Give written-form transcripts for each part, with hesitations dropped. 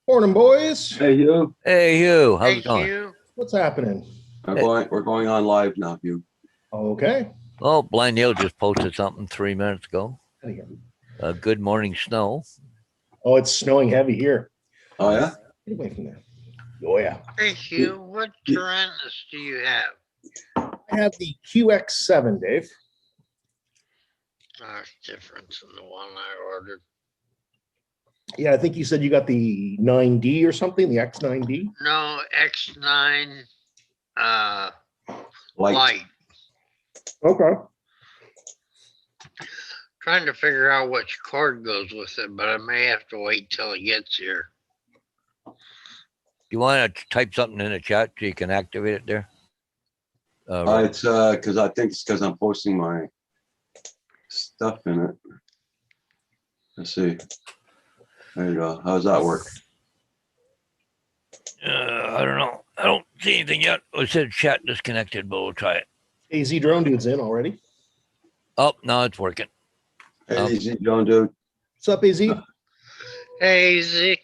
Morning, boys. Hey, you. Hey, Hugh, how's Hey, it going? Hugh. What's happening? Hey, We're going on live now, you. Okay. oh, Blind Neil just posted something 3 minutes ago. Out of here. Good morning snow. Oh, it's snowing heavy here. Oh yeah? Get away from there. Oh, yeah. Hey, Hugh. What Yeah. Tyrannus do you have? I have the QX7, Dave. It's different than the one I ordered. Yeah, I think you said you got the 9D or something, the X9D. No, X9 Like Light. Okay. Trying to figure out which cord goes with it, but I may have to wait till it gets here. You want to type something in the chat so you can activate it there? it's because I think it's because I'm posting my stuff in it. Let's see. There you go. How's that work? I don't know. I don't see anything yet. It said chat disconnected, but we'll try it. AZ Drone Dude's in already. Oh, now it's working. Hey, easy, John, dude. What's up, AZ? Hey, Z.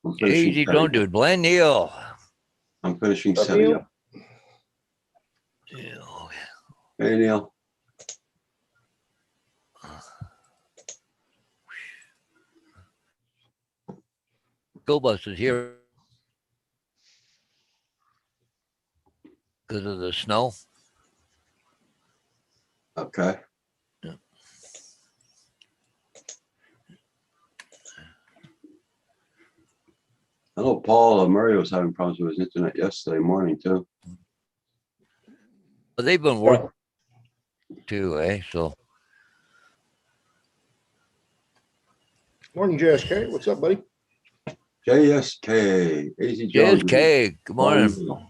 I'm finishing Easy setting drone up. dude. Blind Neil. I'm finishing What's up, setting Neil? up. Neil. Hey, Neil. Go Bus is here because of the snow. Okay. Yeah. I know Paul Murray was having problems with his internet yesterday morning too. But they've been working too, eh? So Morning, JSK. What's up, buddy? JSK, AZ John. dude. JSK, good morning. Neil.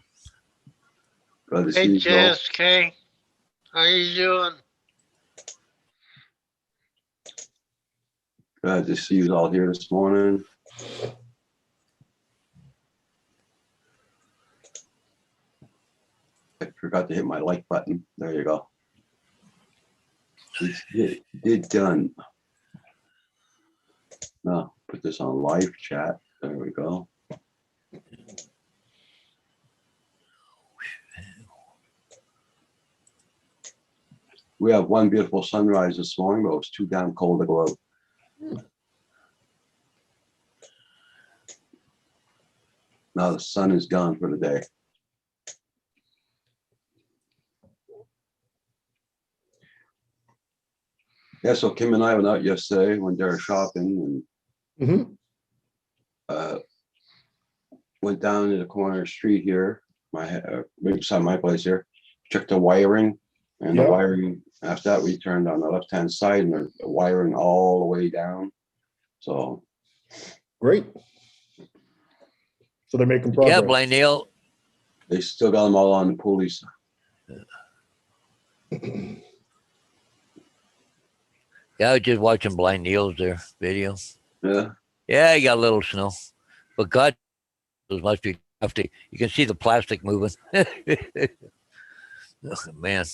Glad to Hey, see you, Joe. JSK. How you doing? Glad to see you all here this morning. I forgot to hit my like button. There you go. It did done. Now put this on live chat. There we go. We have one beautiful sunrise this morning, but it was too damn cold to go out. Now the sun is gone for the day. Yeah, so Kim and I went out yesterday when they were shopping Mm-hmm. and went down to the corner street here, right beside my place here, checked the wiring, and Yeah. the wiring, after that we turned on the left-hand side and the wiring all the way down. So Great. So they're making Yeah, progress. Blind Neil. they still got them all on the pulleys. Yeah, I was just watching Blind Neil's there video. Yeah. Yeah, he got a little snow. But God, those must be hefty. You can see the plastic moving. Oh, man.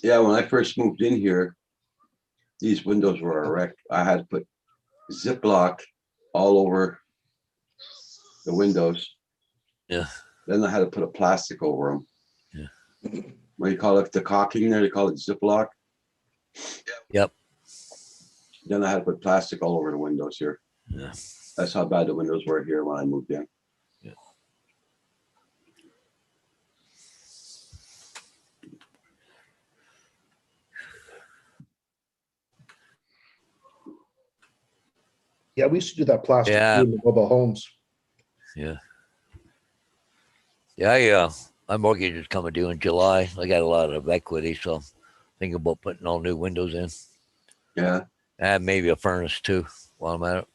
Yeah, when I first moved in here, these windows were a wreck. I had to put Ziploc all over the windows. Yeah. Then I had to put a plastic over them. Yeah. What do you call it? The caulking there, they call it Ziploc. Yep. Then I had to put plastic all over the windows here. Yeah. That's how bad the windows were here when I moved in. Yeah, we used to do that plastic Yeah. in the mobile homes. Yeah. Yeah, my mortgage is coming due in July. I got a lot of equity, so I'm thinking about putting all new windows in. Yeah. And maybe a furnace too while I'm at it.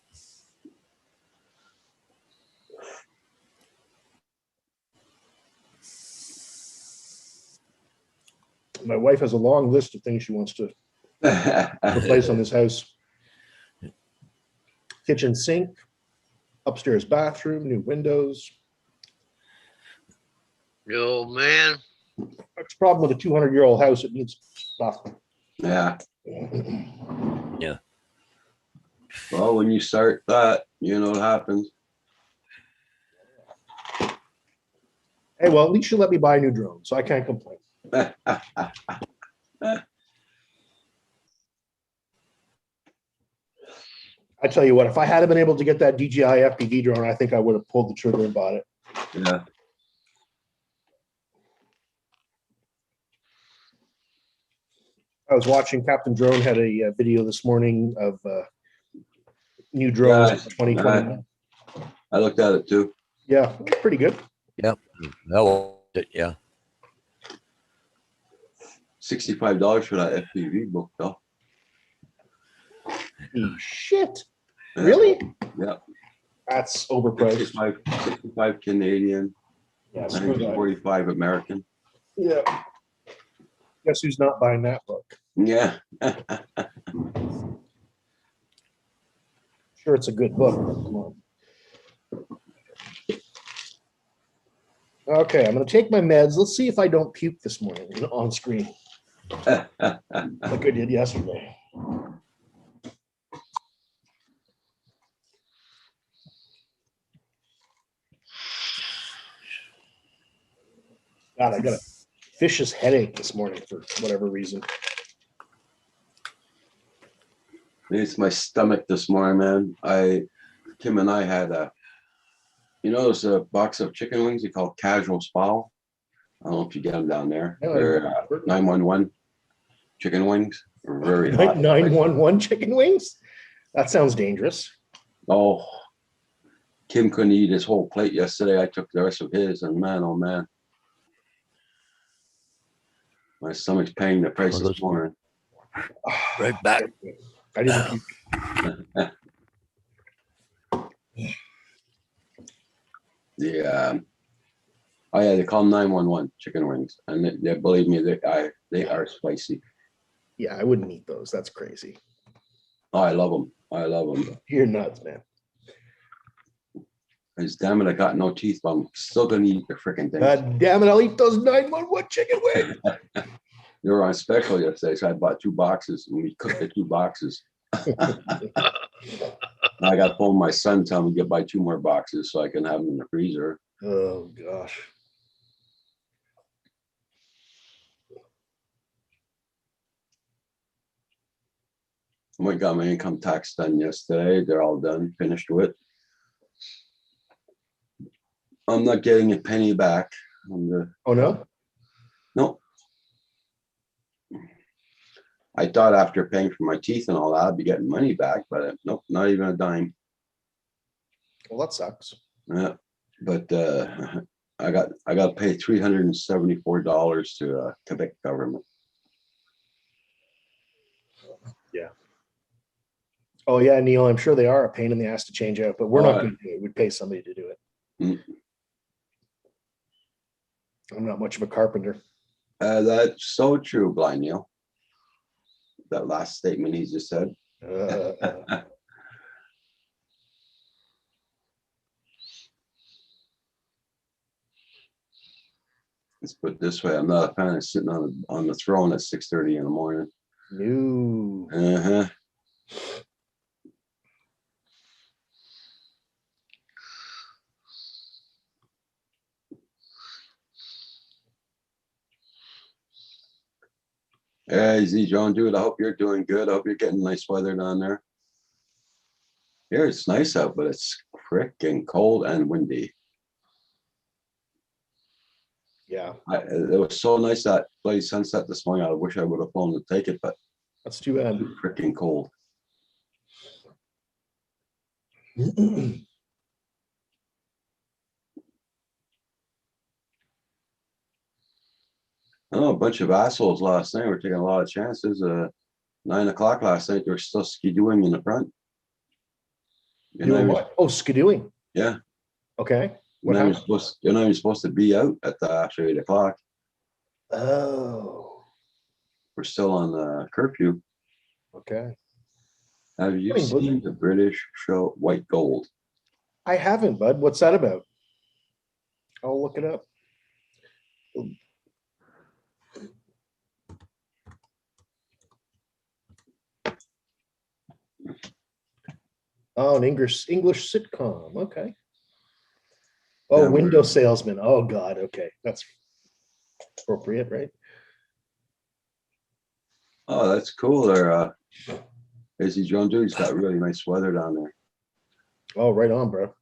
My wife has a long list of things she wants to replace on this house. Kitchen sink, upstairs bathroom, new windows. The old man, That's the problem with a 200-year-old house. It needs stuff. Yeah, Yeah. well, when you start that, you know what happens. Hey, well, at least you let me buy a new drone, so I can't complain. I tell you what, if I hadn't been able to get that DJI FPV drone, I think I would have pulled the trigger and bought it. Yeah, I was watching Captain Drone had a video this morning of new drones Yeah, for 2020. I looked at it too. Yeah, pretty good. Yep. That was it. Yeah. $65 for that FPV book though. Shit. Yeah. Really? Yeah. That's overpriced. 65 Canadian, Yeah, screw that. 45 American. Yeah. Guess who's not buying that book? Yeah. Sure, it's a good book. But come on. Okay, I'm going to take my meds. Let's see if I don't puke this morning on screen like I did yesterday. God, I got a vicious headache this morning for whatever reason. It's my stomach this morning, man. Kim and I had there's a box of chicken wings you call Casual Spow. I don't know if you get them down there. Yeah, They're 911 chicken wings. They're very hot. 911 chicken wings? That sounds dangerous. Oh, Kim couldn't eat his whole plate yesterday. I took the rest of his, and man, oh man, my stomach's paying the price this morning. Right back. I didn't puke. Yeah. Oh yeah, they call them 911 chicken wings, and they believe me, they are spicy. Yeah, I wouldn't eat those. That's crazy. Oh, I love them. I love them. You're nuts, man. Because damn it, I got no teeth, but I'm still gonna eat the freaking thing. God damn it, I'll eat those 911 chicken wings. They were on special yesterday, so I bought 2 boxes, and we cooked the 2 boxes. I got to phone my son, tell him to get buy 2 more boxes so I can have them in the freezer. Oh gosh. I got my income tax done yesterday. They're all done, finished with. I'm not getting a penny back. Oh no? No. I thought after paying for my teeth and all that, I'd be getting money back, but nope, not even a dime. Well, that sucks. Yeah, but I got to pay $374 to Quebec government. Yeah. Oh yeah, Neil, I'm sure they are a pain in the ass to change out, but we're not going to do it. We'd pay somebody to do it. Mm. I'm not much of a carpenter. That's so true, Blind Neil. That last statement he just said. Let's put it this way: I'm not a fan of sitting on the throne at 6:30 in the morning. No. Uh-huh. Hey, Z John, dude, I hope you're doing good. I hope you're getting nice weather down there. Here, it's nice out, but it's freaking cold and windy. Yeah, It was so nice that bloody sunset this morning. I wish I would have flown to take it, but that's too bad. it's freaking cold. Oh, a bunch of assholes last night. We're taking a lot of chances. 9 o'clock last night, they were still skidooing in the front. Doing what? Oh, skidooing. Yeah. Okay. You're not even supposed to be out at after 8 o'clock. Oh. We're still on the curfew. Okay. Have you Morning, Blizzard. seen the British show White Gold? I haven't, bud. What's that about? I'll look it up. Oh, an English sitcom. Okay. Oh, Yeah, window salesman. Oh God. Okay, that's appropriate, right? Oh, that's cool. There, Casey John Dewey's got really nice weather down there. Oh, right on, bro.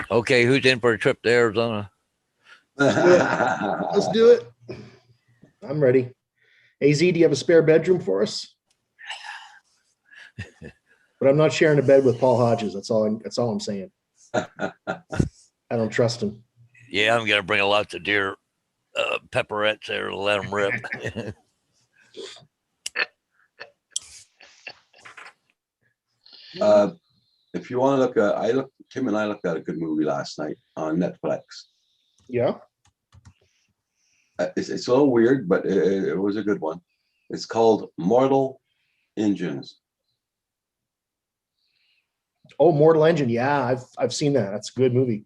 Okay, who's in for a trip to Arizona? Let's do it. I'm ready. AZ, do you have a spare bedroom for us? But I'm not sharing a bed with Paul Hodges. That's all I'm saying. I don't trust him. Yeah, I'm gonna bring a lot of deer pepperettes there to let them rip. If you want to look at, Kim and I looked at a good movie last night on Netflix. Yeah. It's a little weird, but it was a good one. It's called Mortal Engines. Oh, Mortal Engine. Yeah, I've seen that. That's a good movie.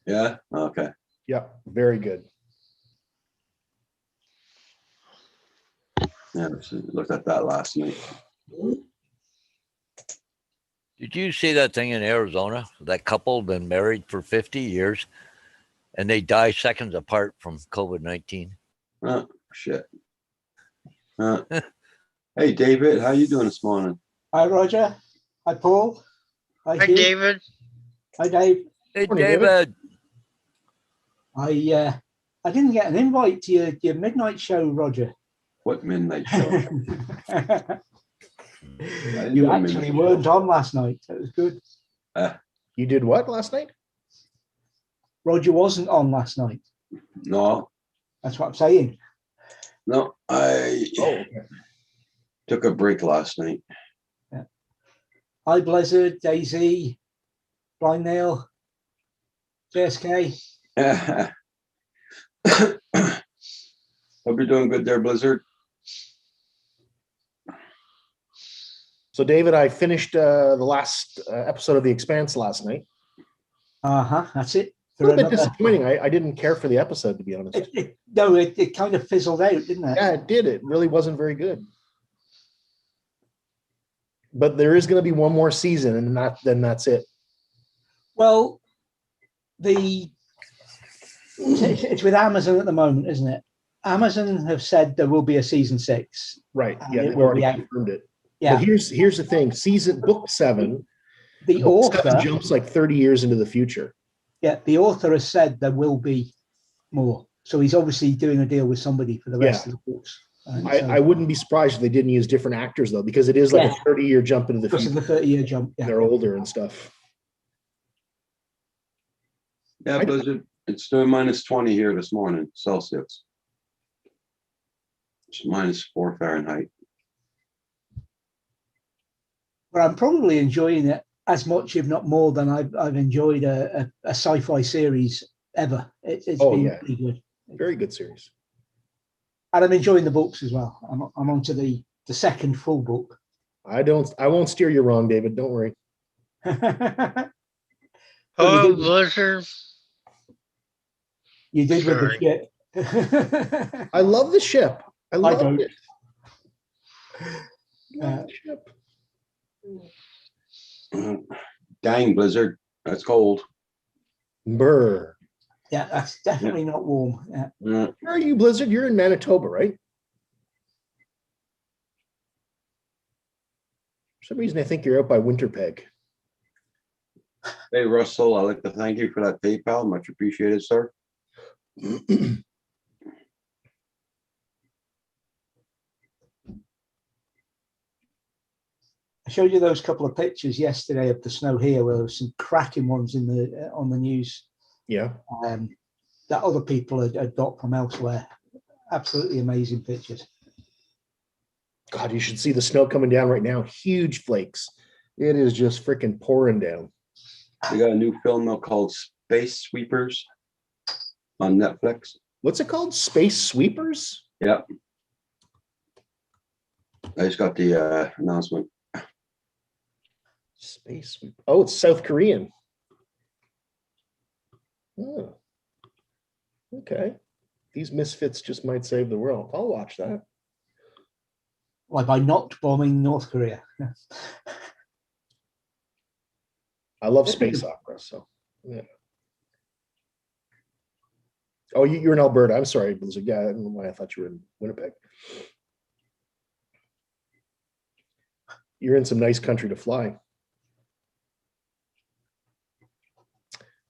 Yeah. Okay. Yeah, very good. Yeah. Looked at that last night. Did you see that thing in Arizona? That couple been married for 50 years and they die seconds apart from COVID-19. Oh, shit. Hey, David, how you doing this morning? Hi, Roger. Hi, Paul. Hi, Hi, Hugh. David. Hi, Dave. Hey, Morning, David. I didn't get an invite to your midnight show, Roger. What midnight show? You actually weren't on last night. That was good. You did what last night? Roger wasn't on last night. No, That's what I'm saying. no. I Oh, okay. took a break last night. Hi, Blizzard, Daisy, Blind Nail, JSK. Hope you're doing good there, Blizzard. So, David, I finished the last episode of The Expanse last night. That's it. A little bit disappointing. I didn't care for the episode, to be honest. It kind of fizzled out, didn't it? Yeah, it did. It really wasn't very good. But there is going to be one more season, and then that's it. Well, it's with Amazon at the moment, isn't it? Amazon have said there will be a season 6. Right. And Yeah, it they've will already be out. confirmed it. Yeah. But here's the thing. Book 7. The Book 7 author, jumps like 30 years into the future. the author has said there will be more. So he's obviously doing a deal with somebody for the rest of the books. I wouldn't be surprised if they didn't use different actors, though, because it is like a 30-year jump into the because of future. the 30-year jump. Yeah. They're older and stuff. Yeah, Blizzard. It's doing -20 here this morning, Celsius. It's -4 Fahrenheit. But I'm probably enjoying it as much, if not more, than I've enjoyed a sci-fi series ever. It's been pretty good. Very good series. And I'm enjoying the books as well. I'm on to the second full book. I won't steer you wrong, David. Don't worry. Oh, Blizzard. You did with the Sorry. shit. I love the ship. I love don't. it. Love the ship. Dang, Blizzard. That's cold. Brr. Yeah, that's definitely not warm. Yeah. Where are you, Blizzard? You're in Manitoba, right? For some reason, I think you're out by Winterpeg. Hey, Russell, I'd like to thank you for that PayPal. Much appreciated, sir. I showed you those couple of pictures yesterday of the snow here, where there was some cracking ones in the on the news. Yeah. That other people had got from elsewhere. Absolutely amazing pictures. God, you should see the snow coming down right now. Huge flakes. It is just freaking pouring down. They got a new film now called Space Sweepers on Netflix. What's it called? Space Sweepers? Yep. I just got the announcement. Space Sweep. Oh, it's South Korean. Oh. Okay. These misfits just might save the world. I'll watch that. Like by not bombing North Korea. I love space opera, so yeah. Oh, you're in Alberta. I'm sorry, Blizzard. Yeah, I don't know why I thought you were in Winnipeg. You're in some nice country to fly.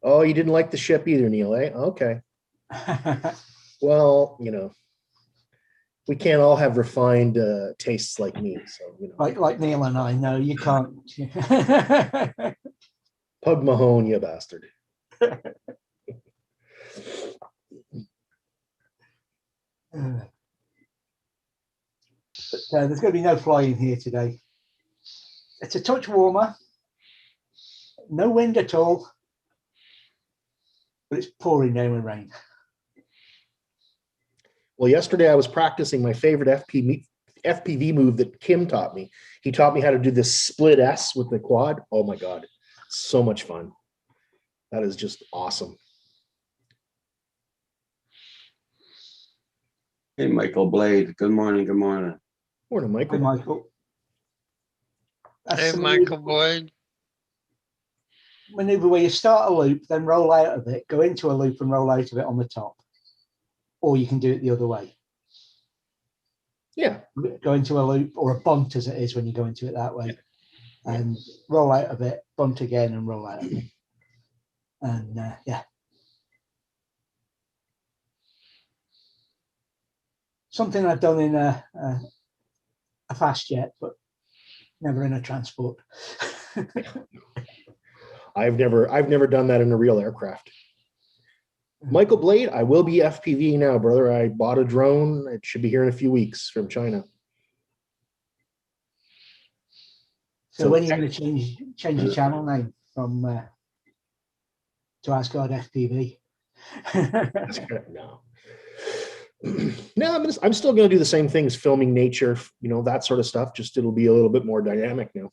Oh, you didn't like the ship either, Neil, eh? Okay. Well, we can't all have refined tastes like me. So, like Neil and I know you can't. Pug Mahone, you bastard. But there's going to be no flying here today. It's a touch warmer. No wind at all. But it's pouring down with rain. Well, yesterday I was practicing my favorite FPV move that Kim taught me. He taught me how to do this split S with the quad. Oh my God, so much fun. That is just awesome. Hey, Michael Blade. Good morning. Good morning. Morning, Michael. Hey, Michael. That's Hey, the Michael Boyd. maneuver where you start a loop, then roll out of it, go into a loop and roll out of it on the top. Or you can do it the other way. Yeah. Go into a loop or a bunt as it is when you go into it that way. And roll out of it, bunt again and roll out of it. And yeah. Something I've done in a fast jet, but never in a transport. I've never done that in a real aircraft. Michael Blade, I will be FPV now, brother. I bought a drone. It should be here in a few weeks from China. So when are you going to change your channel name from to Asgard FPV? No. No, I'm still going to do the same things, filming nature, that sort of stuff. Just it'll be a little bit more dynamic now.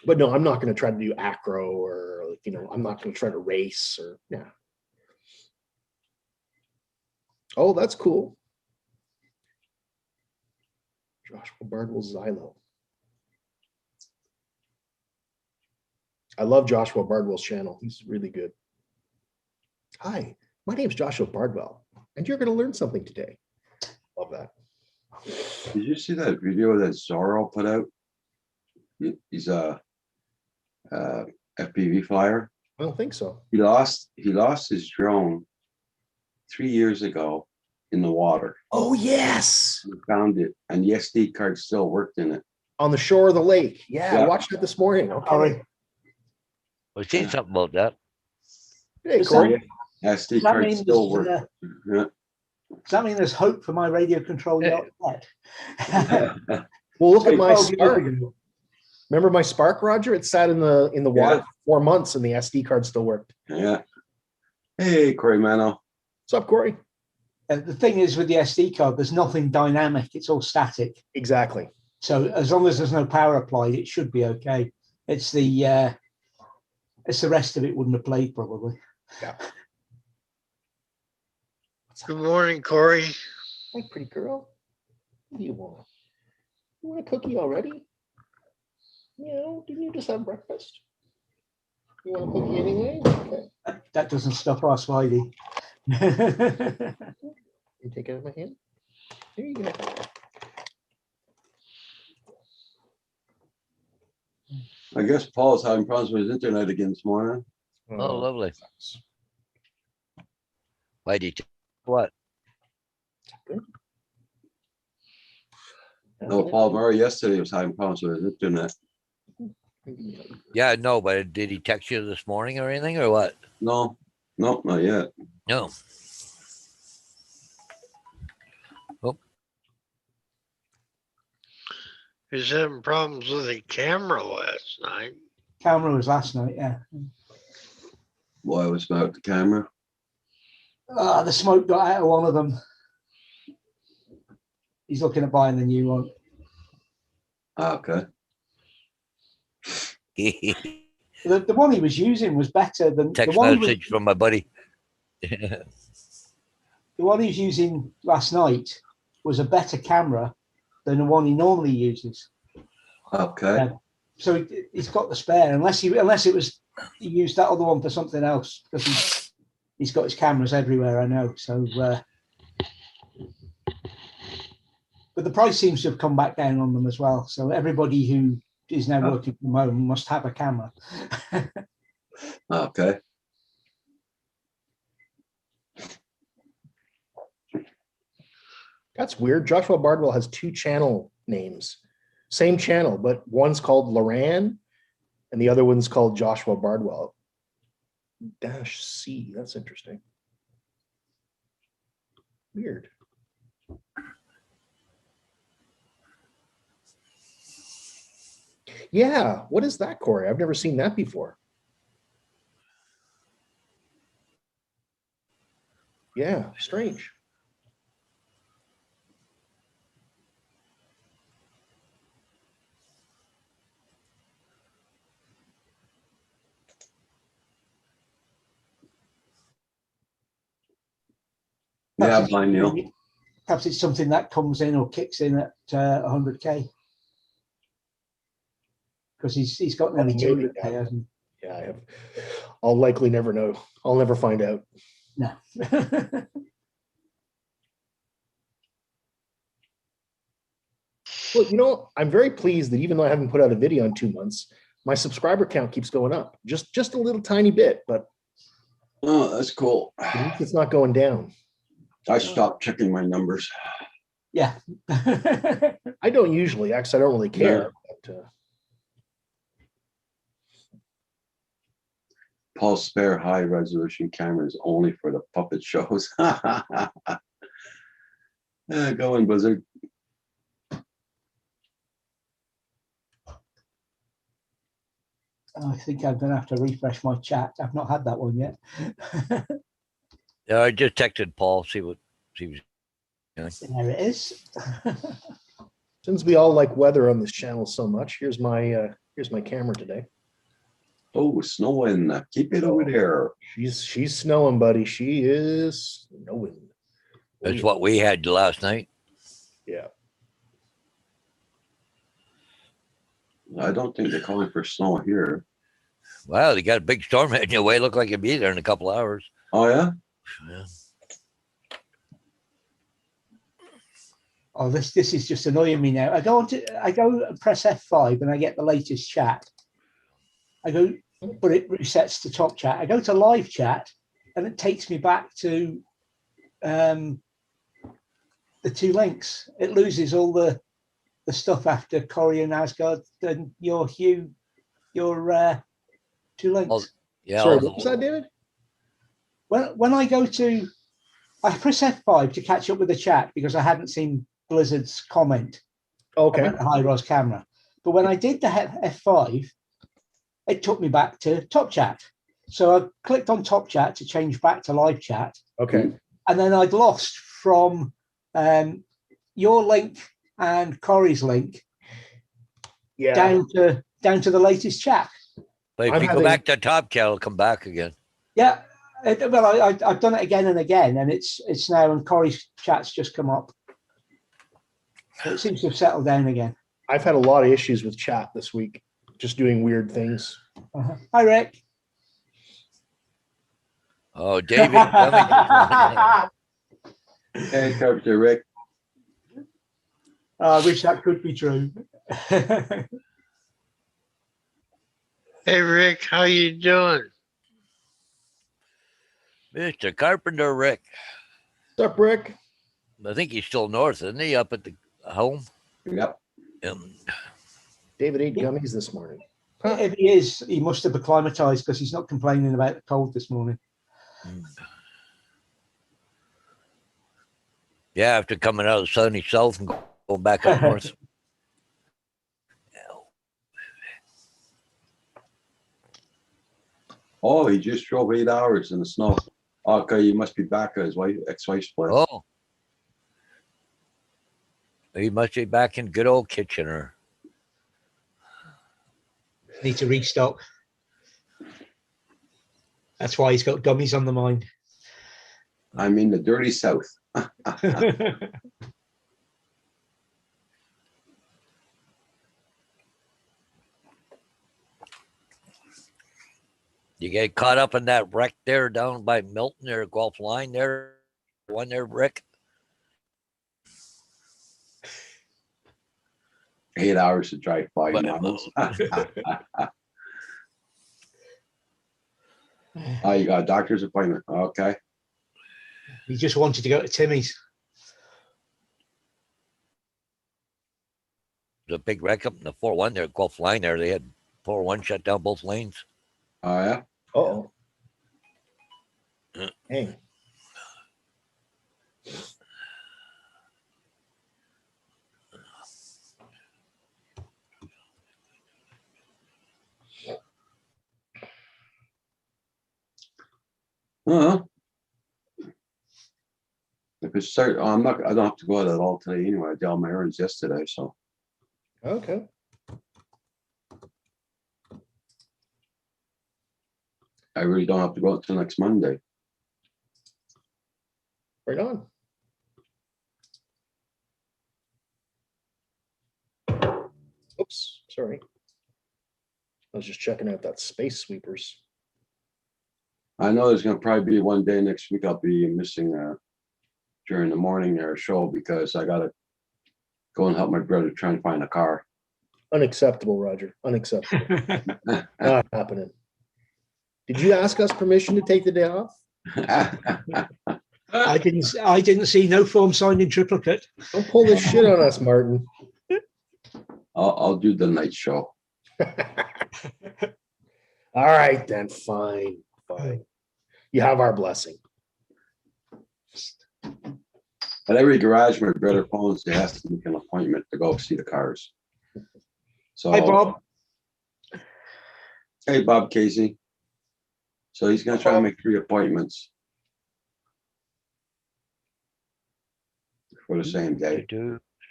But no, I'm not going to try to do acro or, I'm not going to try to race or, yeah. Oh, that's cool. Joshua Bardwell's Xylo. I love Joshua Bardwell's channel. He's really good. Hi, my name's Joshua Bardwell, and you're going to learn something today. Love that. Did you see that video that Zorro put out? He's a FPV flyer. I don't think so. He lost his drone 3 years ago in the water. Oh, yes. He found it, and the SD card still worked in it. On the shore of the lake. Yeah. I Yeah. watched it this morning. Okay. All right. We've seen something about that. Hey, Does Corey. SD Does that card mean still there's, worked. Yeah. does that mean there's hope for my radio control yacht yet? Well, look at my 12 years Spark. ago. Remember my Spark, Roger? It sat in the water Yeah. for 4 months, and the SD card still worked. Yeah. Hey, Corey Mano. What's up, Corey? The thing is with the SD card, there's nothing dynamic. It's all static. Exactly. So as long as there's no power applied, it should be okay. It's the rest of it wouldn't have played probably. Yeah. Good morning, Corey. Hey, pretty girl. What do you want? You want a cookie already? Didn't you just have breakfast? You want a cookie anyway? Okay. That doesn't stop our Spidey. You take it out of my hand. There you go. I guess Paul's having problems with his internet again this morning. Oh, lovely. Why did you what? No, Paul Murray yesterday was having problems with his internet. Yeah, no, but did he text you this morning or anything or what? No, not yet. No. He's having problems with the camera last night. Camera was last night, yeah. What was about the camera? The smoke got out of one of them. He's looking at buying the new one. Okay. The one he was using was better than the Text one message from my buddy. the one he was using last night was a better camera than the one he normally uses. Okay. Yeah. So he's got the spare, unless it was he used that other one for something else, because he's got his cameras everywhere, I know. So, but the price seems to have come back down on them as well. So everybody who is now working from home must have a camera. Okay. That's weird. Joshua Bardwell has 2 channel names, same channel, but one's called Loran and the other one's called Joshua Bardwell -C. That's interesting. Weird. Yeah, what is that, Corey? I've never seen that before. Yeah, strange. Yeah, blind Neil. Perhaps it's something that comes in or kicks in at 100K. Because he's got nearly 200K, hasn't he? Yeah, I have. I'll likely never know. I'll never find out. No. Well, you know, I'm very pleased that even though I haven't put out a video in 2 months, my subscriber count keeps going up. Just a little tiny bit, but Oh, that's cool. at least it's not going down. I stopped checking my numbers. Yeah. I don't usually, actually, I don't really care. But, Paul's spare high resolution camera is only for the puppet shows. Go in, Blizzard. I think I'm going to have to refresh my chat. I've not had that one yet. Yeah, I just texted Paul, see what he was doing. There it is. since we all like weather on this channel so much, here's my camera today. Oh, snowing. Keep it over there. She's snowing, buddy. She is snowing. That's what we had last night. Yeah. I don't think they're calling for snow here. Wow, they got a big storm heading your way. Look like it'll be there in a couple hours. Oh, yeah? Yeah. Oh, this is just annoying me now. I go and press F5 and I get the latest chat. I go, but it resets to top chat. I go to live chat and it takes me back to the 2 links. It loses all the stuff after Corey and Asgard and your 2 links. Oh, yeah. Sorry, what was that, David? When I press F5 to catch up with the chat because I hadn't seen Blizzard's comment Okay. about the high-res camera. But when I did the F5, it took me back to top chat. So I clicked on top chat to change back to live chat. Okay. And then I'd lost from your link and Corey's link Yeah. down to the latest chat. But if I'm you go having- back to top chat, it'll come back again. Yeah. I've done it again and again, and it's now, and Corey's chat's just come up. So it seems to have settled down again. I've had a lot of issues with chat this week, just doing weird things. Hi, Rick. Oh, David. Cummings is Hey, Captain Rick. I wish that could be true. Hey Rick, how you doing? Mr. Carpenter Rick. What's up, Rick? I think he's still north, isn't he? Up at the home. Yep. David ate gummies this morning. Huh. If he is, he must have acclimatized because he's not complaining about the cold this morning. Yeah, after coming out of the sunny south and going back up north. Oh, he just drove 8 hours in the snow. Okay, you must be back at his ex-wife's place. Oh. He must be back in good old Kitchener. Need to restock. That's why he's got gummies on the mind. I mean, the dirty South. You get caught up in that wreck there down by Milton or Gulf Line there. One there, Rick. 8 hours to drive 5 But- miles. Oh, you got a doctor's appointment. Okay. He just wanted to go to Timmy's. The big wreck up in the 4-1 there, Gulf Line there. They had 4-1 shut down both lanes. Oh, yeah. Oh. Yeah. Dang. Uh-huh. If it's start, I don't have to go out at all today anyway. I did all my errands yesterday, so. Okay. I really don't have to go out till next Monday. Right on. Oops, sorry. I was just checking out that Space Sweepers. I know there's gonna probably be one day next week I'll be missing during the morning there show because I gotta go and help my brother try and find a car. Unacceptable, Roger. Unacceptable. Not happening. Did you ask us permission to take the day off? I didn't see no form signed in triplicate. Don't pull this shit on us, Martin. I'll do the night show. All right, then. Fine. Fine. You have our blessing. At every garage my brother phones, they has to make an appointment to go see the cars. So, Hi, Bob. Hey, Bob Casey. So he's gonna try to make 3 appointments for the same day.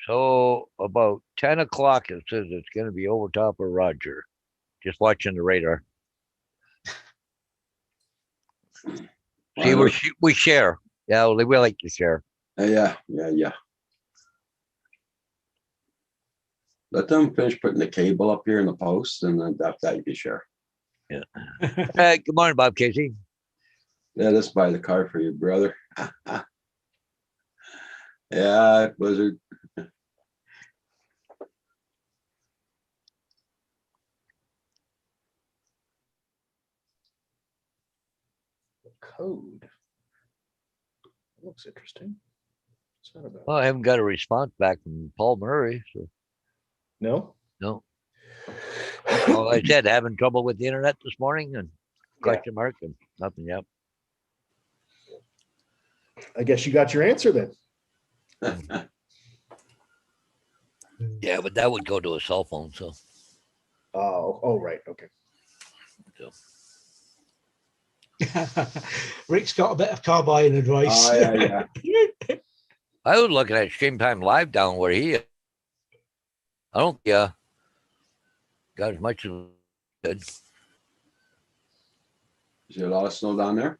So about 10 o'clock, it says it's going to be over top of Roger. Just watching the radar. See, we share. Yeah, we like to share. Yeah. Let them finish putting the cable up here in the post, and then after that you can share. Hey, good morning, Bob Casey. Yeah, let's buy the car for you, brother. Yeah, Blizzard. Code. Looks interesting. What's that about? Well, I haven't got a response back from Paul Murray. So No? no. Well, I said having trouble with the internet this morning and question mark and nothing yet. I guess you got your answer then. Yeah, but that would go to a cell phone. So Oh, right. Okay. Rick's got a bit of car buying advice. Oh, yeah. I was looking at Stream Time Live down where he is. I don't got as much as good. Is there a lot of snow down there?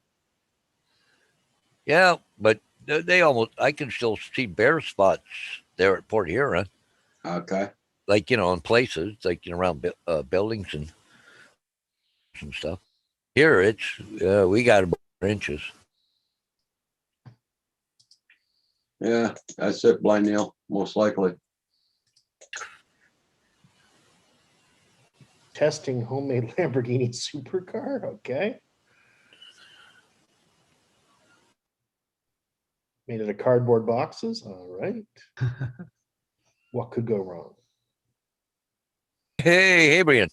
Yeah, but they almost I can still see bare spots there at Port Huron. Okay. Like, in places like, around buildings and stuff. Here it's we got about 4 inches. Yeah, that's it, Blind Neil, most likely. Testing homemade Lamborghini supercar. Okay. Made it of cardboard boxes. All right. What could go wrong? Hey, Brian.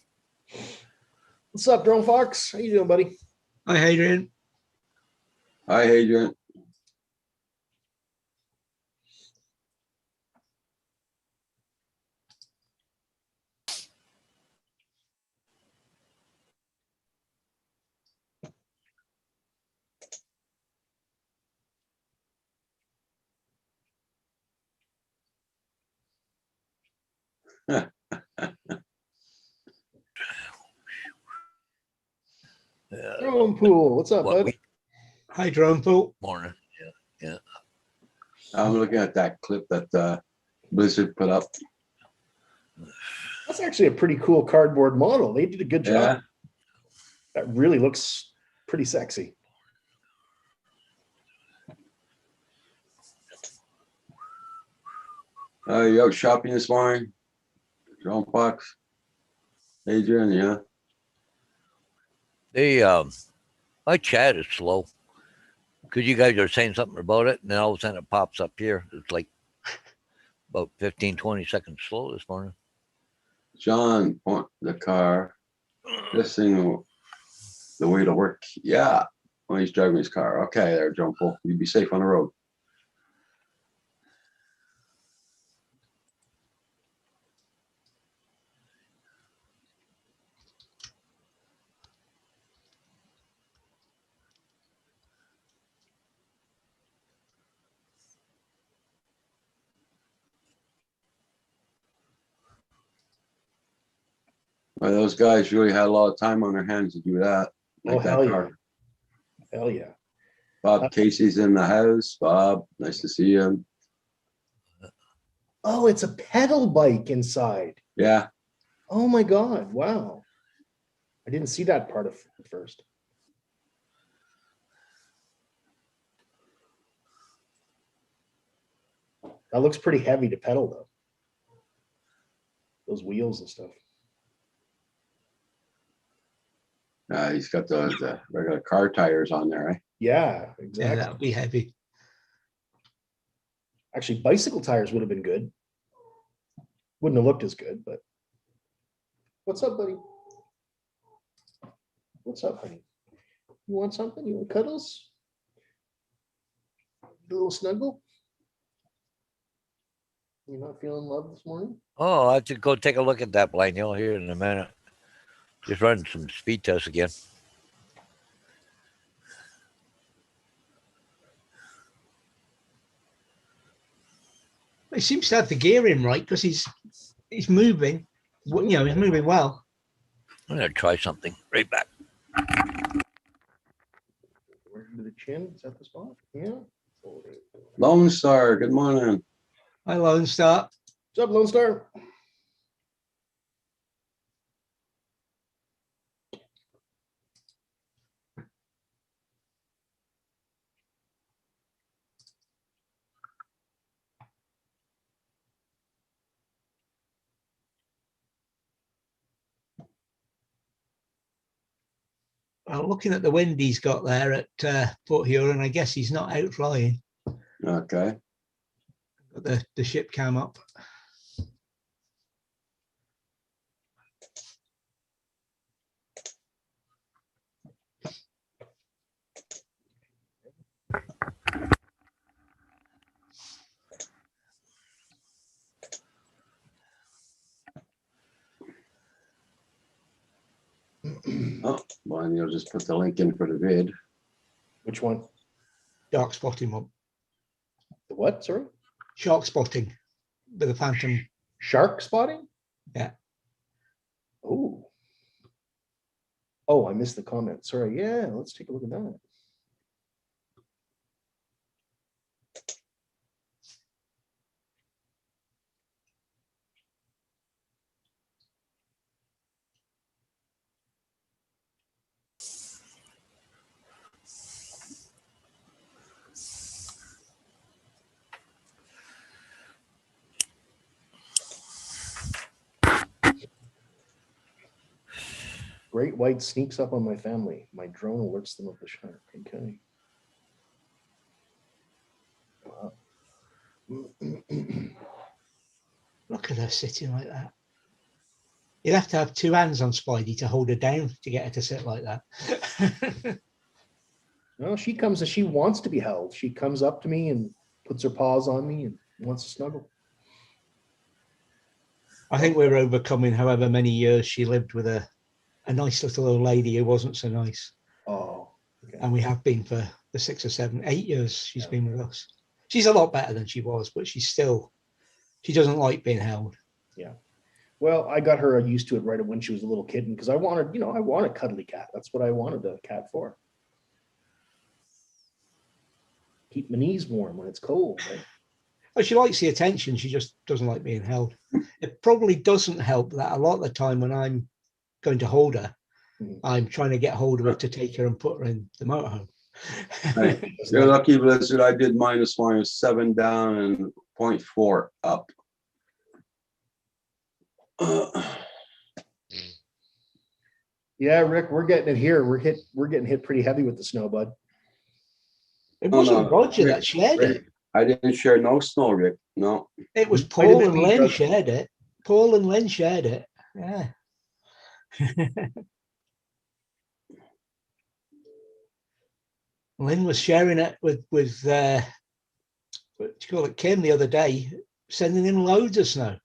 What's up, Drone Fox? How you doing, buddy? Hi, Adrian. Hi, Adrian. Drone pool. What's up, What bud? we Hi, Drone Pool. morning. I'm looking at that clip that Blizzard put up. That's actually a pretty cool cardboard model. They did a good job. Yeah. That really looks pretty sexy. You out shopping this morning? Drone Fox? Adrian, yeah. They my chat is slow. Cause you guys are saying something about it, and then all of a sudden it pops up here. It's like about 15, 20 seconds slow this morning. John, point the car. This thing, the way to work. Yeah. When he's driving his car. Okay, there, John Paul. You be safe on the road. Well, those guys really had a lot of time on their hands to do that. Oh, Like that hell yeah. car. Hell yeah. Bob Casey's in the house. Bob, nice to see you. Oh, it's a pedal bike inside. Yeah. Oh my God. Wow. I didn't see that part of it first. That looks pretty heavy to pedal though. Those wheels and stuff. He's got the regular car tires on there, right? Yeah, Yeah, exactly. that would be heavy. Actually, bicycle tires would have been good. Wouldn't have looked as good, but what's up, buddy? What's up, honey? You want something? You want cuddles? A little snuggle? You're not feeling love this morning? Oh, I have to go take a look at that blind. You'll hear in a minute. Just running some speed tests again. He seems to have the gearing right because he's moving. You know, he's moving well. I'm gonna try something. Right back. Where to the chin? Is that the spot? Yeah. Lone Star, good morning. Hi, Lone Star. What's up, Lone Star? Well, looking at the wind he's got there at Port Huron, I guess he's not out flying. Okay. Got the ship cam up. Oh, well, and you'll just put the link in for the vid. Which one? Dark spotting one. The what? Sorry? Shark spotting with a phantom. Shark spotting? Yeah. Oh. Oh, I missed the comment. Sorry. Yeah, let's take a look at that. Great white sneaks up on my family. My drone alerts them of the shark. Okay. Wow. Look at her sitting like that. You'd have to have two hands on Spidey to hold her down to get her to sit like that. No, she comes and she wants to be held. She comes up to me and puts her paws on me and wants to snuggle. I think we're overcoming however many years she lived with a nice little old lady who wasn't so nice. Oh, okay. And we have been for the 6 or 7, 8 years she's Yeah. been with us. She's a lot better than she was, but she doesn't like being held. Well, I got her used to it right when she was a little kitten because I wanted, I want a cuddly cat. That's what I wanted a cat for. Keep my knees warm when it's cold. Right? Oh, she likes the attention. She just doesn't like being held. It probably doesn't help that a lot of the time when I'm going to hold her, I'm trying to get hold of her to take her and put her in the motorhome. Right. You're lucky, Blizzard. I did mine this morning, 7 down and 0.4 up. Yeah, Rick, we're getting it here. We're getting hit pretty heavy with the snow, bud. It Oh, wasn't no. Roger Rick- that shared Rick, it. I didn't share no snow, Rick. No. It was Might have Paul been and me, Lynn brother. shared it. Paul and Lynn shared it. Yeah. Lynn was sharing it with what do you call it, Kim, the other day, sending in loads of snow.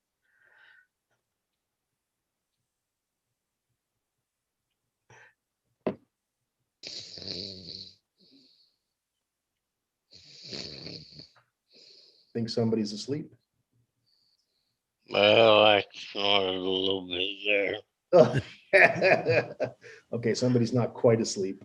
Think somebody's asleep. Well, I snored a little bit there. Okay, somebody's not quite asleep.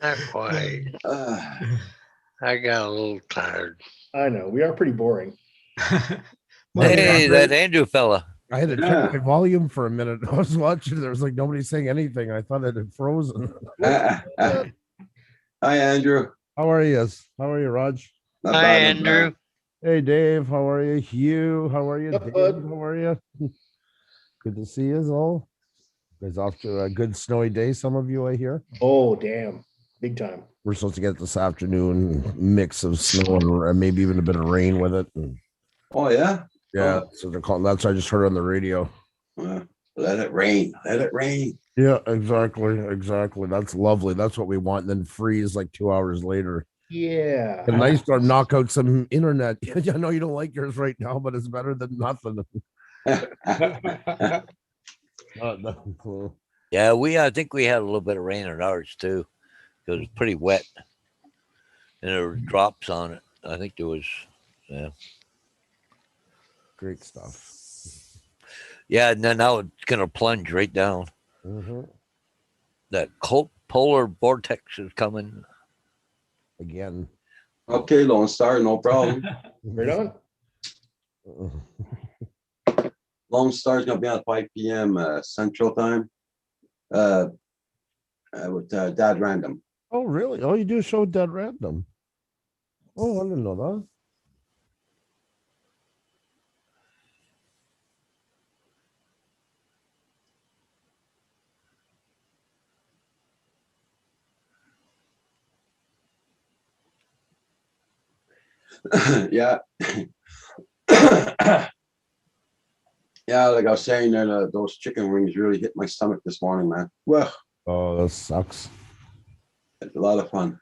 Not quite. I got a little tired. I know we are pretty boring. My Hey, brother- that Andrew fella. I had to Yeah. check my volume for a minute. I was watching. There was like nobody saying anything. I thought it had frozen. Hi, Andrew. How are you? How are you, Raj? Not Hi, bad, not bad. Andrew. Hey, Dave. How are you? Hugh. How are you? Yep, Dave, bud. how are you? Good to see you all. Guys, off to a good snowy day. Some of you, I hear. Oh, damn. Big time. We're supposed to get this afternoon mix of snow and maybe even a bit of rain with it. And Oh, yeah? yeah, Oh. so they're calling. That's what I just heard on the radio. Let it rain. Let it rain. Yeah, exactly. Exactly. That's lovely. That's what we want. And then freeze like 2 hours later. Yeah. And nice to knock out some internet. I know you don't like yours right now, but it's better than nothing. Yeah, I think we had a little bit of rain in ours too, because it's pretty wet, and there were drops on it. I think there was, Great stuff. yeah, and then now it's gonna plunge right down. Mhm. That cold polar vortex is coming. Again. Okay, Lone Star, no problem. Right on. Lone Star's gonna be on 5 p.m. Central Time. With Dad Random. Oh, really? Oh, you do a show dead random. Oh, I didn't know that. Yeah. Yeah, like I was saying, there, those chicken wings really hit my stomach this morning, man. Well, Oh, that sucks. it's a lot of fun.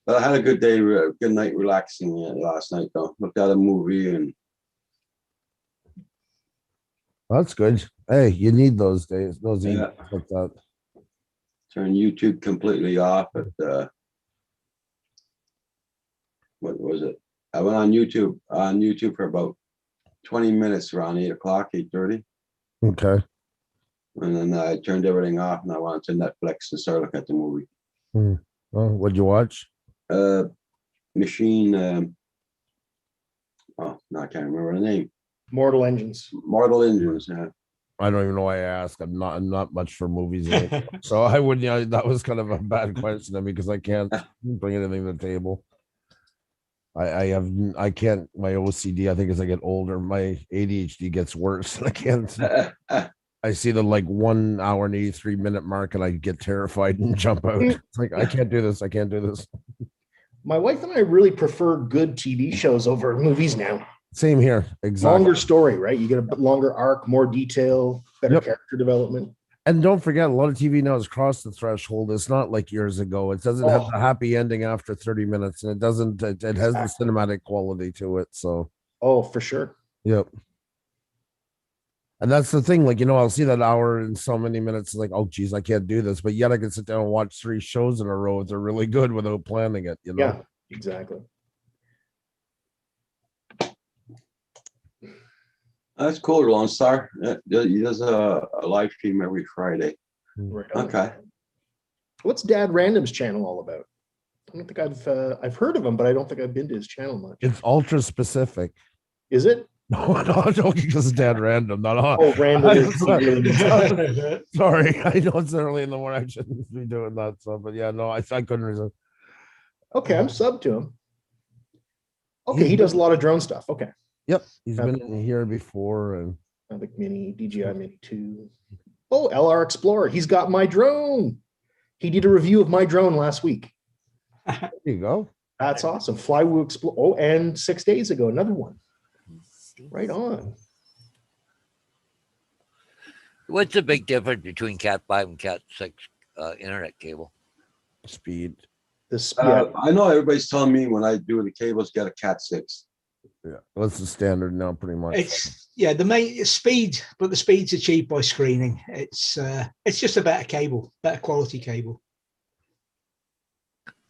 But I had a good day, good night relaxing last night, though. Looked at a movie and That's good. Hey, you need those days, those Yeah. evenings like that. turned YouTube completely off at what was it? I went on YouTube for about 20 minutes around 8 o'clock, 8:30. Okay. And then I turned everything off and I went to Netflix and started looking at the movie. Well, what'd you watch? Machine, oh, no, I can't remember the name. Mortal Engines. Mortal Engines, yeah. I don't even know why I asked. I'm not much for movies, so I wouldn't. That was kind of a bad question to me because I can't bring anything to the table. I can't. My OCD. I think as I get older, my ADHD gets worse. I can't. I see the like 1 hour and 83-minute mark, and I get terrified and jump out. It's like I can't do this. I can't do this. My wife and I really prefer good TV shows over movies now. Same here. Exactly. Longer story, right? You get a bit longer arc, more detail, better Yep. character development. And don't forget, a lot of TV now has crossed the threshold. It's not like years ago. It doesn't have Oh. the happy ending after 30 minutes, and it doesn't. It has the cinematic quality to it. So, Oh, for sure. yep. And that's the thing. Like, I'll see that hour and so many minutes. Like, oh, geez, I can't do this. But yet I can sit down and watch 3 shows in a row. They're really good without planning it. Yeah, exactly. That's cool, Lone Star. He does a live stream every Friday. Right on. Okay. What's Dad Random's channel all about? I don't think I've heard of him, but I don't think I've been to his channel much. It's ultra specific. Is it? No, I'm joking. Because it's Dad Random. Not on. Oh, random. Sorry, I know it's early in the morning. I shouldn't be doing that stuff, but yeah, no, I couldn't resist. Okay, I'm sub to him. Okay, he does a lot of drone stuff. Okay. Yep, he's been in here before, and Mavic Mini, DJI Mini 2. Oh, LR Explorer. He's got my drone. He did a review of my drone last week. there you go. That's awesome. Flywoo Explorer. Oh, and 6 days ago, another one. Right on. What's the big difference between Cat 5 and Cat 6 internet cable? Speed. This, yeah, I know everybody's telling me when I do the cables, get a Cat 6. Yeah, that's the standard now, pretty much. It's the main speed, but the speeds achieved by screening. It's just a better cable, better quality cable.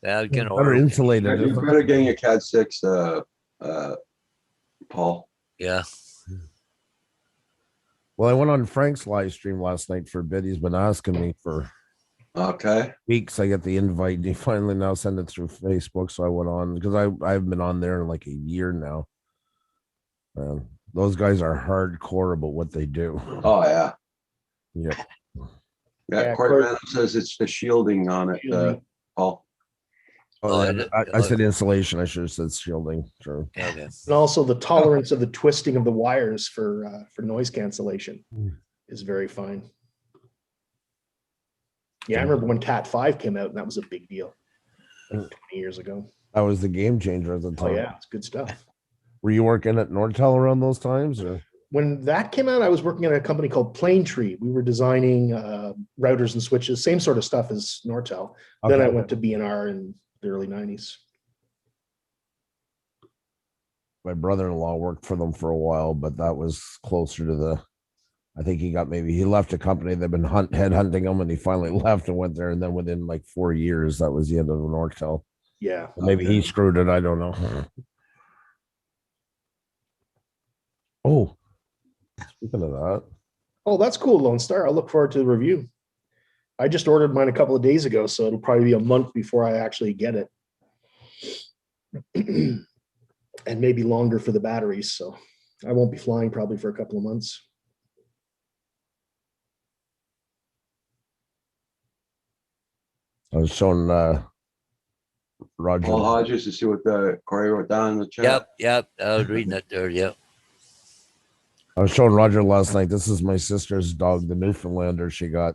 Yeah, you can better order. insulated. You're better getting a Cat 6, Paul. Yeah. Well, I went on Frank's live stream last night for a bit. He's been asking me for Okay. weeks. I get the invite, and he finally now sent it through Facebook. So I went on because I've been on there in like a year now. Those guys are hardcore about what they do. Oh, yeah. Yeah. Yeah, Corey- Corey says it's the shielding on it, Shielding. Paul. Oh, Oh, yeah, I I said insulation. I should have said shielding. Sure. Okay. and also the tolerance of the twisting of the wires for noise cancellation is very fine. Yeah, I remember when Cat 5 came out, and that was a big deal 20 years ago. That was the game changer at the Oh time. yeah, it's good stuff. Were you working at Nortel around those times, or? When that came out, I was working at a company called Planetree. We were designing routers and switches, same sort of stuff as Nortel. Then I Okay. went to B&R in the early 90s. My brother-in-law worked for them for a while, but that was closer to the. I think he left a company. They've been headhunting him, and he finally left and went there. And then within like 4 years, that was the end of Nortel. Yeah. Maybe he screwed it. I don't know. Oh, speaking of that, Oh, that's cool, Lone Star. I'll look forward to the review. I just ordered mine a couple of days ago, so it'll probably be a month before I actually get it. And maybe longer for the batteries, so I won't be flying probably for a couple of months. I was showing Roger. Paul Hodges to see what Corey wrote down in the chat. Yep. I was reading it there. Yep. I was showing Roger last night. This is my sister's dog, the Newfoundlander she got.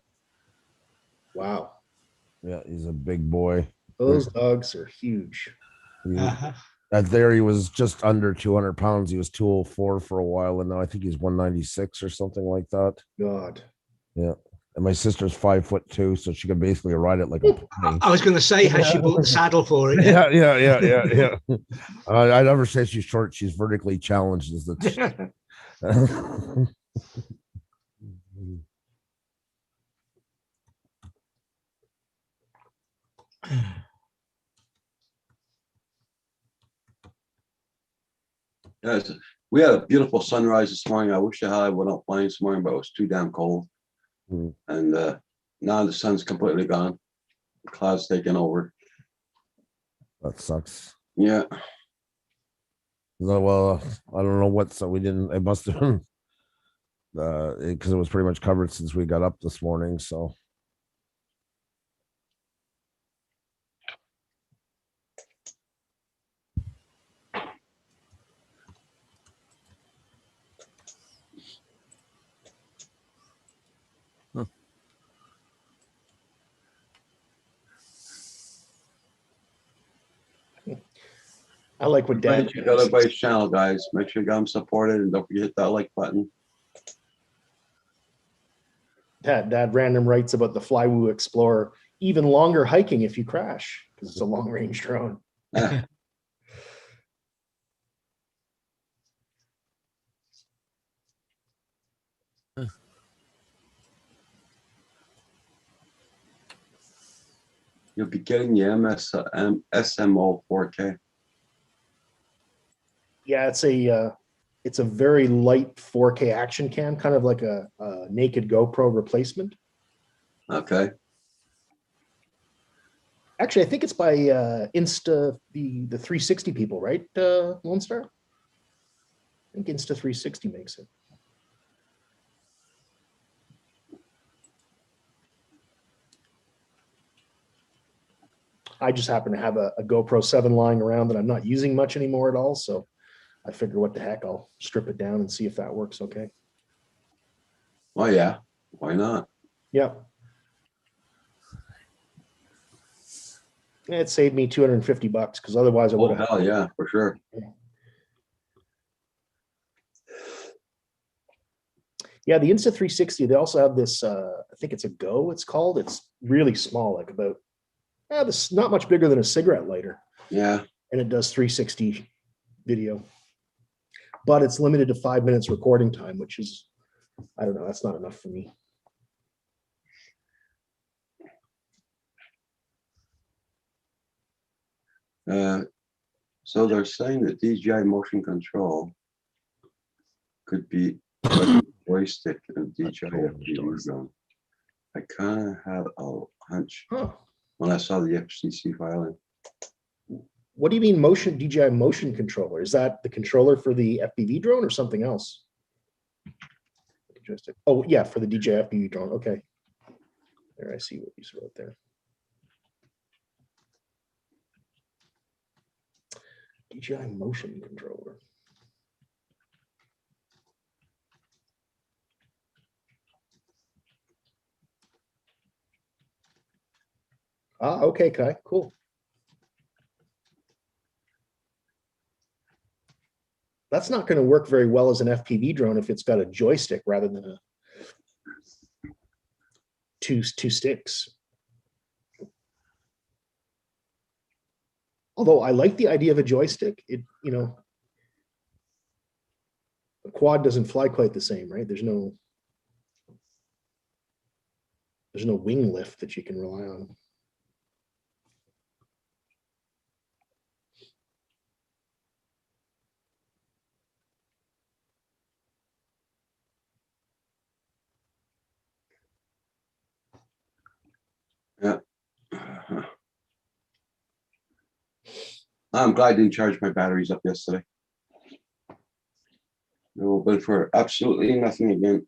Wow. Yeah, he's a big boy. Those dogs are huge. He- Uh-huh. He was just under 200 pounds. He was 204 for a while, and now I think he's 196 or something like that. God. And my sister's 5'2", so she could basically ride it like a pony. I was going to say, has she bought the saddle for it? Yeah. I never say she's short. She's vertically challenged. Is the Yes, we had a beautiful sunrise this morning. I wish I went up flying this morning, but it was too damn cold. Hmm. And now the sun's completely gone. The clouds taking over. That sucks. Yeah. No, well, I don't know what. So we didn't. It must have been because it was pretty much covered since we got up this morning. So I like what Dad Check out everybody's channel, guys. Make sure you got them supported and don't forget to hit that like button. Dad Random writes about the Flywoo Explorer. Even longer hiking if you crash, because it's a long range drone. You'll be getting the SMO 4K. Yeah, it's a It's a very light 4K action cam, kind of like a naked GoPro replacement. Okay. Actually, I think it's by Insta, the 360 people, right, Lone Star? I think Insta 360 makes it. I just happen to have a GoPro 7 lying around that I'm not using much anymore at all. So I figure what the heck, I'll strip it down and see if that works okay. Oh, yeah. Why not? Yep. It saved me $250 because otherwise I would Oh, have. hell yeah, for sure. Yeah, the Insta 360, they also have this, I think it's a Go, it's called. It's really small, like about, this not much bigger than a cigarette lighter. Yeah. And it does 360 video. But it's limited to 5 minutes recording time, which is, I don't know, that's not enough for me. So they're saying that DJI motion control could be a joystick and DJI FPV drone. I kind of had a hunch Huh. when I saw the FCC filing. What do you mean motion, DJI motion controller? Is that the controller for the FPV drone or something else? Joystick. Oh, yeah, for the DJI FPV drone. Okay. There, I see what you wrote there. DJI motion controller. Ah, okay, Kai, cool. That's not going to work very well as an FPV drone if it's got a joystick rather than a two sticks. Although I like the idea of a joystick, it, you know, a quad doesn't fly quite the same, right? There's no wing lift that you can rely on. Yeah. I'm glad I didn't charge my batteries up yesterday. No, but for absolutely nothing again.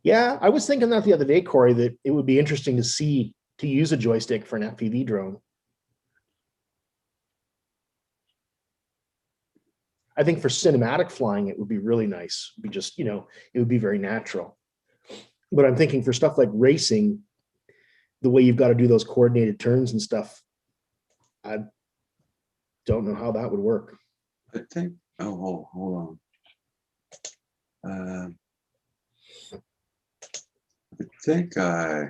Yeah, I was thinking that the other day, Corey, that it would be interesting to use a joystick for an FPV drone. I think for cinematic flying, it would be really nice. It'd be just, you know, it would be very natural. But I'm thinking for stuff like racing, the way you've got to do those coordinated turns and stuff, I don't know how that would work. I think, oh, hold on. I think I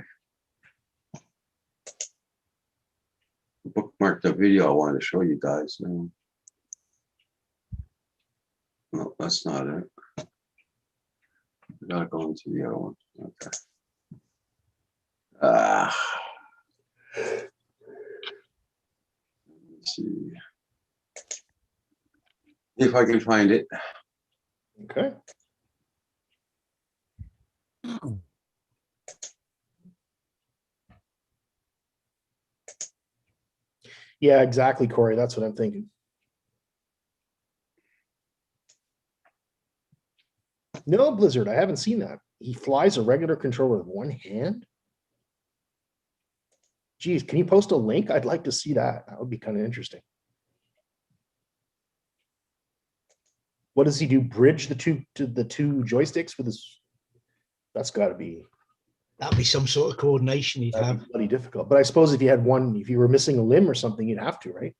bookmarked the video I wanted to show you guys. No, that's not it. I gotta go into the other one. Okay. Let's see if I can find it. Okay. Yeah, exactly, Corey. That's what I'm thinking. No, Blizzard, I haven't seen that. He flies a regular controller with one hand. Geez, can you post a link? I'd like to see that. That would be kind of interesting. What does he do? Bridge the two joysticks with his? That's got to be. That'd be some sort of coordination you'd That'd have. be bloody difficult. But I suppose if you had one, if you were missing a limb or something, you'd have to, right?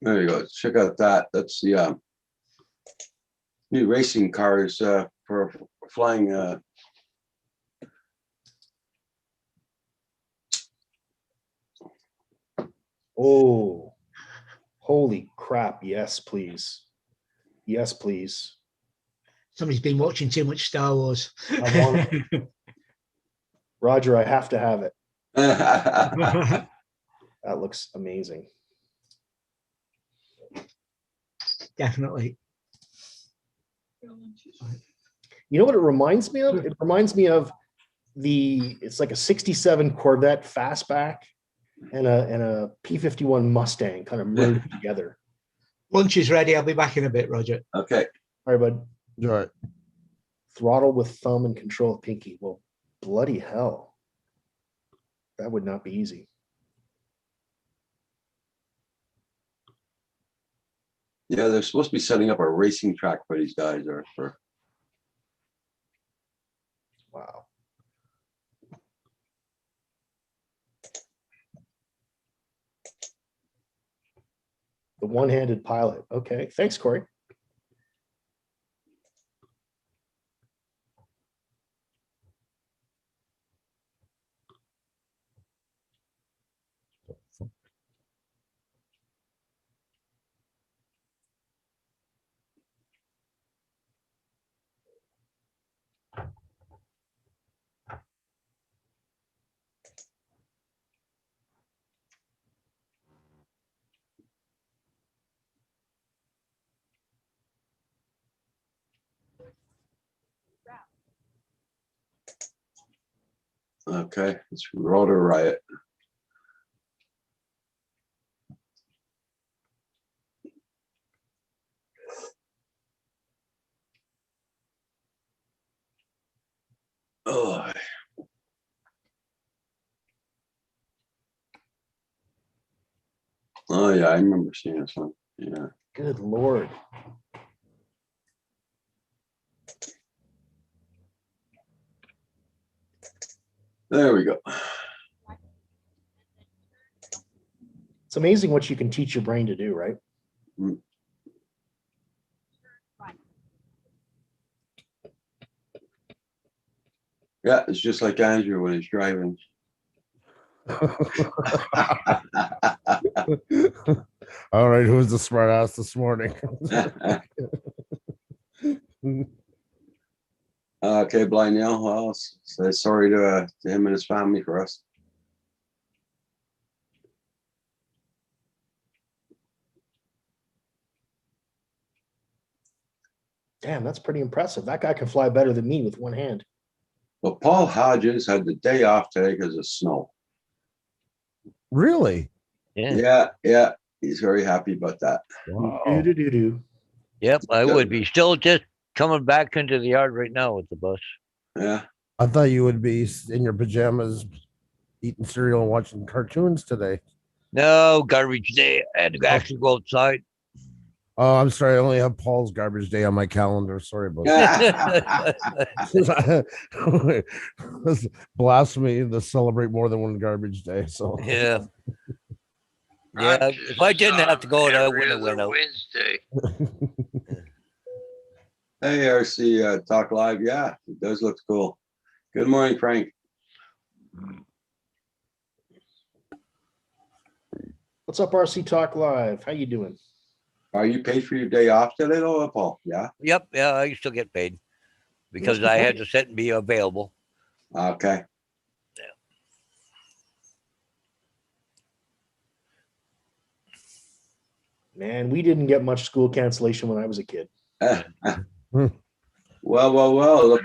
There you go. Check out that. That's the new racing cars for flying. Oh, Holy crap. Yes, please. Yes, please. Somebody's been watching too much Star Wars. I want Roger, I have to have it. That looks amazing. Definitely. You know what it reminds me of? It reminds me of it's like a 67 Corvette fastback and a P-51 Mustang kind of merged together. Lunch is ready. I'll be back in a bit, Roger. Okay. All right, bud. All right. Throttle with thumb and control of pinky. Well, bloody hell. That would not be easy. Yeah, they're supposed to be setting up a racing track for these guys or for. Wow. The one-handed pilot. Okay. Thanks, Corey. Okay, it's Rotor Riot. Oh. Oh yeah, I remember seeing this one. Yeah. Good Lord. There we go. It's amazing what you can teach your brain to do, right? Yeah, it's just like Andrew when he's driving. All right, who's the smart ass this morning? Okay, Blind Neil. Well, so sorry to him and his family for us. Damn, that's pretty impressive. That guy can fly better than me with one hand. Well, Paul Hodges had the day off today because of snow. Really? Yeah. Yeah, he's very happy about that. Wow. Do-do-do-do. Yep, I Good. would be still just coming back into the yard right now with the bus. Yeah. I thought you would be in your pajamas eating cereal and watching cartoons today. No, garbage day. I had to actually go outside. Oh, I'm sorry. I only have Paul's garbage day on my calendar. Sorry about that. It's blasphemy to celebrate more than one garbage day. So Yeah. Yeah, if I didn't have to go, I wouldn't have went out. Wednesday. Hey, RC Talk Live. Yeah, it does look cool. Good morning, Frank. What's up, RC Talk Live? How you doing? Are you paid for your day off today, though, Paul? Yeah. Yep, yeah, I still get paid because I had to sit and be available. Okay. Man, we didn't get much school cancellation when I was a kid. Well. Look,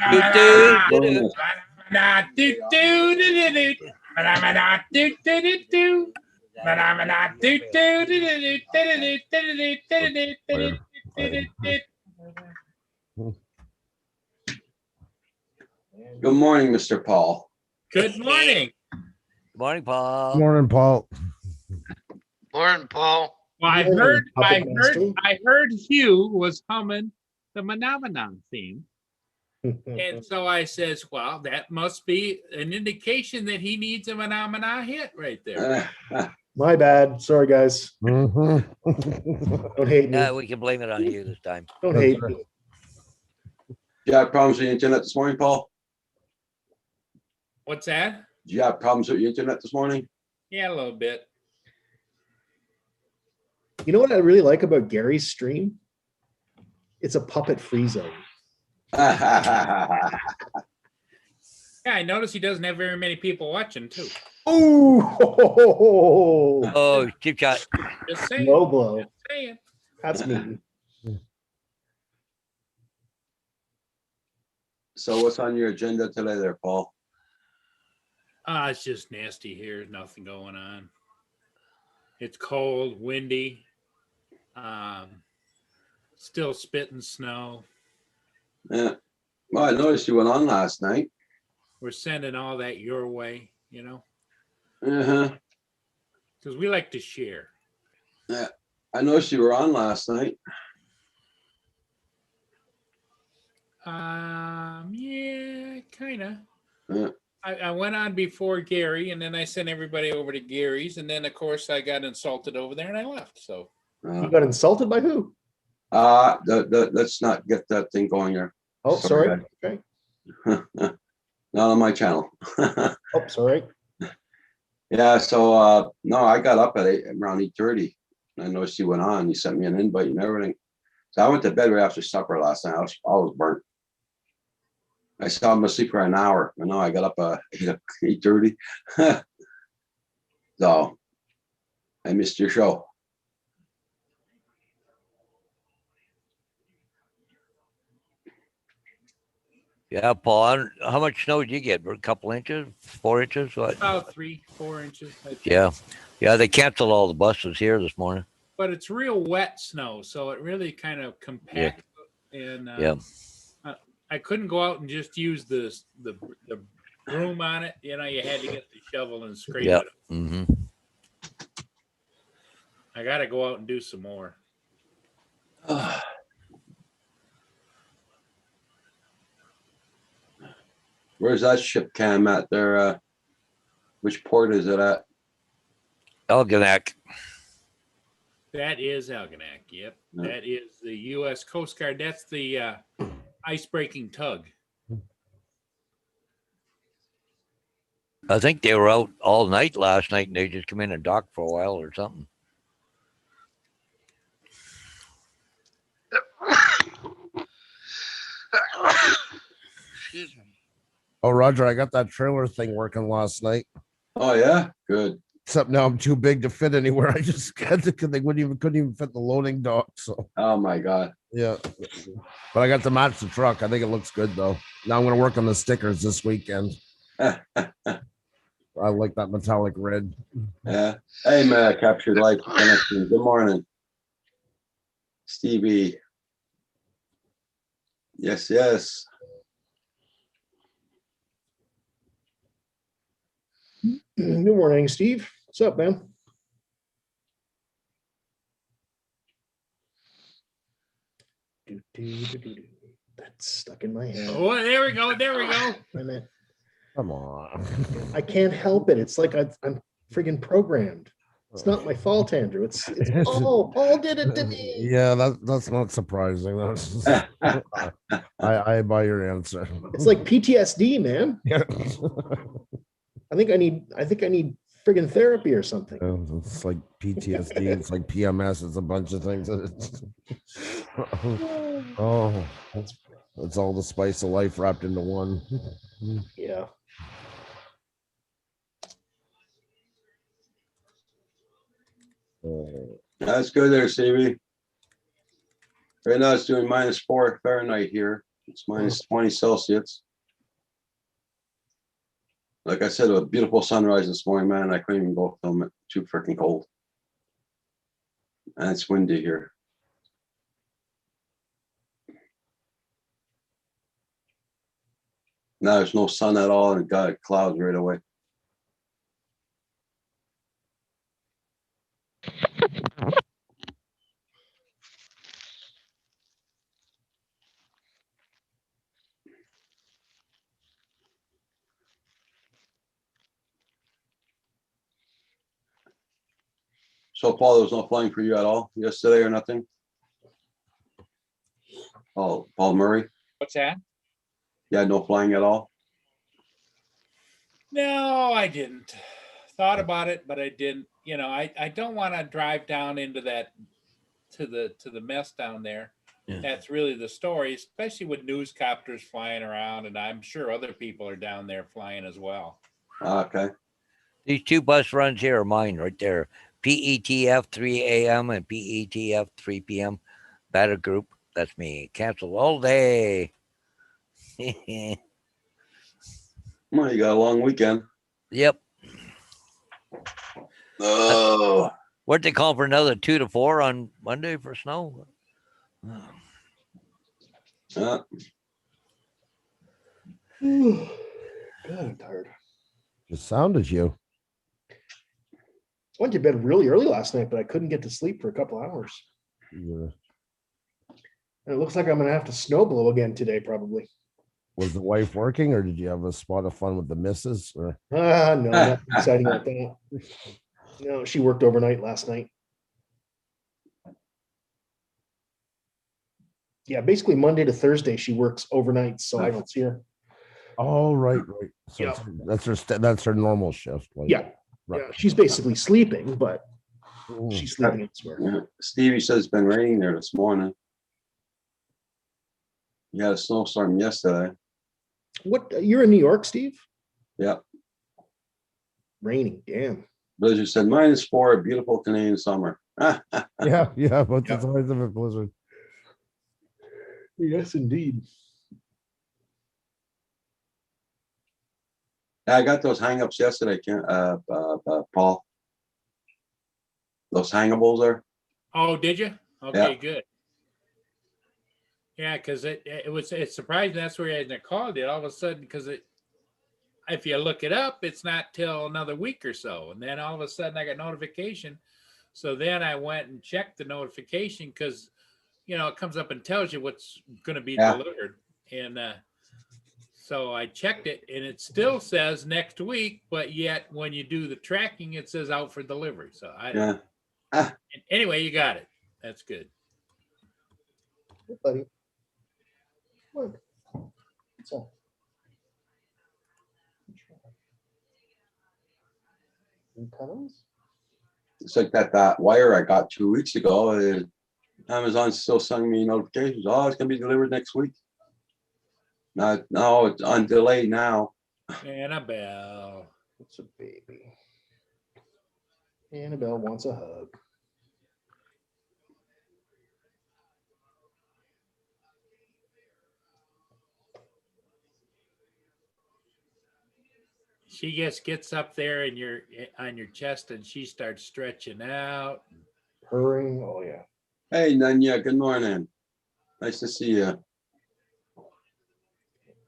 good morning, Mr. Paul. Good morning. Good morning, Paul. morning, Paul. Morning, Paul. Well, I Morning, heard, Puppet Master. I heard Hugh was humming the Phenomenon theme. And so I says, well, that must be an indication that he needs a Phenomena hit right there. My bad. Sorry, guys. Mhm. Don't hate me. Yeah, we can blame it on you this time. Don't hate me. You have problems with the internet this morning, Paul? What's that? Do you have problems with your internet this morning? Yeah, a little bit. You know what I really like about Gary's stream? It's a puppet free zone. Yeah, I noticed he doesn't have very many people watching too. Oh, Oh, cheap shot. Just saying. low blow. Just saying. That's mean. So what's on your agenda today there, Paul? It's just nasty here. There's nothing going on. It's cold, windy. Still spitting snow. Yeah. Well, I noticed you went on last night. We're sending all that your way, you know, Uh-huh. because we like to share. Yeah. I noticed you were on last night. Yeah, kind of. Yeah. I went on before Gary, and then I sent everybody over to Gary's, and then of course I got insulted over there, and I left. So You got insulted by who? Let's not get that thing going here. Oh, Sorry. sorry. Okay. Not on my channel. Oh, sorry. Yeah, so no, I got up at around 8:30. I noticed you went on. You sent me an invite and everything. So I went to bed right after supper last night. I was burnt. I saw him asleep for an hour. And now I got up 8:30. So I missed your show. Yeah, Paul. How much snow did you get? A couple inches, 4 inches? What? about 3-4 inches. I think. Yeah, yeah. They canceled all the buses here this morning. But it's real wet snow, so it really kind of compacts. And Yeah. I couldn't go out and just use the broom on it. You know, you had to get the shovel and scrape Yeah. it. Mm-hmm. I got to go out and do some more. Where's that ship cam at there? Which port is it at? Elginak. That is Algonac. Yep. Yeah. That is the U.S. Coast Guard. That's the ice-breaking tug. I think they were out all night last night, and they just come in and docked for a while or something. Excuse me. Oh, Roger, I got that trailer thing working last night. Oh yeah, good. Except now I'm too big to fit anywhere. I just had to, they couldn't even fit the loading dock. So Oh my God. yeah, but I got to match the truck. I think it looks good though. Now I'm gonna work on the stickers this weekend. I like that metallic red. Yeah. Hey man, captured life connection. Good morning, Stevie. Yes, yes. Good morning, Steve. What's up, man? That's stuck in my head. Oh, there we go. There we go. Wait a minute. Come on. I can't help it. It's like I'm friggin' programmed. It's not my fault, Andrew. It's Paul did it to me. Yeah, that's not surprising. That's I buy your answer. It's like PTSD, man. Yeah. I think I need friggin' therapy or something. It's like PTSD. It's like PMS. It's a bunch of things. Oh, it's all the spice of life wrapped into one. Yeah. That's good there, Stevie. Right now it's doing -4 Fahrenheit here. It's -20 Celsius. Like I said, a beautiful sunrise this morning, man. I couldn't even go film it. Too freaking cold. And it's windy here. Now there's no sun at all and it got clouds right away. So Paul, there was no flying for you at all yesterday or nothing? Paul Murray, What's that? you had no flying at all? No, I didn't. Thought about it, but I didn't. You know, I don't want to drive down into that to the mess down there. Yeah. That's really the story, especially with news copters flying around, and I'm sure other people are down there flying as well. Okay. These 2 bus runs here are mine right there. PETF 3 a.m. and PETF 3 p.m. Battle group. That's me. Cancel all day. Well, you got a long weekend. Yep. Oh, What they call for another 2 to 4 on Monday for snow? yeah. God, I'm tired. Just sounded you. Went to bed really early last night, but I couldn't get to sleep for a couple hours. Yeah. And it looks like I'm gonna have to snow blow again today, probably. Was the wife working, or did you have a spot of fun with the missus? Or No, nothing exciting like that. No, she worked overnight last night. Yeah, basically Monday to Thursday she works overnight, so I don't see her. oh, right. So Yeah. that's her normal shift. Like, Yeah, right. yeah, she's basically sleeping, but Mm. she's sleeping elsewhere. Yeah. Stevie says it's been raining there this morning. You had a snowstorm yesterday. What? You're in New York, Steve? Yeah. Raining, damn. Blizzard said -4, a beautiful Canadian summer. Yeah, but Yeah. the size of a blizzard. Yes, indeed. I got those hangups yesterday, Paul. Those hangables there. Oh, did you? Okay, good. Yeah, because it's surprising that's where I called it all of a sudden, because if you look it up, it's not till another week or so, and then all of a sudden I got notification. So then I went and checked the notification, because it comes up and tells you what's going to be delivered, and so I checked it, and it still says next week, but yet when you do the tracking, it says out for delivery. So I don't. Yeah. Anyway, you got it. That's good. Hey, buddy. Look. What's up? Antennas? It's like that wire I got 2 weeks ago. Amazon's still sending me notifications. Oh, it's gonna be delivered next week. No, it's on delay now. Annabelle. It's a baby. Annabelle wants a hug. She just gets up there and you're on your chest, and she starts stretching out. Purring. Oh yeah. Hey, Nanya, good morning. Nice to see you.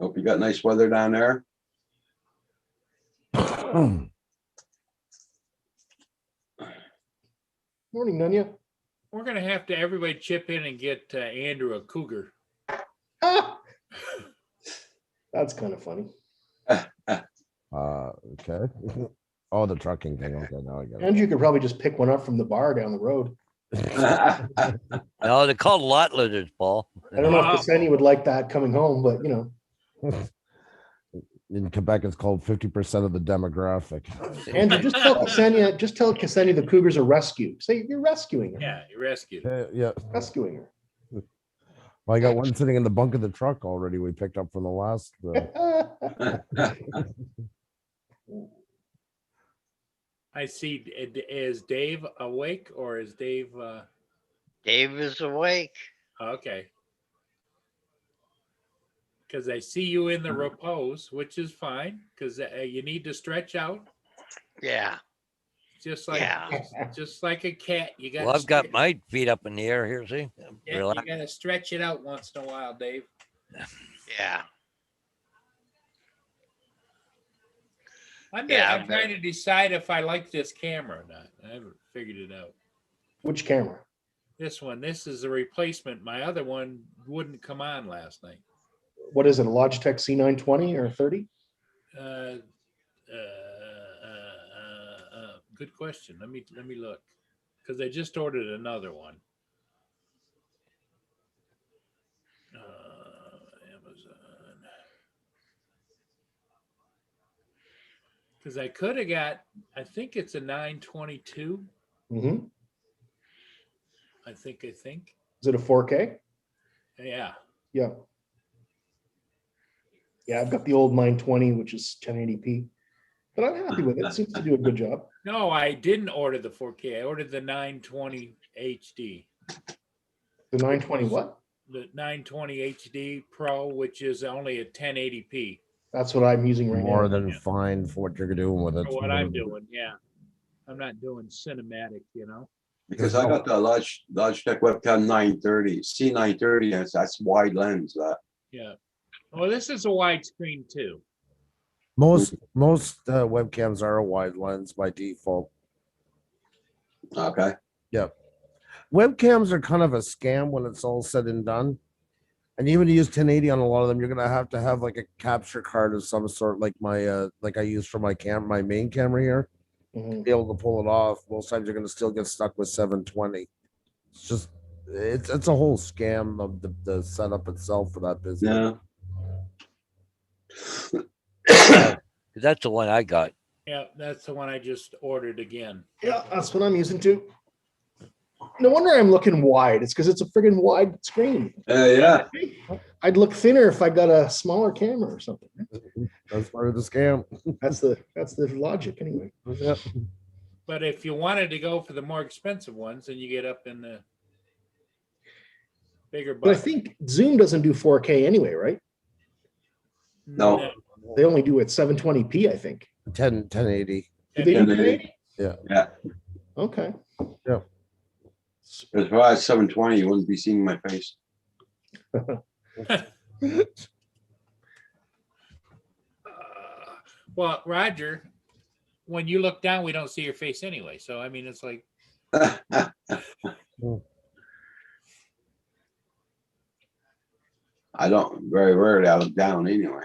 Hope you got nice weather down there. Morning, Nunya. We're gonna have to everybody chip in and get Andrew a cougar. Ah! That's kind of funny. Okay. Oh, the trucking thing. Okay, now I get it. And you could probably just pick one up from the bar down the road. No, they're called lot lizards, Paul. I don't know Wow. if Ksenia would like that coming home, but In Quebec, it's called 50% of the demographic. Andrew, just tell Ksenia the cougars are rescued. Say you're rescuing her. Yeah, you rescued. Yeah. Rescuing her. Well, I got one sitting in the bunk of the truck already. We picked up from the last. I see. Is Dave awake, or is Dave? Dave is awake. Okay. Because I see you in the repose, which is fine, because you need to stretch out, Yeah. just like a cat. You got. Well, I've got my feet up in the air here. See, You relax. got to stretch it out once in a while, Dave. Yeah. I'm Yeah, trying to decide if I like this camera or not. I haven't figured it out. Which camera? This one. This is a replacement. My other one wouldn't come on last night. What is it? A Logitech C920 or 30? Good question. Let me look, because I just ordered another one. Amazon. Because I could have got. I think it's a 922. Mm-hmm. I think. Is it a 4K? Yeah. Yeah. Yeah, I've got the old 920, which is 1080p, but I'm happy with it. It seems to do a good job. No, I didn't order the 4K. I ordered the 920 HD. The 920 what? The 920 HD Pro, which is only a 1080p. That's what I'm using right More now. than fine for what you're doing with it. For what I'm doing, yeah. I'm not doing cinematic, Because I got the Logitech webcam 930, C930, that's wide lens. That Yeah. Well, this is a widescreen too. Most webcams are a wide lens by default. okay. Webcams are kind of a scam when it's all said and done. And even to use 1080 on a lot of them, you're gonna have like a capture card of some sort, like my like I use for my main camera here. Mhm. Be able to pull it off. Most times you're gonna still get stuck with 720. It's just it's a whole scam of the setup itself for that business. Yeah. That's the one I got. Yeah, that's the one I just ordered again. Yeah, that's what I'm using too. No wonder I'm looking wide. It's because it's a friggin' wide screen. Yeah. I'd look thinner if I got a smaller camera or something. That's part of the scam. That's the logic anyway. Yeah. But if you wanted to go for the more expensive ones, then you get up in the bigger But I bucks. think Zoom doesn't do 4K anyway, right? No. They only do it 720p, I think. 1080. Do they do 1080? Yeah. Okay. As far as 720, you wouldn't be seeing my face. Well, Roger, when you look down, we don't see your face anyway. So I mean, it's like I don't very rarely I look down anyway.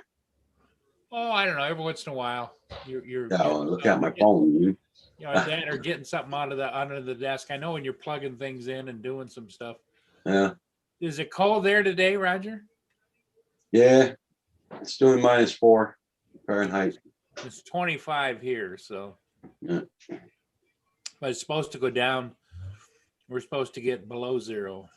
oh, I don't know. Every once in a while, you're Yeah, I'll look at my phone, dude. You know, that or getting something out of the under the desk. I know when you're plugging things in and doing some stuff. Yeah. Is it cold there today, Roger? Yeah. It's doing -4 Fahrenheit. It's 25 here, so. Yeah. But it's supposed to go down. We're supposed to get below 0.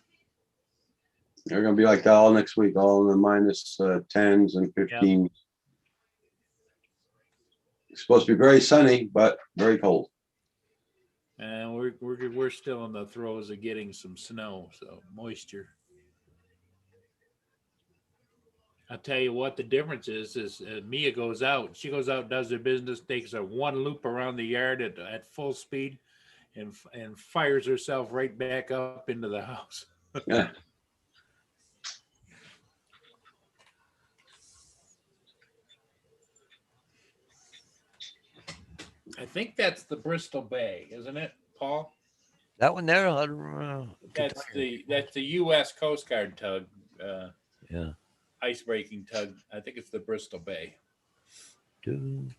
They're gonna be like that all next week, all in the -10s and 15s. It's supposed to be very sunny, but very cold. And we're still in the throes of getting some snow, so moisture. I'll tell you what the difference is Mia goes out. She goes out, does her business, takes a one loop around the yard at full speed, and fires herself right back up into the house. Yeah. I think that's the Bristol Bay, isn't it, Paul? That one there, I don't know. That's the U.S. Coast Guard tug, Yeah. ice breaking tug. I think it's the Bristol Bay. Do.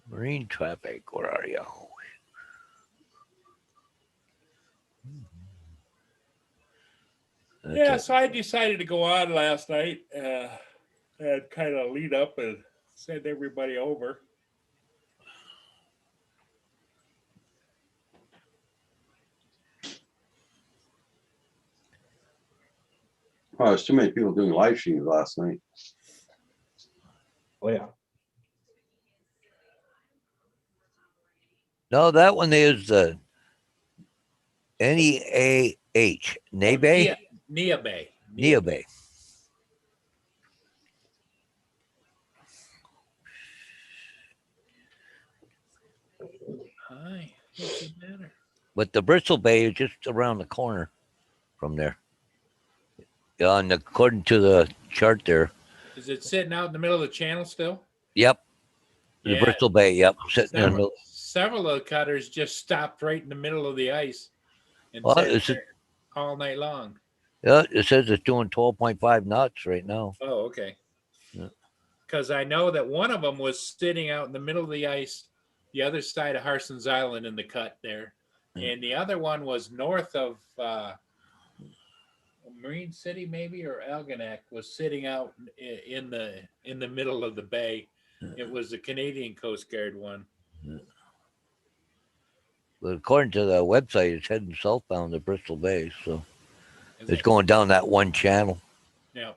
Marine traffic, where are you? That's Yeah, it. so I decided to go on last night and kind of lead up and send everybody over. Oh, there's too many people doing live streams last night. Oh yeah. No, that one is the NEAH, Nebe? Nia Bay. Nia Bay. Hi, what's the matter? But the Bristol Bay is just around the corner from there. Yeah, and according to the chart there, Is it sitting out in the middle of the channel still? yep. The Yeah. Bristol Bay, yep. Sitting in the middle. Several of the cutters just stopped right in the middle of the ice and Well, sat is it- there all night long. Yeah, it says it's doing 12.5 knots right now. Oh, okay. Yeah. Because I know that one of them was sitting out in the middle of the ice, the other side of Harson's Island in the cut there, and the other one was north of Marine City, maybe, or Algonac, was sitting out in the middle of the bay. It was the Canadian Coast Guard one. according to the website, it's heading southbound to Bristol Bay, so Is it's it? going down that one channel. Yeah.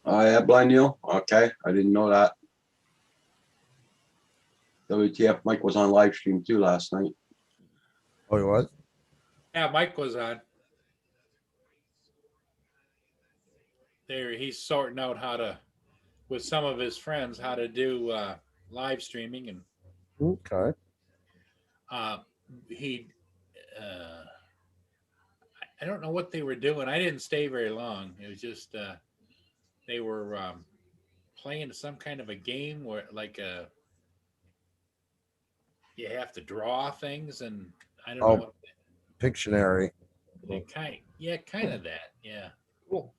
Oh, yeah, blind Neil. Okay, I didn't know that. WTF Mike was on live stream too last night. Oh, you what? Yeah, Mike was on. There, he's sorting out how to, with some of his friends, how to do live streaming, and Okay. he, I don't know what they were doing. I didn't stay very long. It was just they were playing some kind of a game where, like, you have to draw things, and I don't Oh. know. Pictionary. Kind of that. Yeah. Cool.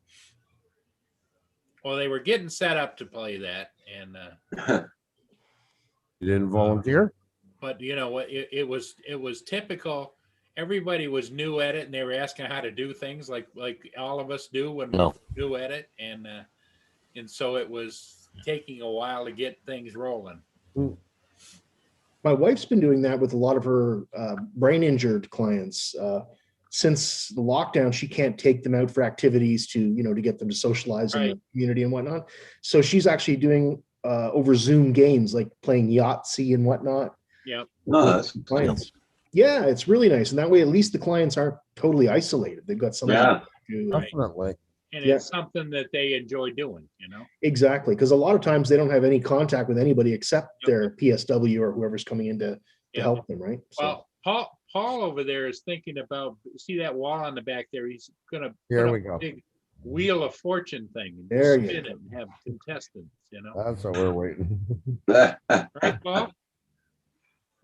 Well, they were getting set up to play that, and You didn't volunteer? but you know what? It was typical. Everybody was new at it, and they were asking how to do things like all of us do when No. we're new at it, and so it was taking a while to get things rolling. My wife's been doing that with a lot of her brain injured clients. Since the lockdown, she can't take them out for activities to get them to socialize in the Right. community and whatnot. So she's actually doing over Zoom games, like playing Yahtzee and whatnot. Yep. No, with that's clients. Yeah, it's really nice. And that way, at least the clients aren't totally isolated. They've got something Yeah. to do. Right. Definitely. And Yeah. it's something that they enjoy doing, Exactly. Because a lot of times they don't have any contact with anybody except Yep. their PSW or whoever's coming in to Yeah. help them, right? So, Well, Paul over there is thinking about, see that wall on the back there? He's gonna Here put we up go. a big Wheel of Fortune thing and There you spin go. it and have contestants, That's what we're waiting. right, Paul?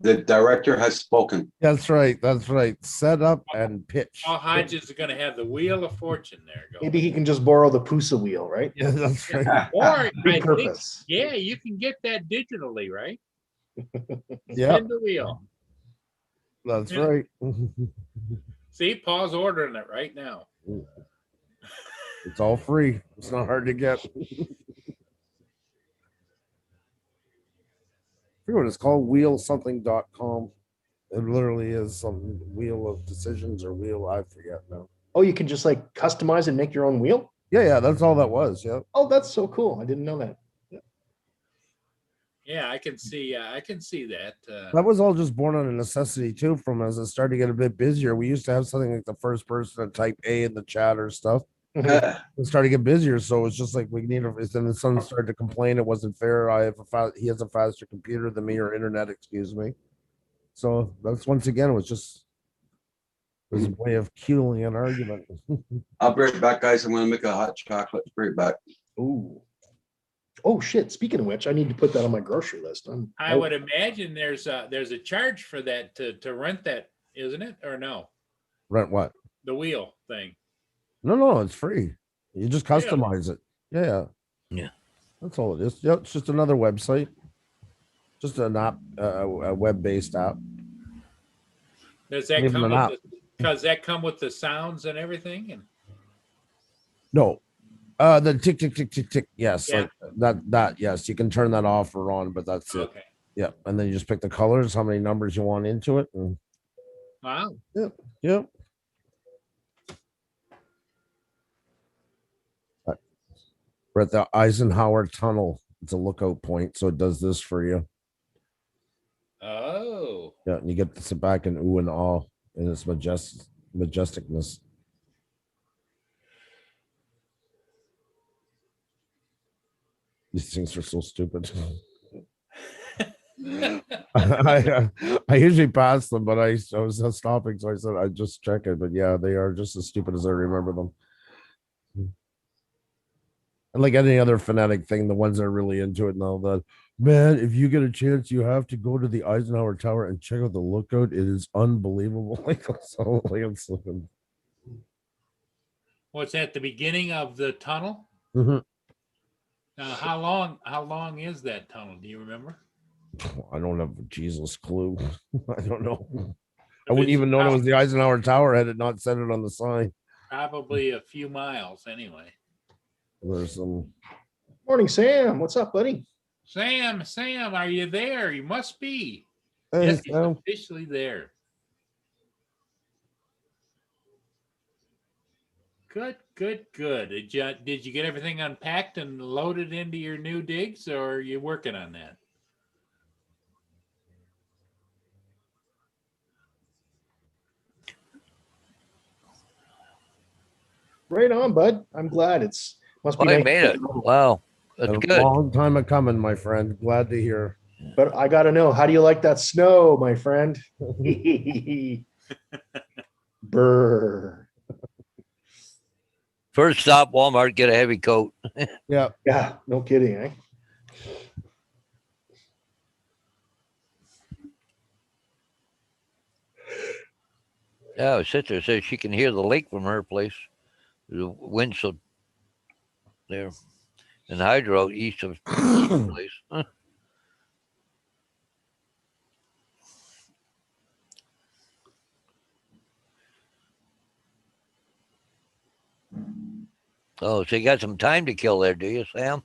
The director has spoken. That's right. That's right. Set up and pitch. Paul Hodges is gonna have the Wheel of Fortune there maybe going. he can just borrow the Pusa wheel, right? Yeah, that's right. Or I Good think, purpose. yeah, you can get that digitally, right? Yeah, Spin the wheel. that's Yeah. right. See, Paul's ordering it right now. It's all free. It's not hard to get. I forget what it's called, wheelsomething.com. It literally is some wheel of decisions or wheel, I forget now. Oh, you can just like customize and make your own wheel? Yeah, that's all that was. Yeah. Oh, that's so cool. I didn't know that. Yeah, I can see that. That was all just born out of necessity too, from as it started to get a bit busier. We used to have something like the first person to type A in the chat or stuff. It started to get busier, so it's just like we need a. Then the son started to complain it wasn't fair. He has a faster computer than me, or internet, excuse me. So that's once again, it was a way of killing an argument. I'll be right back, guys. I'm gonna make a hot chocolate. Be right back. Ooh. Oh shit. Speaking of which, I need to put that on my grocery list. I would imagine there's a charge for that to rent that, isn't it? Or no? Rent what? The wheel thing. No, it's free. You just Really? customize it. Yeah. Yeah. That's all it is. Yep, it's just another website. Just an app, a web-based app. Does that Even come an with app. does that come with the sounds and everything? And No. The tick tick tick tick tick. Yes, Yeah. like that. Yes, you can turn that off or on, but that's it. okay. Yeah, and then you just pick the colors, how many numbers you want into it, and Wow. yep. We're at the Eisenhower Tunnel. It's a lookout point, so it does this for you. Oh. Yeah, and you get to sit back and ooh and awe in its majesticness. These things are so stupid. I usually pass them, but I was stopping, so I said I just check it. But yeah, they are just as stupid as I remember them. And like any other fanatic thing, the ones that are really into it now, that man, if you get a chance, you have to go to the Eisenhower Tower and check out the lookout. It is unbelievable. Like so, like it's What's at the beginning of the tunnel? Mhm. Now, how long is that tunnel? Do you remember? I don't have a Jesus clue. I don't know. I If wouldn't it's even know it about was the Eisenhower Tower had it not said it on the sign. probably a few miles anyway. There's some. Morning, Sam. What's up, buddy? Sam, are you there? You must be. Hey, Yes, he's Sam. officially there. Good. Did you get everything unpacked and loaded into your new digs, or are you working on that? Right on, bud. I'm glad it's must be Oh, I nice. made it. Wow. That's A good. long time of coming, my friend. Glad to hear. But I gotta know, how do you like that snow, my friend? Brr. First stop, Walmart, get a heavy coat. Yeah. Yeah, no kidding, eh? Yeah, her sister says she can hear the lake from her place. The wind so there. And hydro east of her place. Huh. Oh, so you got some time to kill there, do you, Sam?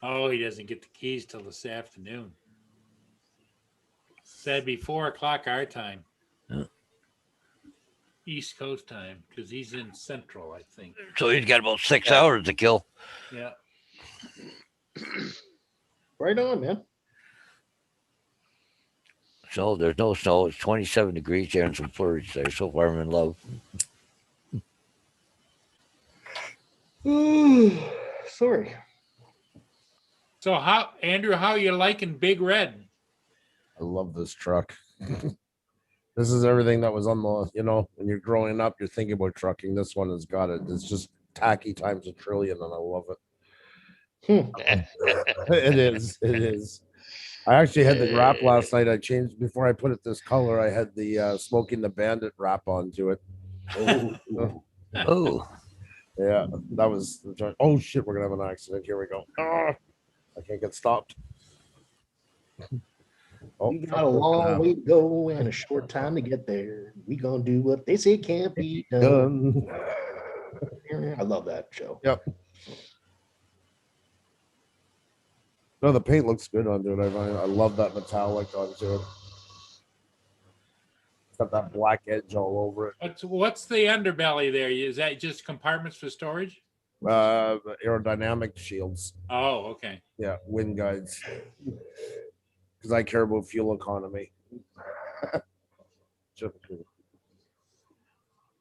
Oh, he doesn't get the keys till this afternoon. That'd be 4:00 our time. Yeah. East Coast time, because he's in Central, I think. So he's got about 6 hours to kill. Yeah. Right on, man. So there's no snow. It's 27 degrees here and some flurries there. So far, I'm in love. Sorry. So Andrew, how you liking Big Red? I love this truck. This is everything that was on the, when you're growing up, you're thinking about trucking. This one has got it. It's just tacky times a trillion, and I love it. It is. It is. I actually had the wrap last night. I changed before I put it this color. I had the Smoking the Bandit wrap onto it. Oh, Yeah, that was. Oh shit, we're gonna have an accident. Here we go. I can't get stopped. Oh, We got a long way to go and a short time to get there. We gonna do what they say can't be done. done. I love that show. Yep. No, the paint looks good onto it. I love that metallic onto it. It's got that black edge all over it. What's the underbelly there? Is that just compartments for storage? Aerodynamic shields. Oh, okay. Yeah, wind guides. Because I care about fuel economy.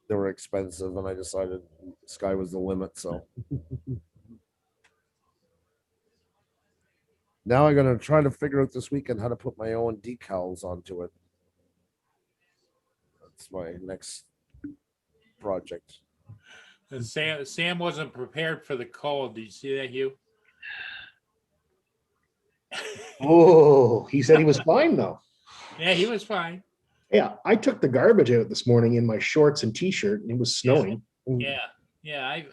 They were expensive, and I decided sky was the limit. So now I'm gonna try to figure out this weekend how to put my own decals onto it. That's my next project. And Sam wasn't prepared for the cold. Did you see that, Hugh? Oh, he said he was fine though. Yeah, he was fine. Yeah, I took the garbage out this morning in my shorts and t-shirt, and it was snowing. Yeah.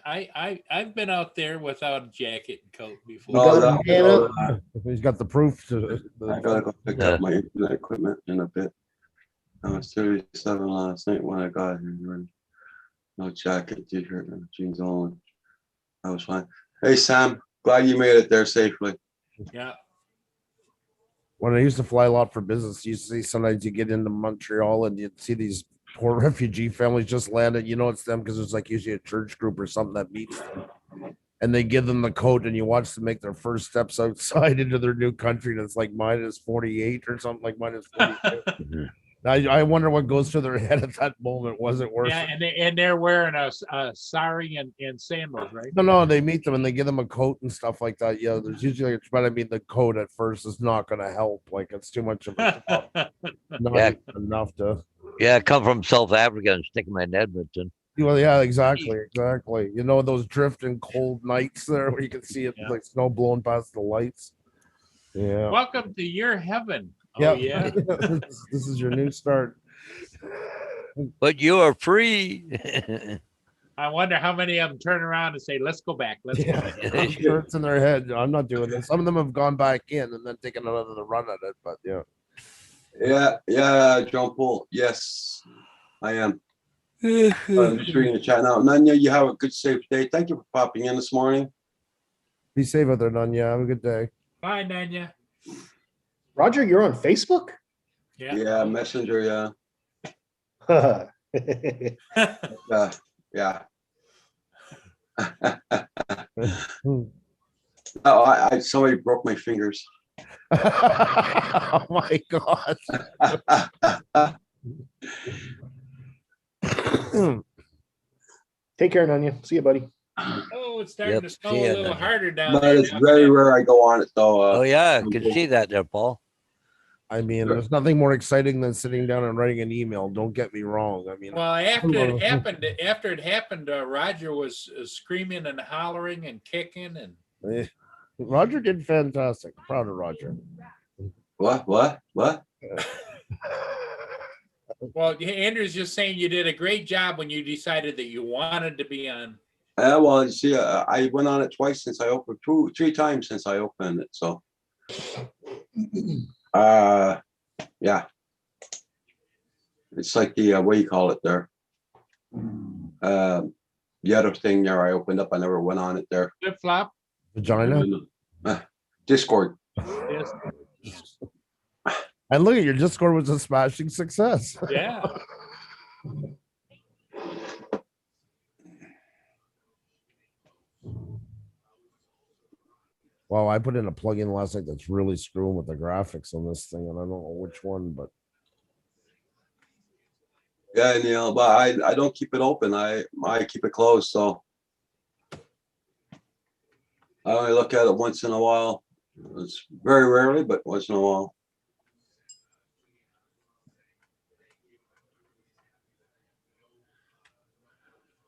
I've been out there without a jacket and coat We before. Oh, got that- a man up. He's got the proof to. I gotta go pick up my internet equipment in a bit. I was 37 last night when I got here. No jacket, t-shirt, and jeans on. I was fine. Hey Sam, glad you made it there safely. Yeah. When I used to fly a lot for business, you see sometimes you get into Montreal and you'd see these poor refugee families just landed. You know it's them because it's like usually a church group or something that meets them. And they give them the coat and you watch them make their first steps outside into their new country. And it's like minus 48 or something like minus 42. I wonder what goes through their head at that moment. Was it worth Yeah, it? and they're wearing a sari and sandals, right? No, they meet them and they give them a coat and stuff like that. Yeah, there's usually, but I mean, the coat at first is not going to help. Like it's too much of a not Yeah. even enough to. yeah, I come from South Africa and stick them in Edmonton. Well, yeah, exactly. You know those drifting cold nights there where you can see it Yeah. like snow blowing past the lights. Yeah. Welcome to your heaven. Yeah. Oh, yeah. This is your new start. But you are free. I wonder how many of them turn around and say, let's go back. Let's go Yeah, back. I'm sure it's in their head. I'm not doing this. Some of them have gone back in and then taken another run at it. But yeah. Yeah, John Paul. Yes, I am. I'm just reading the chat now. Nanya, you have a good, safe day. Thank you for popping in this morning. Be safe out there, Nanya. Have a good day. Bye, Nanya. Roger, you're on Facebook? Yeah. Yeah, Messenger, yeah. Yeah. Oh, somebody broke my fingers. Oh my God. Take care, Nanya. See you, buddy. Oh, it's starting Yep, to see snow ya, a little Nanya. harder down But there. it's now. very rare I go on it though. Oh yeah, I can see that there, Paul. I mean, there's nothing more exciting than sitting down and writing an email. Don't get me wrong. I mean, Well, after it happened, Roger was screaming and hollering and kicking and Roger did fantastic. Proud of Roger. What? well, Andrew's just saying you did a great job when you decided that you wanted to be on. Well, you see, I went on it twice since I opened, 3 times since I opened it. So, yeah, it's like the what do you call it there? The other thing there, I opened up. I never went on it there. Flip flop. Vagina. Discord. Yes. And look at your Discord was a smashing success. Yeah. Well, I put in a plugin last night that's really screwing with the graphics on this thing, and I don't know which one, but Yeah, Neil, but I don't keep it open. I keep it closed. So I only look at it once in a while. It's very rarely, but once in a while.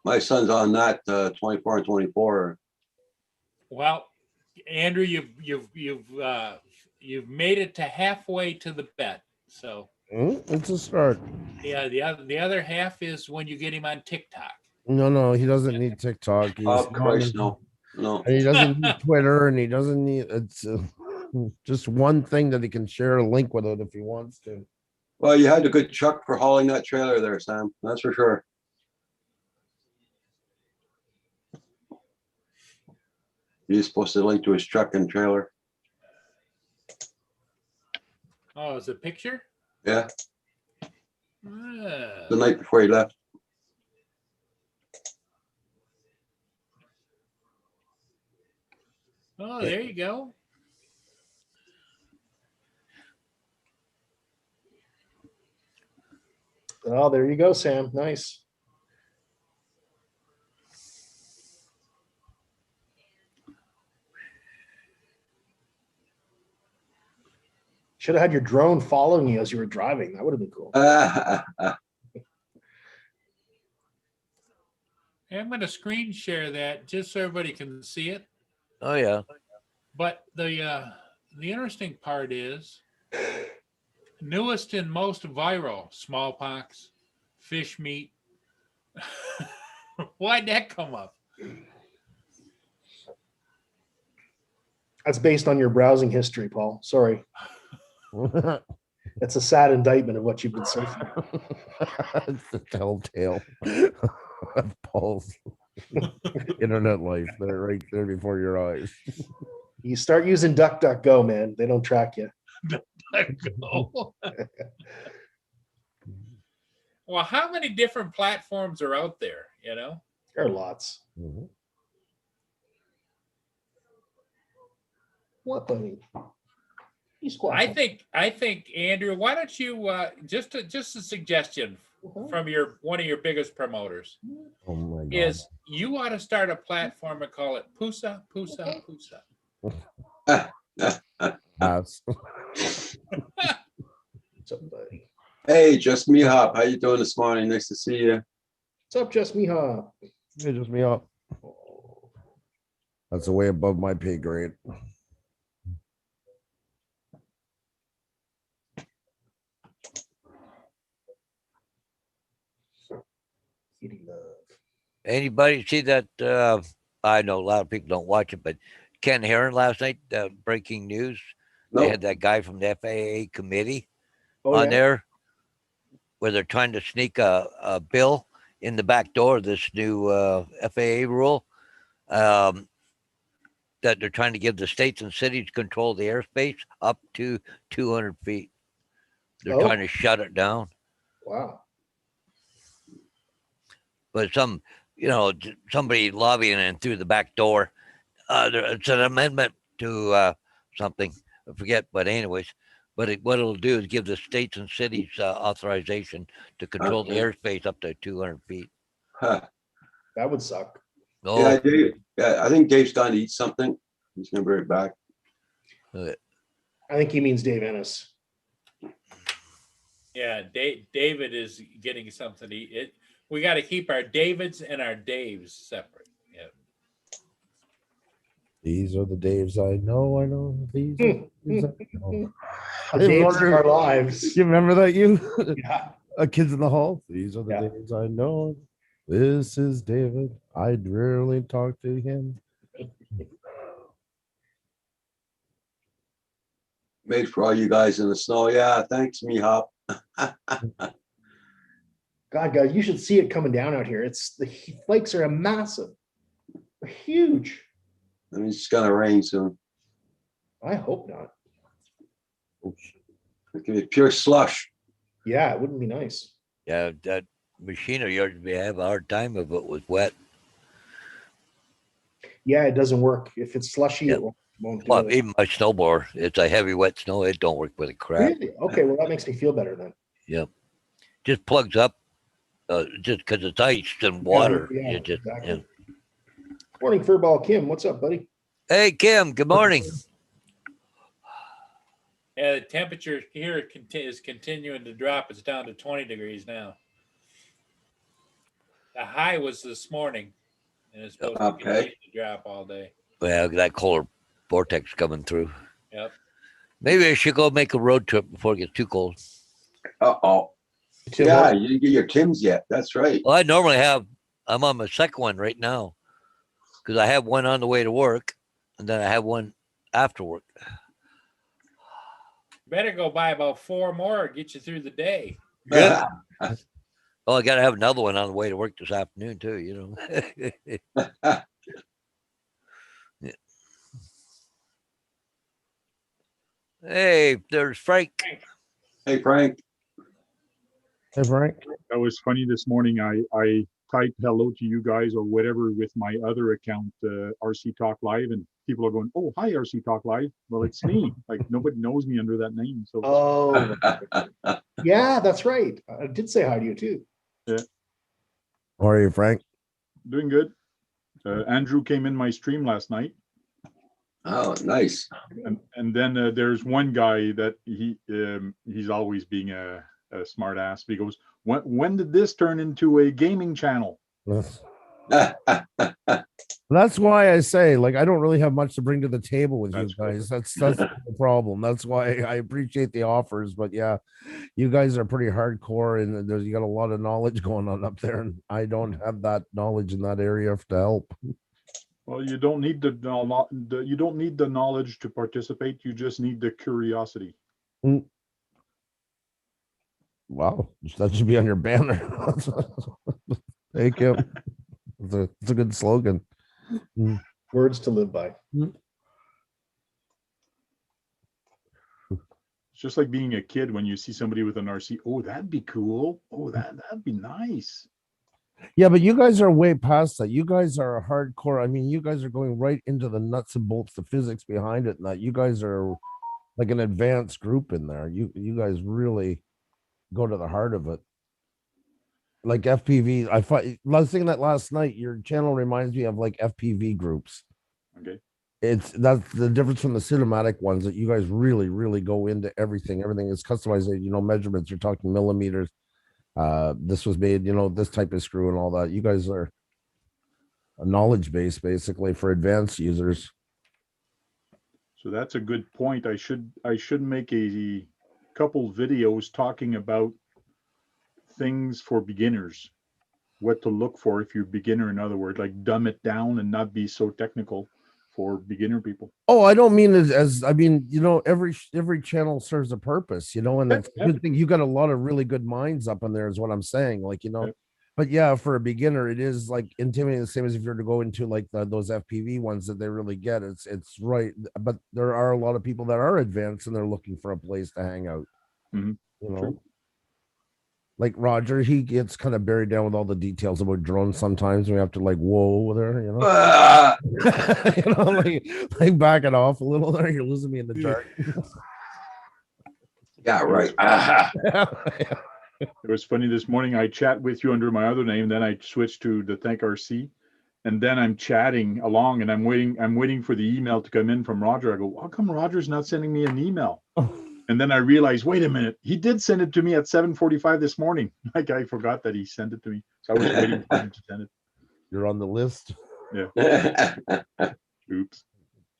My son's on that 24 and 24. Well, Andrew, you've made it to halfway to the bet. So it's a start. yeah, the other half is when you get him on TikTok. No, he doesn't need TikTok. He's Oh Christ, no. And he doesn't need Twitter, and he doesn't need. It's just one thing that he can share a link with it if he wants to. Well, you had a good truck for hauling that trailer there, Sam. That's for sure. You're supposed to link to his truck and trailer. Oh, is it a picture? Yeah, Ah. the night before he left. Oh, there you go. Oh, there you go, Sam. Nice. Should have had your drone following you as you were driving. That would have been cool. I'm going to screen share that just so everybody can see it. Oh yeah. But the interesting part is newest and most viral: smallpox, fish meat. Why'd that come up? That's based on your browsing history, Paul. Sorry. It's a sad indictment of what you've been surfing. It's the telltale of Paul's internet life. They're right there before your eyes. You start using DuckDuckGo, man. They don't track you. Well, how many different platforms are out there? You know, There are lots. Mhm. What, buddy? He's quiet. I think Andrew, why don't you just a suggestion from one of your biggest promoters Oh my God. is you ought to start a platform and call it Pusa Pusa Pusa. Pass. What's up, buddy? Hey, just me, Hop. How you doing this morning? Nice to see you. What's up, Just Miha? Hey, just me up. That's way above my pay grade. Kitty love. Anybody see that? I know a lot of people don't watch it, but Ken Heron last night, breaking news. They No, had that guy from the FAA committee Oh, on yeah? there where they're trying to sneak a bill in the back door of this new FAA rule that they're trying to give the states and cities control of the airspace up to 200 feet. They're Oh. trying to shut it down. Wow. But somebody lobbying in through the back door. It's an amendment to something. I forget, but anyways, what it'll do is give the states and cities authorization to control the Okay. airspace up to 200 feet. Huh. That would suck. Oh, Yeah, Dave, yeah, I think Dave's gone to eat something. He's gonna be right back. I think he means Dave Ennis. Yeah, David is getting something to eat. We got to keep our Davids and our Daves separate. Yeah. These are the Daves I know. I know. These are the Daves I know. The I Daves wonder- of our lives. You remember that, you? Yeah. Kids in the Hall. These are the Yeah. Daves I know. This is David. I'd rarely talk to him. Made for all you guys in the snow. Yeah, thanks, me hop. God, guys, you should see it coming down out here. The flakes are massive. They're huge. I mean, it's gonna rain soon. I hope not. It can be pure slush. Yeah, it wouldn't be nice. yeah, that machine of yours would have a hard time if it was wet. Yeah, it doesn't work. If it's slushy, Yep. it won't do Well, it. even my snowboard, it's a heavy wet snow. It don't work with a crap. Really? Okay, well, that makes me feel better then. Yep. Just plugs up just because it's ice and water. yeah, You just, exactly. yeah. Morning, Furball Kim. What's up, buddy? Hey, Kim, good morning. Yeah, the temperature here is continuing to drop. It's down to 20 degrees now. The high was this morning, and it's supposed to Okay. continue to drop all day. Well, that colder vortex coming through. Yep. Maybe I should go make a road trip before it gets too cold. Uh-oh. Tim, Yeah, you didn't get your Tims yet. That's right. Well, I normally have, I'm on my second one right now because I have one on the way to work and then I have one after work. Better go buy about 4 more, get you through the day. Yeah. Oh, I got to have another one on the way to work this afternoon too, Yeah. Hey, there's Frank. Hey, Frank. Hey, Frank. That was funny this morning. I typed hello to you guys or whatever with my other account, RC Talk Live, and people are going, "Oh, hi, RC Talk Live." Well, it's me. Like nobody knows me under that name. So Oh, yeah, that's right. I did say hi to you too. How are you, Frank? doing good. Andrew came in my stream last night, Oh, nice. and then there's one guy that he's always being a smart ass. He goes, "When did this turn into a gaming channel?" That's why I say, like, I don't really have much to bring to the table with That's you guys. That's the problem. That's why I appreciate the offers, but yeah, you guys are pretty hardcore, and you got a lot of knowledge going on up there, and I don't have that knowledge in that area to help. Well, you don't need you don't need the knowledge to participate. You just need the curiosity. Wow, that should be on your banner. Thank you. It's a good slogan. Words to live by. It's just like being a kid when you see somebody with an RC. Oh, that'd be cool. Oh, that'd be nice. Yeah, but you guys are way past that. You guys are a hardcore. I mean, you guys are going right into the nuts and bolts, the physics behind it. And that you guys are like an advanced group in there. You guys really go to the heart of it. Like FPV, I was thinking that last night. Your channel reminds me of like FPV groups. Okay. That's the difference from the cinematic ones, that you guys really, really go into everything. Everything is customized. Measurements. You're talking millimeters. This was made, this type of screw and all that. You guys are a knowledge base basically for advanced users. So that's a good point. I should make a couple videos talking about things for beginners, what to look for if you're a beginner. In other words, like dumb it down and not be so technical for beginner people. Oh, I don't mean as I mean, every channel serves a purpose, and that's a good thing. You got a lot of really good minds up in there, is what I'm saying. Like, But yeah, for a beginner, it is like intimidating, the same as if you're to go into like those FPV ones that they really get. It's right, but there are a lot of people that are advanced and they're looking for a place to hang out. Mhm. You know, True. like Roger, he gets kind of buried down with all the details about drones. Sometimes we have to like whoa there, you know, Ah, you know, like back it off a little there. You're losing me in the dark. yeah, right. Ah, It was funny this morning. I chat with you under my other name, then I switched to the Thank RC, and then I'm chatting along, and I'm waiting for the email to come in from Roger. I go, how come Roger's not sending me an email? And then I realized, wait a minute, he did send it to me at 7:45 this morning. Like I forgot that he sent it to me, so I was waiting for him to send it. You're on the list. Oops.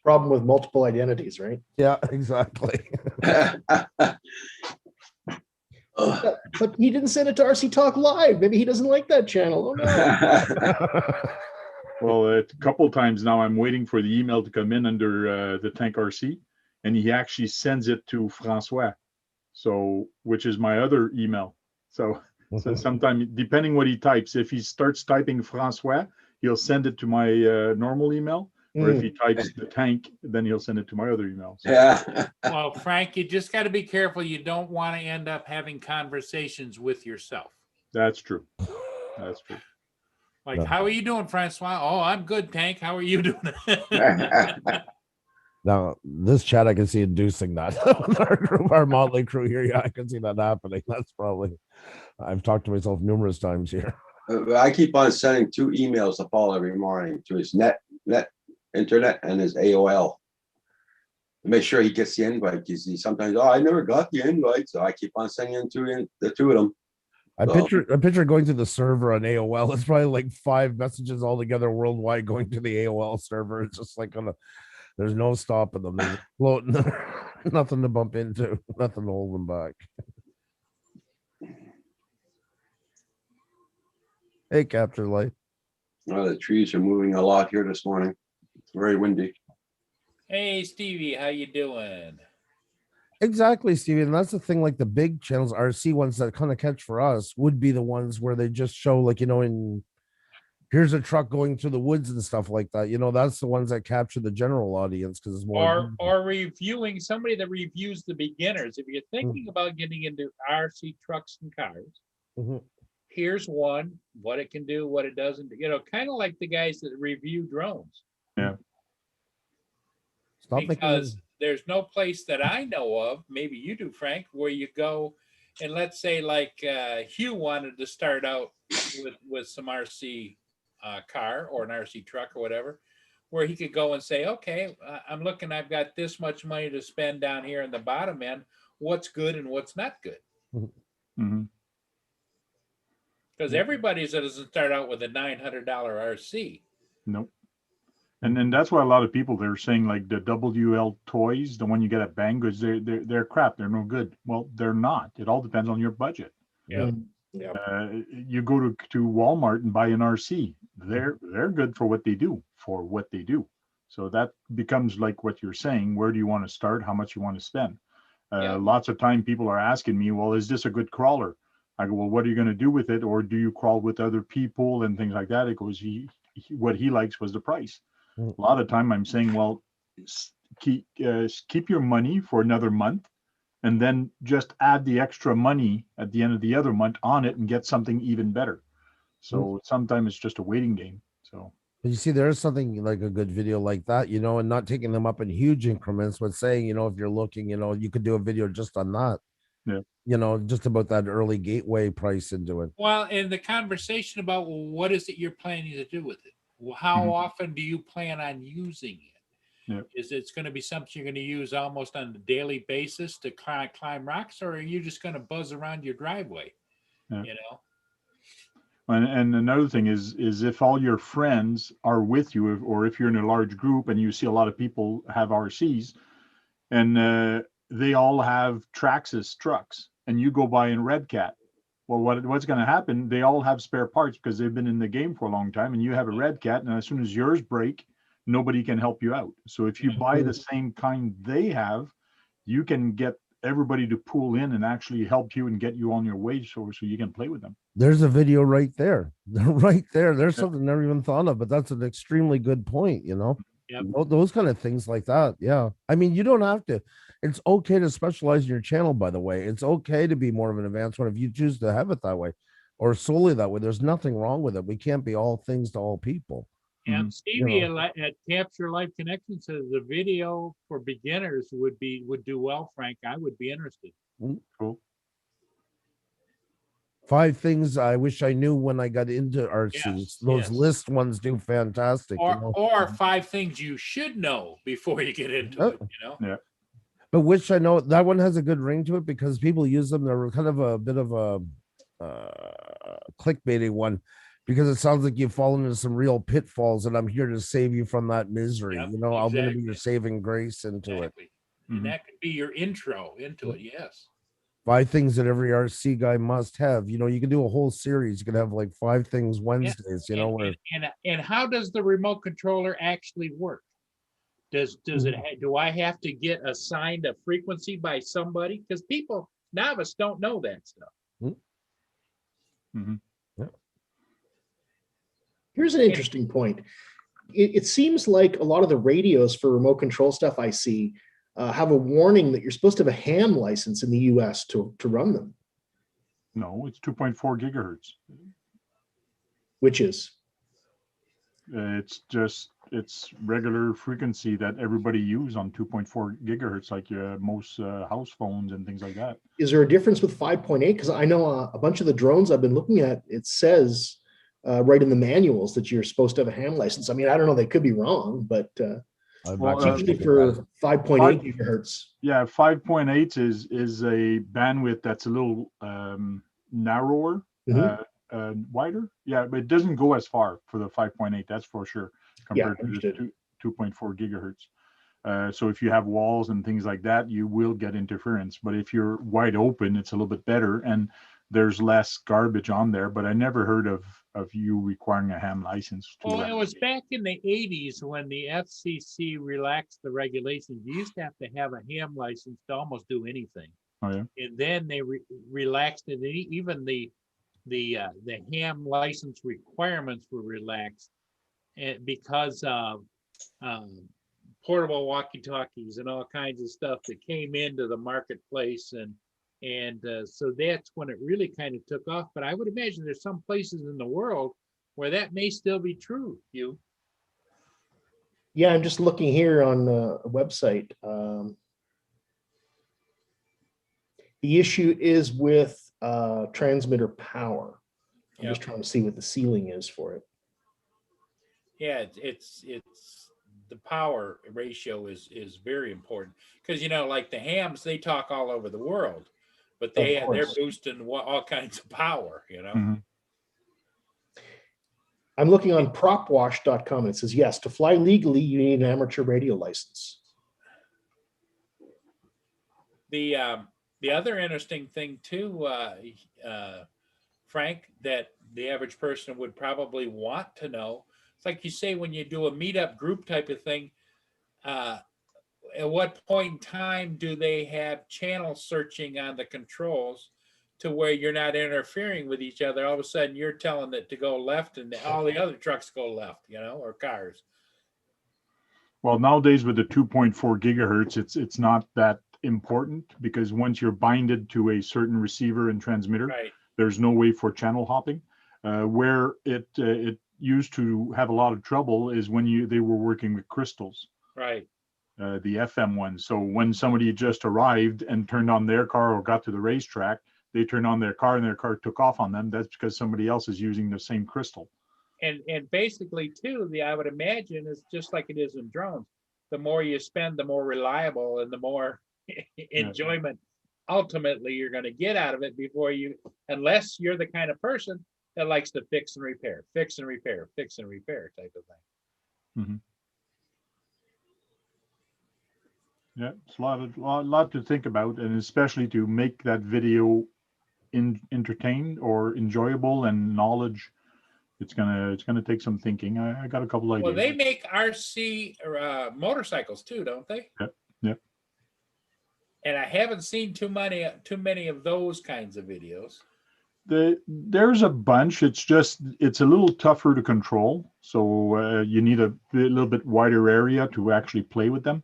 Problem with multiple identities, right? Yeah, exactly. Ugh. But he didn't send it to RC Talk Live. Maybe he doesn't like that channel. Oh no. Well, a couple times now, I'm waiting for the email to come in under the Tank RC, and he actually sends it to Francois, so which is my other email. So sometimes, depending what he types, if he starts typing Francois, he'll send it to my normal email, or if he types the Tank, then he'll send it to my other email. So, Yeah. Well, Frank, you just got to be careful. You don't want to end up having conversations with yourself. that's true. That's true. Like, No. how are you doing, Francois? Oh, I'm good, Tank. How are you doing? Now, this chat, I can see inducing that. Our group, our motley crew here, yeah, I can see that happening. That's probably, I've talked to myself numerous times here. I keep on sending 2 emails to Paul every morning to his internet and his AOL. To make sure he gets the invite. Because he sometimes, I never got the invite, so I keep on sending the 2 of them. I picture going to the server on AOL. It's probably like 5 messages altogether worldwide going to the AOL server. It's just like there's no stopping them. They're floating there. Nothing to bump into, nothing to hold them back. Hey, Capture Light. Oh, the trees are moving a lot here this morning. It's very windy. Hey, Stevie, how you doing? Exactly, Stevie. And that's the thing, like the big channels, RC ones that kind of catch for us would be the ones where they just show, like, you know, here's a truck going through the woods and stuff like that. You know, that's the ones that capture the general audience because it's more. Or reviewing somebody that reviews the beginners. If you're thinking about getting into RC trucks and cars, Mhm. here's one, what it can do, what it doesn't, you know, kind of like the guys that review drones. Stop making Because there's no place that I know of, maybe you do, Frank, where you go and let's say like Hugh wanted to start out with some RC car or an RC truck or whatever, where he could go and say, okay, I'm looking, I've got this much money to spend down here in the bottom end. What's good and what's not good? Mhm. Because everybody doesn't start out with a $900 RC. Nope. And then that's why a lot of people, they're saying like the WL toys, the one you get at Banggood, they're crap. They're no good. Well, they're not. It all depends on your budget. Yeah. You go to Walmart and buy an RC. They're good for what they do. So that becomes like what you're saying. Where do you want to start? How much you want to spend? Lots of time people are asking me, well, is this a good crawler? I go, well, what are you going to do with it? Or do you crawl with other people and things like that? It goes, what he likes was the price. A lot of time I'm saying, well, keep your money for another month and then just add the extra money at the end of the other month on it and get something even better. So sometimes it's just a waiting game. So But you see, there's something like a good video like that, you know, and not taking them up in huge increments, but saying, you know, if you're looking, you know, you could do a video just on that. Yeah. You know, just about that early gateway price into it. Well, and the conversation about what is it you're planning to do with it? Well, how often do you plan on using it? Yeah. Is it going to be something you're going to use almost on a daily basis to climb rocks, or are you just going to buzz around your driveway? Yeah. You know. And another thing is if all your friends are with you, or if you're in a large group and you see a lot of people have RCs, and they all have Traxxas trucks, and you go by in Red Cat. Well, what's going to happen? They all have spare parts because they've been in the game for a long time, and you have a Red Cat, and as soon as yours break, nobody can help you out. So if you buy the same kind they have, you can get everybody to pull in and actually help you and get you on your way so you can play with them. There's a video right there. Right there. There's Yeah. something I never even thought of, but that's an extremely good point, you know? Yep. Those kind of things like that. Yeah. I mean, you don't have to. It's okay to specialize in your channel, by the way. It's okay to be more of an advanced one if you choose to have it that way or solely that way. There's nothing wrong with it. We can't be all things to all people. And Mhm. Stevie You at Capture Life Connection says the video for beginners would do well, Frank. I would be interested. Cool. 5 things I wish I knew when I got into RCs. Yes, Those yes. list ones do fantastic. You know? Or 5 things you should know before you get into it, you know? But which I know that one has a good ring to it because people use them. They're kind of a bit of a clickbaiting one because it sounds like you've fallen into some real pitfalls, and I'm here to save you from that misery. Yep, You know, I'm going to be your exactly. saving grace into it. Exactly. And Mhm. that could be your intro into it, yes. 5 things that every RC guy must have. You know, you can do a whole series. You could have like 5 things Wednesdays. You know, where And how does the remote controller actually work? Does it do I have to get assigned a frequency by somebody? Because people novice don't know that stuff. Mhm. Here's an interesting point. It seems like a lot of the radios for remote control stuff I see have a warning that you're supposed to have a ham license in the US to run them, No, it's 2.4 gigahertz. which is, It's regular frequency that everybody use on 2.4 gigahertz, like most house phones and things like that. is there a difference with 5.8? Because I know a bunch of the drones I've been looking at, it says right in the manuals that you're supposed to have a ham license. I mean, I don't know, they could be wrong, but I've Well, actually usually taken that. for 5.8 gigahertz. Yeah, 5.8 is a bandwidth that's a little narrower, Mhm. wider. Yeah, but it doesn't go as far for the 5.8, that's for sure, compared to the understood. 2.4 gigahertz. So if you have walls and things like that, you will get interference. But if you're wide open, it's a little bit better, and there's less garbage on there. But I never heard of you requiring a ham license. Well, it was back in the 80s when the FCC relaxed the regulations. You used to have to have a ham license to almost do anything. Oh yeah. And then they relaxed it. Even the ham license requirements were relaxed because of portable walkie-talkies and all kinds of stuff that came into the marketplace, and so that's when it really kind of took off. But I would imagine there's some places in the world where that may still be true. Yeah, I'm just looking here on a website. The issue is with transmitter power. I'm just trying to see what the ceiling is for it. Yeah, it's the power ratio is very important because like the hams, they talk all over the world, but they're boosting all kinds of power. Mhm. I'm looking on propwash.com. It says, yes, to fly legally, you need an amateur radio license. The other interesting thing too, Frank, that the average person would probably want to know, it's like you say when you do a meetup group type of thing, at what point in time do they have channel searching on the controls to where you're not interfering with each other? All of a sudden you're telling it to go left and all the other trucks go left, or cars. Well, nowadays with the 2.4 gigahertz, it's not that important because once you're binded to a certain receiver and transmitter, Right. there's no way for channel hopping. Where it used to have a lot of trouble is when they were working with crystals, Right. the FM ones. So when somebody just arrived and turned on their car or got to the racetrack, they turned on their car and their car took off on them. That's because somebody else is using the same crystal. And basically too, I would imagine it's just like it is in drones. The more you spend, the more reliable and the more enjoyment ultimately you're going to get out of it unless you're the kind of person that likes to fix and repair type of thing. Mm-hmm. Yeah, it's a lot to think about, and especially to make that video entertained or enjoyable and knowledge. It's gonna take some thinking. I got a couple ideas. Well, they make RC motorcycles too, don't they? Yep. And I haven't seen too many of those kinds of videos. There's a bunch. It's a little tougher to control. So you need a little bit wider area to actually play with them.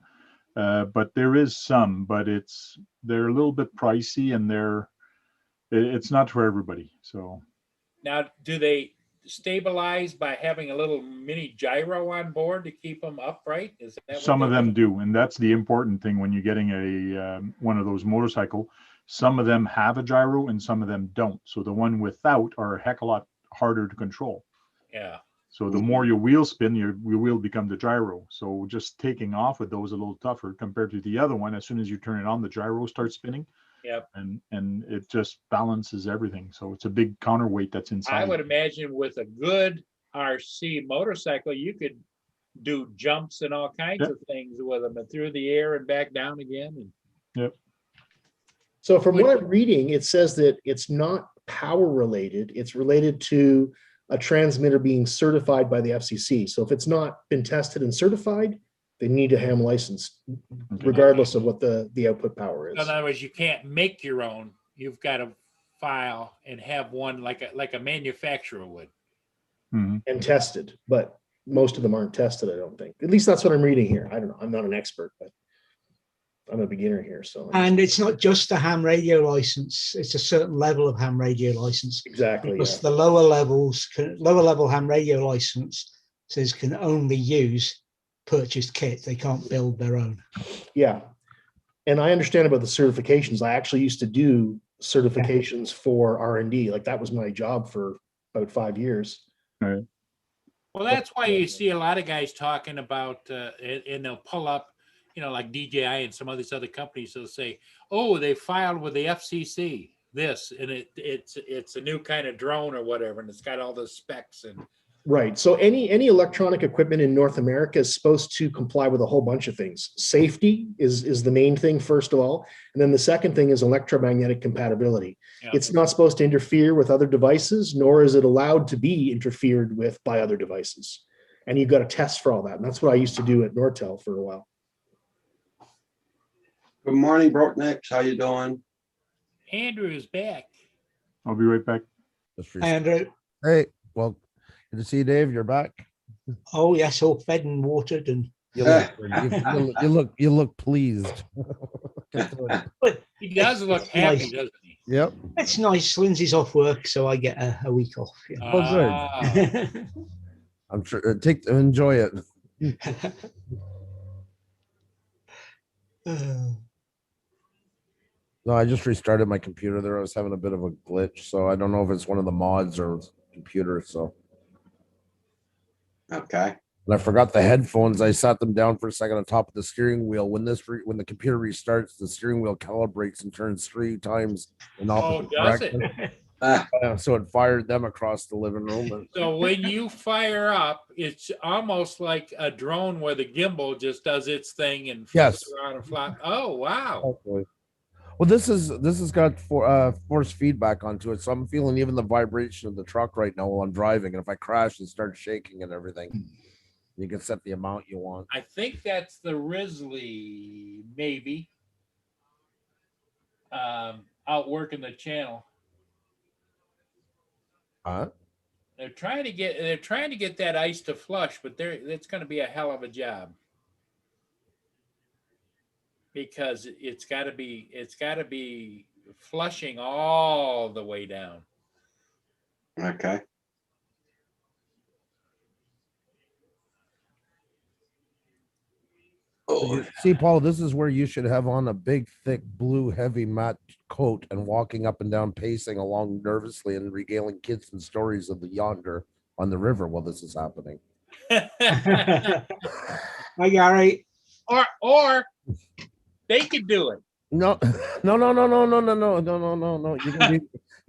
But there is some, but they're a little bit pricey, and it's not for everybody. So Now, do they stabilize by having a little mini gyro on board to keep them upright? Is that what some of they them do, and that's the important thing when you're getting a one of those motorcycle. Some of them have a gyro and some of them don't. So the one without are a heck of a lot harder to control. Yeah. So the more your wheel spin, your wheel become the gyro. So just taking off with those a little tougher compared to the other one. As soon as you turn it on, the gyro starts spinning. Yep. And it just balances everything. So it's a big counterweight that's inside. I would imagine with a good RC motorcycle, you could do jumps and all kinds of things with them, and through the air and back down again. And Yep. So from what I'm reading, it says that it's not power related. It's related to a transmitter being certified by the FCC. So if it's not been tested and certified, they need a ham license, regardless of what the output power is. in other words, you can't make your own. You've got to file and have one like a manufacturer would. Mhm. And tested, but most of them aren't tested, I don't think. At least that's what I'm reading here. I don't know. I'm not an expert, but I'm a beginner here. So And it's not just a ham radio license, it's a certain level of ham radio license. exactly. Because Yeah. the lower level ham radio license says can only use purchased kit. They can't build their own. Yeah. And I understand about the certifications. I actually used to do certifications for R&D. Like that was my job for about 5 years. Right. Well, that's why you see a lot of guys talking about, and they'll pull up, like DJI and some of these other companies. They'll say, "Oh, they filed with the FCC this, and it's a new kind of drone or whatever, and it's got all the specs." And Right. So any electronic equipment in North America is supposed to comply with a whole bunch of things. Safety is the main thing, first of all. And then the second thing is electromagnetic compatibility. Yeah. It's not supposed to interfere with other devices, nor is it allowed to be interfered with by other devices. And you've got to test for all that. And that's what I used to do at Nortel for a while. Good morning, Brokenicks. How you doing? Andrew's back. I'll be right back. Just Hi, Andrew. Hey, well, good to see you, Dave. You're back. Oh yes, all fed and watered, and You look pleased. He does look happy, Nice. doesn't he? Yep. it's nice. Lindsay's off work, so I get a week off. Oh, good. Ah, I'm sure. Enjoy it. No, I just restarted my computer there. I was having a bit of a glitch, so I don't know if it's one of the mods or computer. So, Okay. and I forgot the headphones. I sat them down for a second on top of the steering wheel. When the computer restarts, the steering wheel calibrates and turns 3 times in opposite does it? direction. Ah, So it fired them across the living room. And so when you fire up, it's almost like a drone where the gimbal just does its thing and Yes. flips around and flop. Oh wow! hopefully. Well, this has got force feedback onto it, so I'm feeling even the vibration of the truck right now while I'm driving. And if I crash, it starts shaking and everything. You can set the amount you want. I think that's the Risley, maybe. Outworking the channel. Huh? They're trying to get that ice to flush, but it's going to be a hell of a job because it's got to be flushing all the way down. okay. Oh, See, Paul, this is where you should have on a big, thick, blue, heavy matte coat and walking up and down, pacing along nervously and regaling kids and stories of the yonder on the river while this is happening. Hi, Gary. or they could do it. No. You're gonna be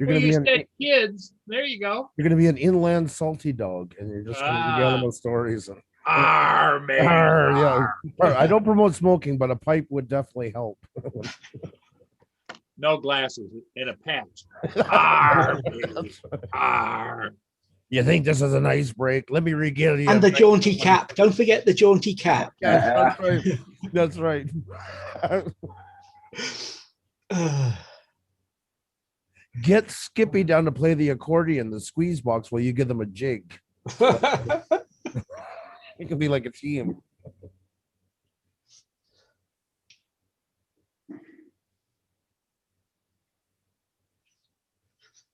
Well, you said kids. There you go. you're gonna be an inland salty dog, and you're just gonna regale them with stories. And, Arr, man. Arr, yeah. I don't promote smoking, but a pipe would definitely help. No glasses in a patch. Arr, baby. Arr. You think this is a nice break? Let me regale you. And the jaunty cap. Don't forget the jaunty cap. Yes, that's right. That's right. Get Skippy down to play the accordion, the squeeze box, while you give them a jig. It could be like a team.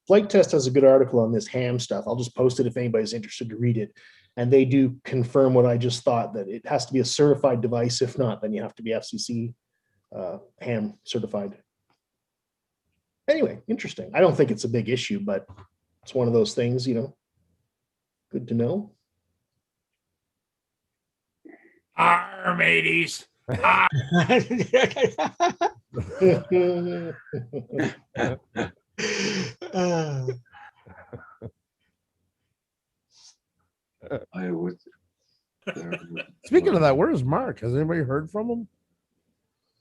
Flight Test has a good article on this ham stuff. I'll just post it if anybody's interested to read it. And they do confirm what I just thought, that it has to be a certified device. If not, then you have to be FCC ham certified. Anyway, interesting. I don't think it's a big issue, but it's one of those things, you know, good to know. Arr, mateys. Arr. I would. Speaking of that, where's Mark? Has anybody heard from him?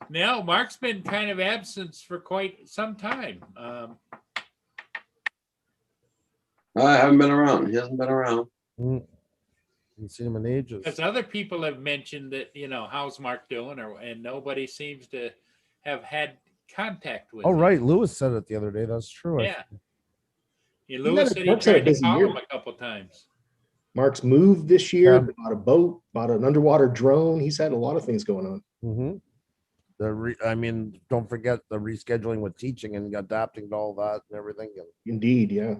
No, Mark's been kind of absent for quite some time. I haven't been around. He hasn't been around. Haven't seen him in ages. Because other people have mentioned that, you know, how's Mark doing, and nobody seems to have had contact with Oh, him. right. Lewis said it the other day. That's true. Yeah. Lewis said he Mark's had a tried to busy call year. him a couple times. Mark's moved this year, Yeah. bought a boat, bought an underwater drone. He's had a lot of things going on. Mm-hmm. I mean, don't forget the rescheduling with teaching and adapting to all that and everything. Indeed, yeah.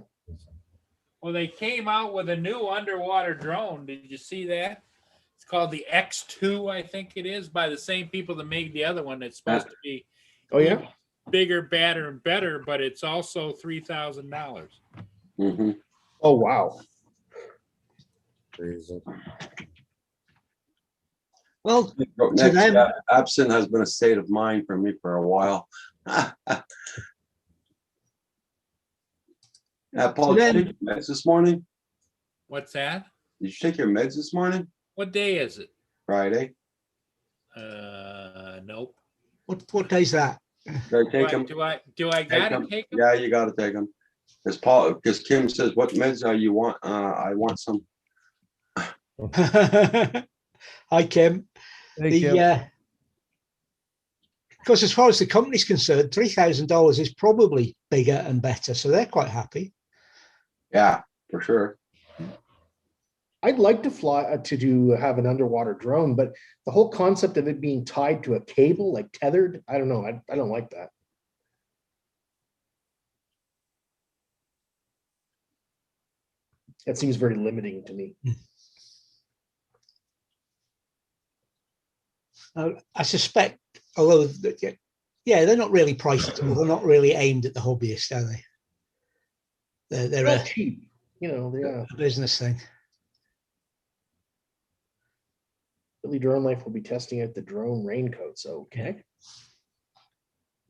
Well, they came out with a new underwater drone. Did you see that? It's called the X2, I think it is, by the same people that made the other one. It's supposed to be Oh yeah. bigger, badder, and better, but it's also $3,000. Mm-hmm. Oh wow. Crazy. Well, Next, them- absent has been a state of mind for me for a while. Paul, To did you them- take your meds this morning? What's that? Did you take your meds this morning? What day is it? Friday. Nope. what day's that? Did I take them? Do I gotta them. take them? Yeah, you gotta take them. Because Kim says, what meds are you want? I want some. Hi, Kim. Hey, Kim. Because as far as the company's concerned, $3,000 is probably bigger and better, so they're quite happy. Yeah, for sure. I'd like to fly have an underwater drone, but the whole concept of it being tied to a cable, like tethered, I don't know. I don't like that. That seems very limiting to me. I suspect, although, yeah, they're not really priced, or they're not really aimed at the hobbyist, are they? They're They're not cheap, you know. Yeah, a business thing. Billy Drone Life will be testing out the drone raincoats. Okay.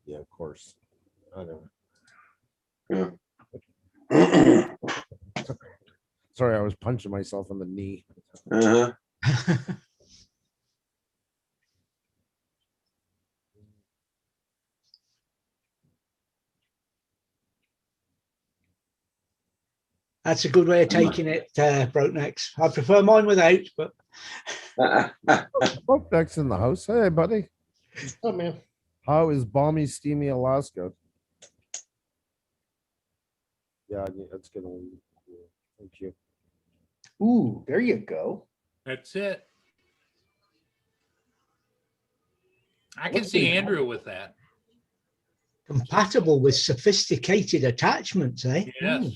Yeah, of course. I know. Yeah. Sorry, I was punching myself in the knee. Uh-huh. That's a good way of taking it, Broke Necks. I prefer mine without, but Oh, Beck's in the house. Hey, buddy. Oh man. How is balmy, steamy Alaska? Yeah, that's good. Thank you. Ooh, there you go. That's it. I can What's see the- Andrew with that. compatible with sophisticated attachments, eh? Yes.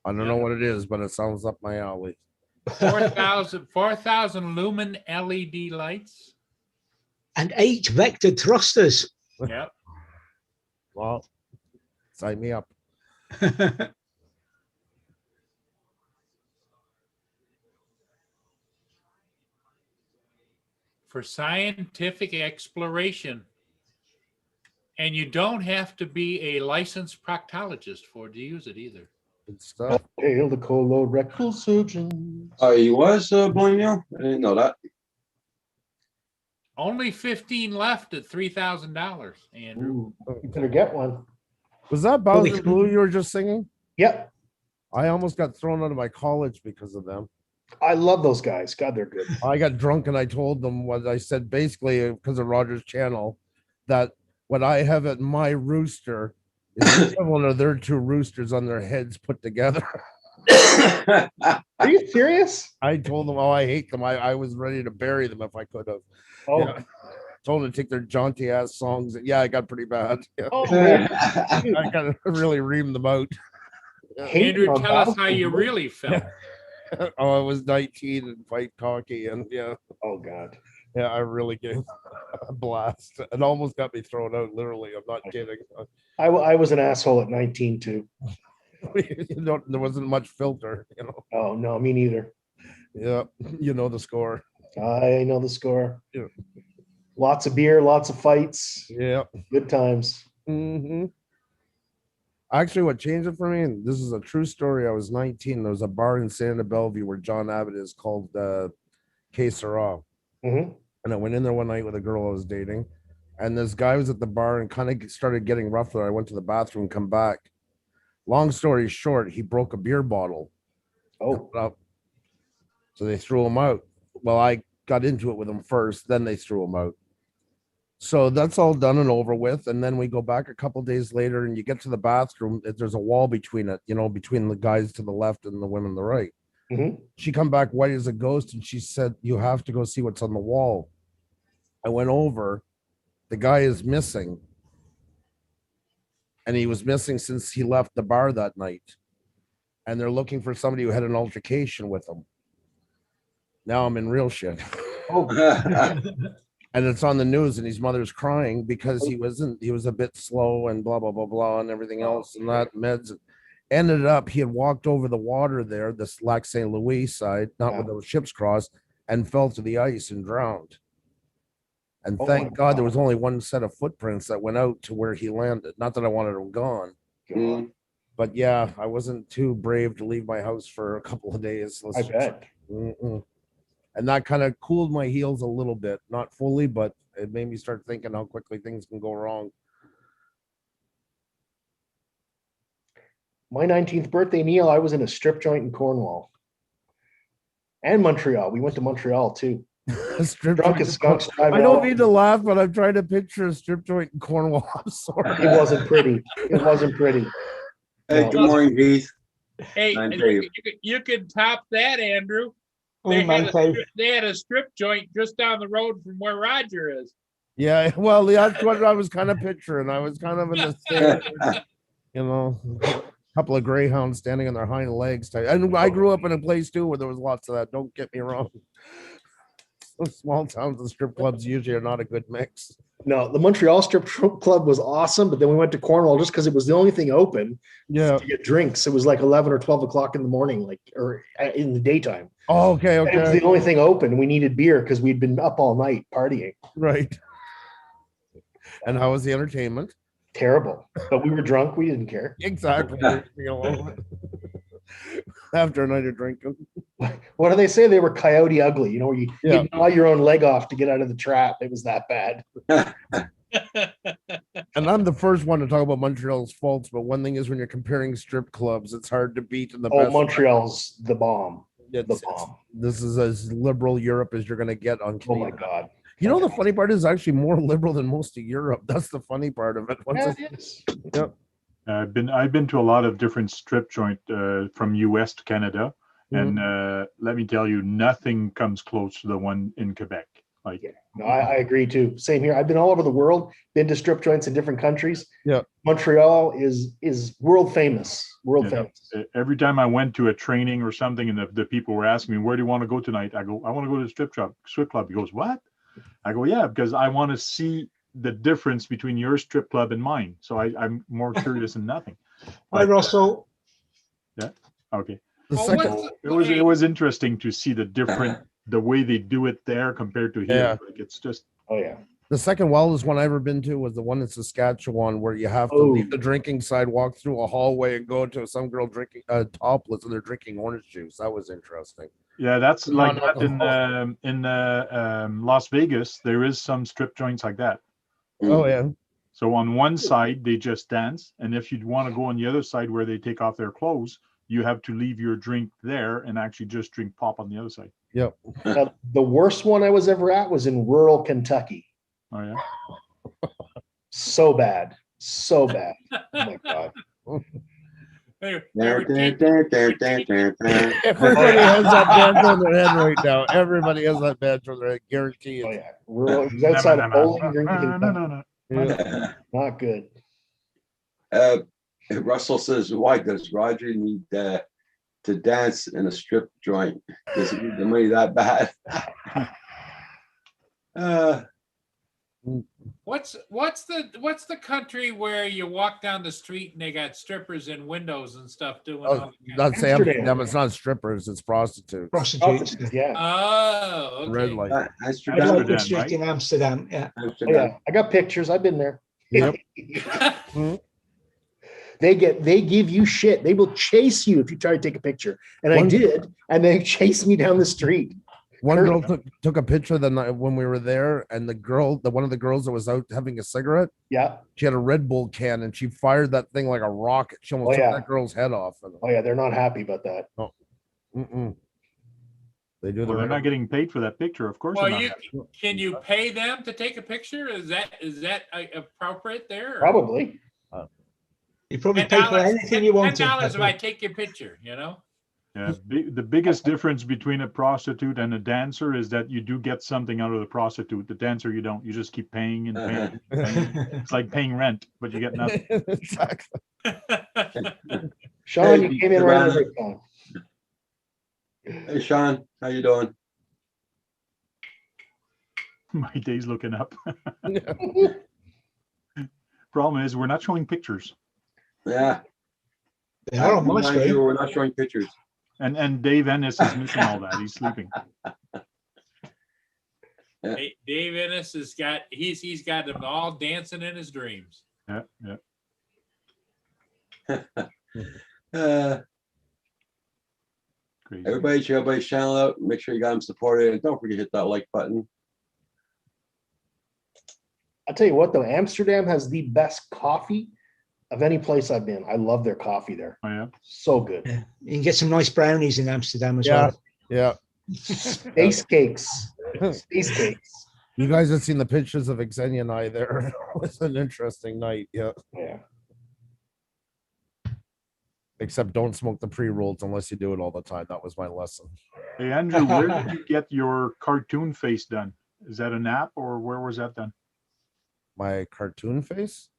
I don't know what it is, but it sounds up my alley. 4,000 lumen LED lights. And 8 vector thrusters. Yep. Well, sign me up. For scientific exploration. And you don't have to be a licensed proctologist to use it either. Good stuff. Hail the colorectal surgeon. Oh, he was blowing you? I didn't know that. Only 15 left at $3,000, Andrew. Ooh, you better get one. Was that Bowser Blue you were just singing? Yep. I almost got thrown out of my college because of them. I love those guys. God, they're good. I got drunk and I told them what I said, basically because of Roger's channel. that what I have at my rooster is equivalent of their two roosters on their heads put together. Are you serious? I told them, oh, I hate them. I was ready to bury them if I could have. Oh, Yeah. Told them to take their jaunty ass songs. Yeah, I got pretty bad. Yeah. oh man. I got to really ream them out. Hating Andrew, on tell us how Battlefield. you really felt. Oh, I was 19 and quite cocky, and yeah, Oh God. I really gave a blast. It almost got me thrown out. Literally, I'm not kidding. I was an asshole at 19 too. There wasn't much filter, you know. Oh no, me neither. Yeah, you know the score. I know the score. Yeah. Lots of beer, lots of fights, Yeah. good times. hmm Actually, what changed it for me, and this is a true story. I was 19. There was a bar in Santa Bellevue where John Abbott is called Que Sera. hmm And I went in there one night with a girl I was dating, and this guy was at the bar and kind of started getting rough there. I went to the bathroom, come back. Long story short, he broke a beer bottle. Oh, So they threw him out. Well, I got into it with him first, then they threw him out. So that's all done and over with. And then we go back a couple days later and you get to the bathroom. There's a wall between it, between the guys to the left and the women to the right. Mhm. She come back white as a ghost and she said, you have to go see what's on the wall. I went over. The guy is missing. And he was missing since he left the bar that night. And they're looking for somebody who had an altercation with him. Now I'm in real shit. oh, And it's on the news and his mother's crying because he was a bit slow and blah, blah, blah, blah, and everything else and that meds. Ended up, he had walked over the water there, this Lac St. Louis side, not where Yeah. those ships crossed, and fell to the ice and drowned. And Oh thank my God there God. was only one set of footprints that went out to where he landed. Not that I wanted him gone, God. but yeah, I wasn't too brave to leave my house for a couple of days. I bet. Mm-mm. And that kind of cooled my heels a little bit, not fully, but it made me start thinking how quickly things can go wrong. My 19th birthday, Neil, I was in a strip joint in Cornwall and Montreal. We went to Montreal too. Strip Drunk joint as in Corn- skunks. driving I don't all- mean to laugh, but I'm trying to picture a strip joint in Cornwall. I'm sorry. It wasn't pretty. It wasn't pretty. Hey, good morning, Heath. Hey, Nine and Dave. you could top that, Andrew. Oh, They my had, a, God. they had a strip joint just down the road from where Roger is. Yeah, well, that's what I was kind of picturing. I was kind of in the same, a couple of greyhounds standing on their hind legs. And I grew up in a place too where there was lots of that. Don't get me wrong. Those small towns and strip clubs usually are not a good mix. No, the Montreal strip club was awesome, but then we went to Cornwall just because it was the only thing open Yeah. to get drinks. It was like 11 or 12 o'clock in the morning, or in the daytime. Oh, okay, And it was okay. the only thing open. We needed beer because we'd been up all night partying. Right. And how was the entertainment? Terrible. But we were drunk. We didn't care. Exactly. After a night of drinking. What do they say? They were coyote ugly. Where you Yeah. gnaw your own leg off to get out of the trap. It was that bad. And I'm the first one to talk about Montreal's faults, but one thing is when you're comparing strip clubs, it's hard to beat in the Oh, best. Montreal's the bomb. It's- The bomb. This is as liberal Europe as you're going to get on Oh my Canada. God. You know, the funny part is actually more liberal than most of Europe. That's the funny part of it. Yeah, it is. I've been to a lot of different strip joint from US to Canada, and let me tell you, nothing comes close to the one in Quebec. Like, Yeah. No, I agree too. Same here. I've been all over the world, been to strip joints in different countries. Yeah. Montreal is world famous. World Yeah. famous. every time I went to a training or something, and the people were asking me, "Where do you want to go tonight?" I go, "I want to go to the strip club." He goes, "What?" I go, "Yeah, because I want to see the difference between your strip club and mine." So I'm more curious than nothing. Hi, Russell. Okay. The Oh, second, what's- It was interesting to see the way they do it there compared to here. Yeah. Like, it's just Oh yeah. the second wildest one I ever been to was the one in Saskatchewan where you have to Oh. leave the drinking side, walk through a hallway, and go to some girl drinking topless, and they're drinking orange juice. That was interesting. yeah, that's like Not that in Las Vegas. There is some strip joints like that. Oh yeah, So on one side they just dance, and if you want to go on the other side where they take off their clothes, you have to leave your drink there and actually just drink pop on the other side. yep. Now, the worst one I was ever at was in rural Kentucky. Oh yeah. So bad. So bad. Oh my God. Everybody has that badge on their head right now. Everybody has that badge on their head. Guarantee Oh it. yeah. We're outside of bowling, drinking, and Yeah. not good. Russell says, why does Roger need to dance in a strip joint? Does he need the money that bad? What's the country where you walk down the street and they got strippers in windows and stuff doing all Oh, that kind of- that's Amsterdam. Amsterdam. It's not strippers, it's prostitutes. Prostitutes. Yeah. Oh, Red okay. light. Red light Amsterdam, district right? in Amsterdam. Yeah. Oh yeah. I got pictures. I've been there. Yep. They give you shit. They will chase you if you try to take a picture. And I One- did, and they chased me down the street. One Kurt- girl took a picture the night when we were there, and one of the girls that was out having a cigarette, Yeah. she had a Red Bull can and she fired that thing like a rocket. She almost Oh, took yeah. that girl's head off. Oh yeah, they're not happy about that. Mm-mm. They do Well, they're the not getting paid for that picture, of course. Well, they're not. can you pay them to take a picture? Is that appropriate there? or- Probably. You probably pay for anything you want. $10 if I take your picture, you know? Yeah, the biggest difference between a prostitute and a dancer is that you do get something out of the prostitute. The dancer, you don't. You just keep paying and paying. And paying. It's like paying rent, but you get nothing. Exactly. Sean, Hey, you came in right at Savannah. the right time. Hey, Sean, how you doing? My day's looking up. Problem is, we're not showing pictures. Yeah. They are on my Mind you, screen. we're not showing pictures. And Dave Ennis is missing all that. He's sleeping. Dave Ennis has got he's got them all dancing in his dreams. Yeah, yeah. Crazy. Everybody, check everybody's channel out. Make sure you got them supported. And don't forget to hit that like button. I'll tell you what, though, Amsterdam has the best coffee of any place I've been. I love their coffee there. Oh, yeah. So good. Yeah. You can get some nice brownies in Amsterdam as Yeah. well. Yeah. Space cakes. Space cakes. You guys have seen the pictures of Xenia and I there. It was an interesting night. Yeah. Yeah. Except don't smoke the pre-rolls unless you do it all the time. That was my lesson. Hey, Andrew, where did you get your cartoon face done? Is that an app or where was that done? My cartoon face?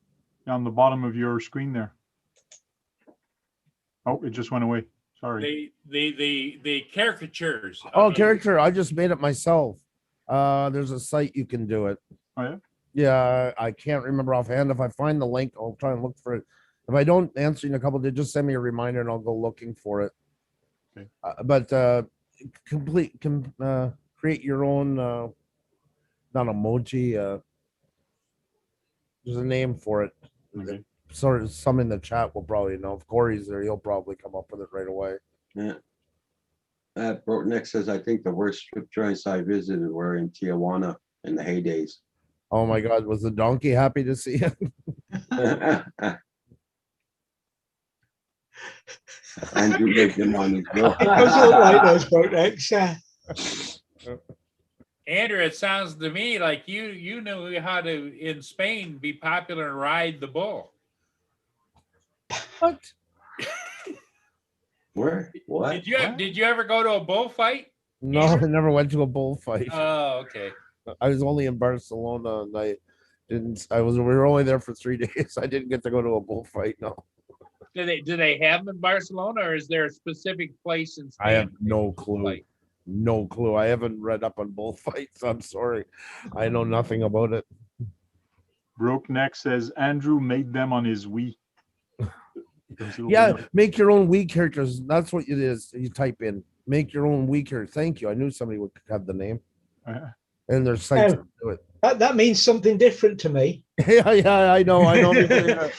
On the bottom of your screen there. Oh, it just went away. Sorry. The caricatures. Oh, character. I just made it myself. There's a site you can do it. Oh, yeah? Yeah, I can't remember offhand. If I find the link, I'll try and look for it. If I don't answer in a couple of days, just send me a reminder and I'll go looking for it. Okay. But create your own not emoji. There's a name for it. Okay. Sort of some in the chat will probably know. If Corey's there, he'll probably come up with it right away. Yeah. Nick says, I think the worst strip joints I visited were in Tijuana in the heydays. Oh my God, was the donkey happy to see him? Andrew gave him on his bill. It does look like those boat necks. Andrew, it sounds to me like you knew how to in Spain be popular and ride the bull. What? Where? What? Did you ever go to a bullfight? No, I never went to a bullfight. Oh, okay. I was only in Barcelona and we were only there for 3 days. I didn't get to go to a bullfight. No. Do they have them in Barcelona, or is there a specific place in Spain? I have no clue. Like, No clue. I haven't read up on bullfights. I'm sorry. I know nothing about it. Broke Neck says Andrew made them on his Wii. Yeah, make your own Wii characters. That's what it is. You type in make your own Wii character. Thank you. I knew somebody would have the name. And there's sites to do it. That means something different to me. Yeah, I know. Yeah.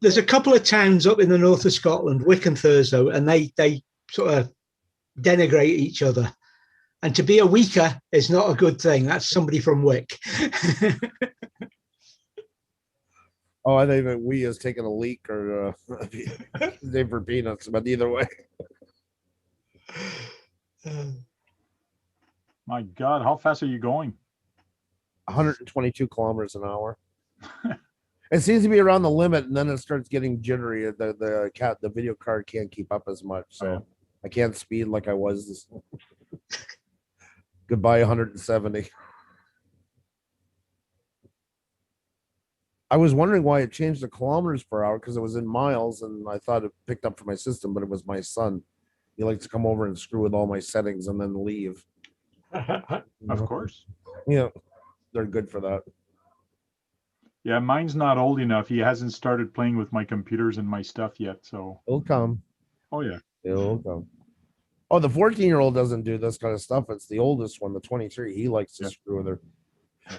There's a couple of towns up in the north of Scotland, Wick and Thurso, and they sort of denigrate each other. And to be a Weaker is not a good thing. That's somebody from Wick. Oh, I think that Wii has taken a leak or name for peanuts, but either way. My God, how fast are you going? 122 kilometers an hour. It seems to be around the limit, and then it starts getting jittery. The video card can't keep up as much, so Yeah. I can't speed like I was. Goodbye, 170. I was wondering why it changed to kilometers per hour because it was in miles, and I thought it picked up for my system, but it was my son. He likes to come over and screw with all my settings and then leave. Of course. Yeah, they're good for that. Yeah, mine's not old enough. He hasn't started playing with my computers and my stuff yet. So, It'll come. oh yeah. It'll come. Oh, the 14-year-old doesn't do this kind of stuff. It's the oldest one, the 23. He likes to Yeah. screw with her.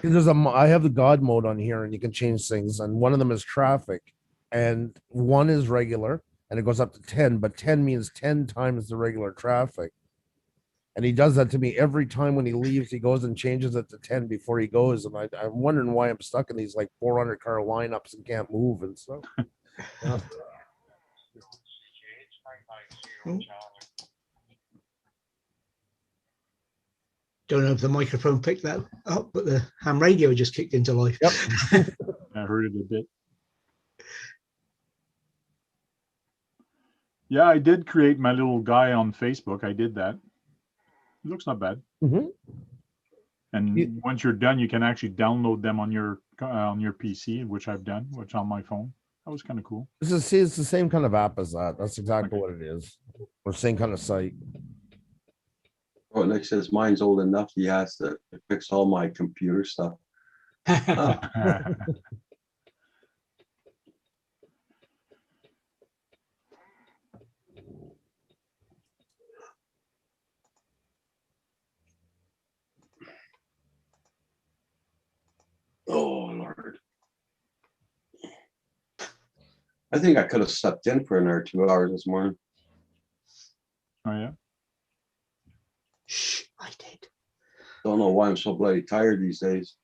'Cause I have the God mode on here, and you can change things. And one of them is traffic, and one is regular, and it goes up to 10. But 10 means 10 times the regular traffic. And he does that to me every time when he leaves. He goes and changes it to 10 before he goes. And I'm wondering why I'm stuck in these like 400 car lineups and can't move and stuff. Yeah. Don't know if the microphone picked that up, but the ham radio just kicked into life. Yep. I heard it a bit. Yeah, I did create my little guy on Facebook. I did that. It looks not bad. Mhm. And once you're done, you can actually download them on your PC, which I've done, which on my phone. That was kind of cool. It's the same kind of app as that. That's exactly what it is. Or same kind of site. Oh, Nick says mine's old enough. He has to fix all my computer stuff. Oh, Lord. I think I could have slept in for another 2 hours this morning. Oh yeah. Shh, I did. Don't know why I'm so bloody tired these days.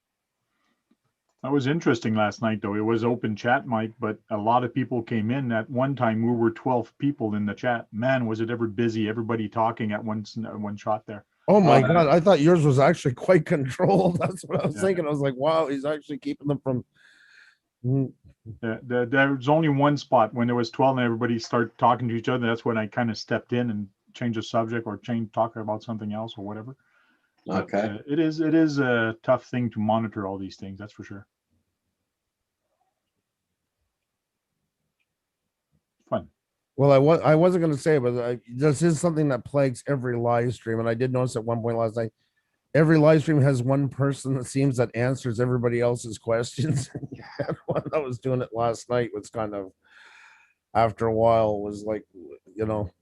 That was interesting last night, though. It was open chat, Mike, but a lot of people came in. At one time, we were 12 people in the chat. Man, was it ever busy? Everybody talking at one shot there. Oh my Oh, God. I thought yours was actually quite controlled. That's what I was Yeah. thinking. I was like, wow, he's actually keeping them from. Mm, There was only one spot when there was 12 and everybody started talking to each other. That's when I kind of stepped in and changed the subject or talking about something else or whatever. But, Okay. it is a tough thing to monitor all these things. That's for sure. Fun. Well, I wasn't going to say, but this is something that plagues every live stream. And I did notice at one point last night, every live stream has one person that seems that answers everybody else's questions. You had one that was doing it last night was kind of, after a while, was like,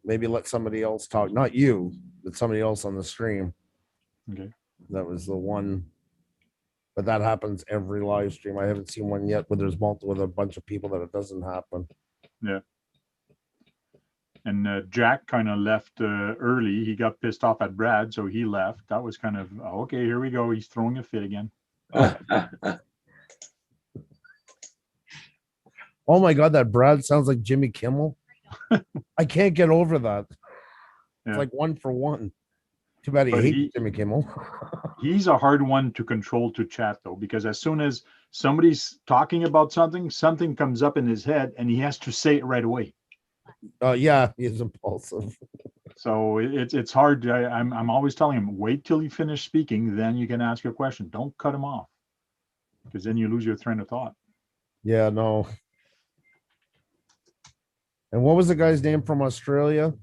maybe let somebody else talk. Not you, but somebody else on the stream. Okay. That was the one. But that happens every live stream. I haven't seen one yet where there's with a bunch of people that it doesn't happen. Yeah. And Jack kind of left early. He got pissed off at Brad, so he left. That was kind of, okay, here we go. He's throwing a fit again. Oh my God, that Brad sounds like Jimmy Kimmel. I can't get over that. Yeah. It's like one for one. Too bad he But hates Jimmy Kimmel. He's a hard one to control to chat, though, because as soon as somebody's talking about something comes up in his head and he has to say it right away. Yeah, he's impulsive. So it's hard. I'm always telling him, wait till you finish speaking, then you can ask your question. Don't cut him off, because then you lose your train of thought. Yeah, no. And what was the guy's name from Australia?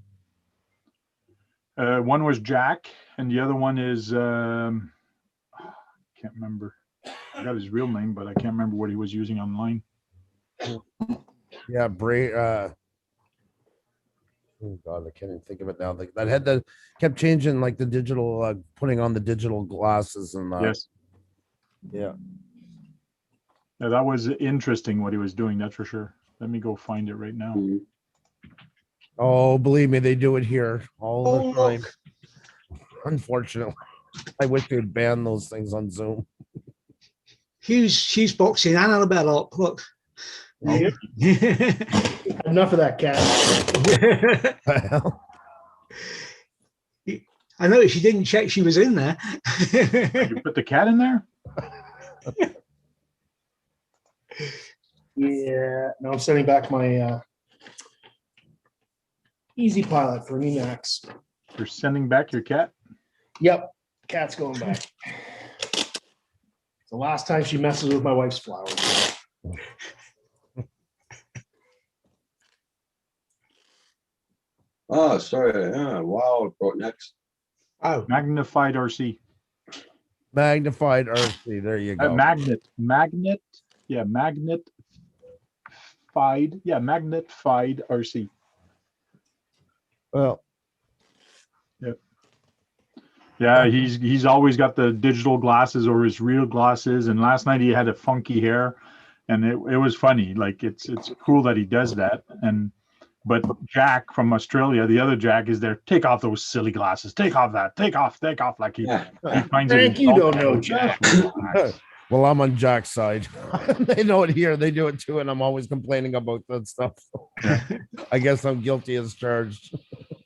One was Jack, and the other one is can't remember. I got his real name, but I can't remember what he was using online. Yeah, Bray. Oh God, I can't even think of it now. Like that had kept changing, like the digital, putting on the digital glasses and Yes. Yeah. Yeah, that was interesting what he was doing. That's for sure. Let me go find it right now. Mhm. Oh, believe me, they do it here all the Oh, time. Unfortunately, I wish they'd ban those things on Zoom. Hugh's boxing and Annabelle up. Look. Yep. Enough of that cat. I noticed you didn't check she was in there. You put the cat in there? Yeah, no, I'm sending back my Easy Pilot for Emacs. You're sending back your cat? Yep, cat's going back. The last time she messes with my wife's flowers. Oh, sorry. Yeah, wow. Brought next. Oh, Magnified RC. Magnified RC. There you go. Magnet. Yeah, magnified. Yeah, magnified RC. Well, Yeah, he's always got the digital glasses or his real glasses. And last night he had a funky hair, and it was funny. Like it's cool that he does that. But Jack from Australia, the other Jack, is there. Take off those silly glasses. Take off that. Take off. Like he finds Frank, it. you don't know Jack. well, I'm on Jack's side. They know it here. They do it too, and I'm always complaining about that stuff. I guess I'm guilty as charged.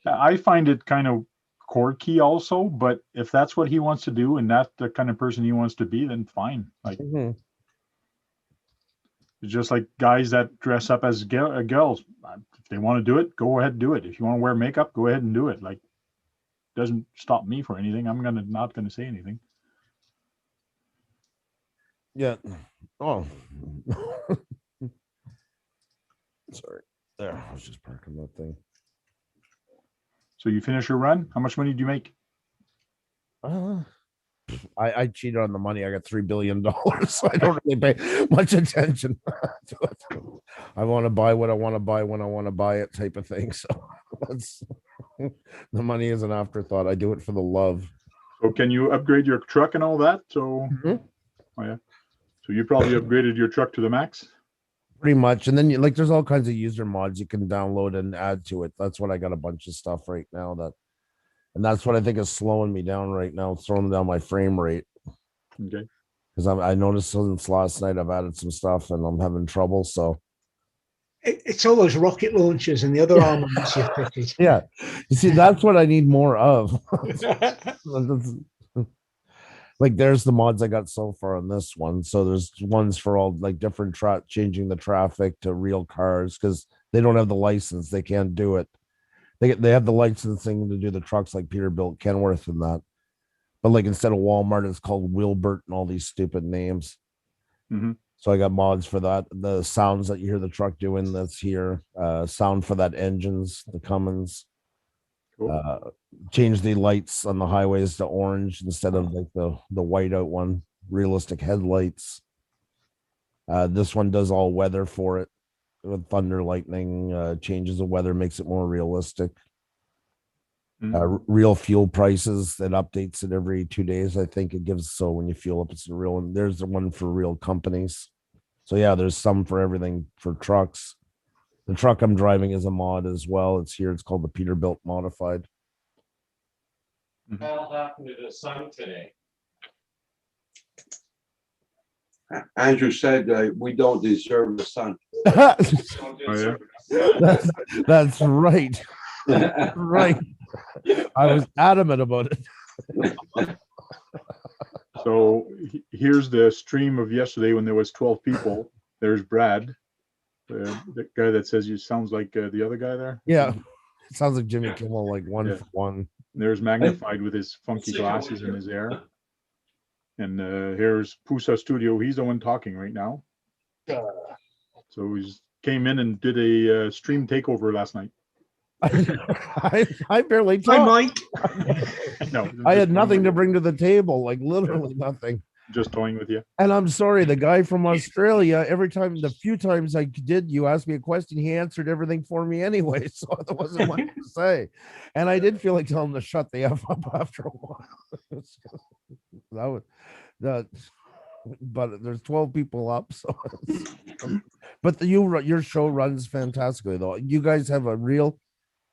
I find it kind of quirky also, but if that's what he wants to do and that's the kind of person he wants to be, then fine. Like Mhm. it's just like guys that dress up as girls. If they want to do it, go ahead and do it. If you want to wear makeup, go ahead and do it. Like doesn't stop me for anything. I'm not gonna say anything. Yeah. Oh. Sorry. There. I was just parking that thing. So you finish your run. How much money do you make? I cheated on the money. I got $3 billion, so I don't really pay much attention to it. I want to buy what I want to buy when I want to buy it, type of thing. So that's the money is an afterthought. I do it for the love. So can you upgrade your truck and all that? So Mhm. Oh yeah. So you probably upgraded your truck to the max. Pretty much. And then like there's all kinds of user mods you can download and add to it. That's what I got a bunch of stuff right now and that's what I think is slowing me down right now. It's throwing down my frame rate. Okay. Because I noticed since last night I've added some stuff and I'm having trouble. So it's all those rocket launchers and the other armaments you've fitted. yeah, you see, that's what I need more of. Like there's the mods I got so far on this one. So there's ones for all like different changing the traffic to real cars because they don't have the license. They can't do it. They have the licensing to do the trucks like Peterbilt, Kenworth, and that. But like instead of Walmart, it's called Wilbert and all these stupid names. Mhm. So I got mods for that. The sounds that you hear the truck doing, that's here. Sound for that engines, the Cummins. Cool. Change the lights on the highways to orange instead of like the whiteout one. Realistic headlights. This one does all weather for it with thunder, lightning, changes the weather, makes it more realistic. Real fuel prices, that updates it every 2 days. I think it gives, so when you fuel up, it's a real one. There's the one for real companies. So yeah, there's some for everything for trucks. The truck I'm driving is a mod as well. It's here. It's called the Peterbilt Modified. What happened to the sun today? Andrew said we don't deserve the sun. Oh, yeah. That's right. Right. I was adamant about it. So here's the stream of yesterday when there was 12 people. There's Brad, the guy that says you sounds like the other guy there. Yeah. It sounds like Jimmy Kimmel, like one Yeah. for one. There's Magnified with his funky glasses and his hair. And here's Pusa Studio. He's the one talking right now. So he's came in and did a stream takeover last night. I barely Hi, talked. Mike. No, I had nothing to bring to the table, like literally nothing. Just toying with you. And I'm sorry, the guy from Australia, every time, the few times I did, you asked me a question, he answered everything for me anyway. So there wasn't much to say. And I did feel like telling him to shut the F up after a while. That was that, but there's 12 people up. So, but your show runs fantastically, though. You guys have a real,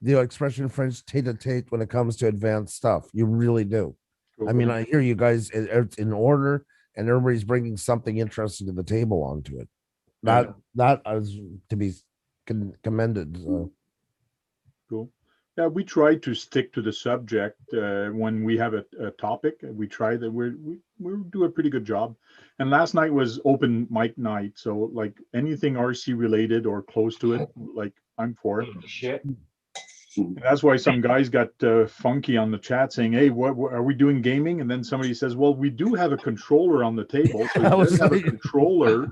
the expression in French, tete-a-tete when it comes to advanced stuff. You really do. Cool. I mean, I hear you guys, it's in order and everybody's bringing something interesting to the table onto it. That is to be commended. So. Cool. Yeah, we try to stick to the subject when we have a topic. We try that we do a pretty good job. And last night was open mic night, so like anything RC related or close to it, like I'm for it. Shit. And that's why some guys got funky on the chat saying, "Hey, what are we doing gaming?" And then somebody says, "Well, we do have a controller on the table, so I it was does have a like- controller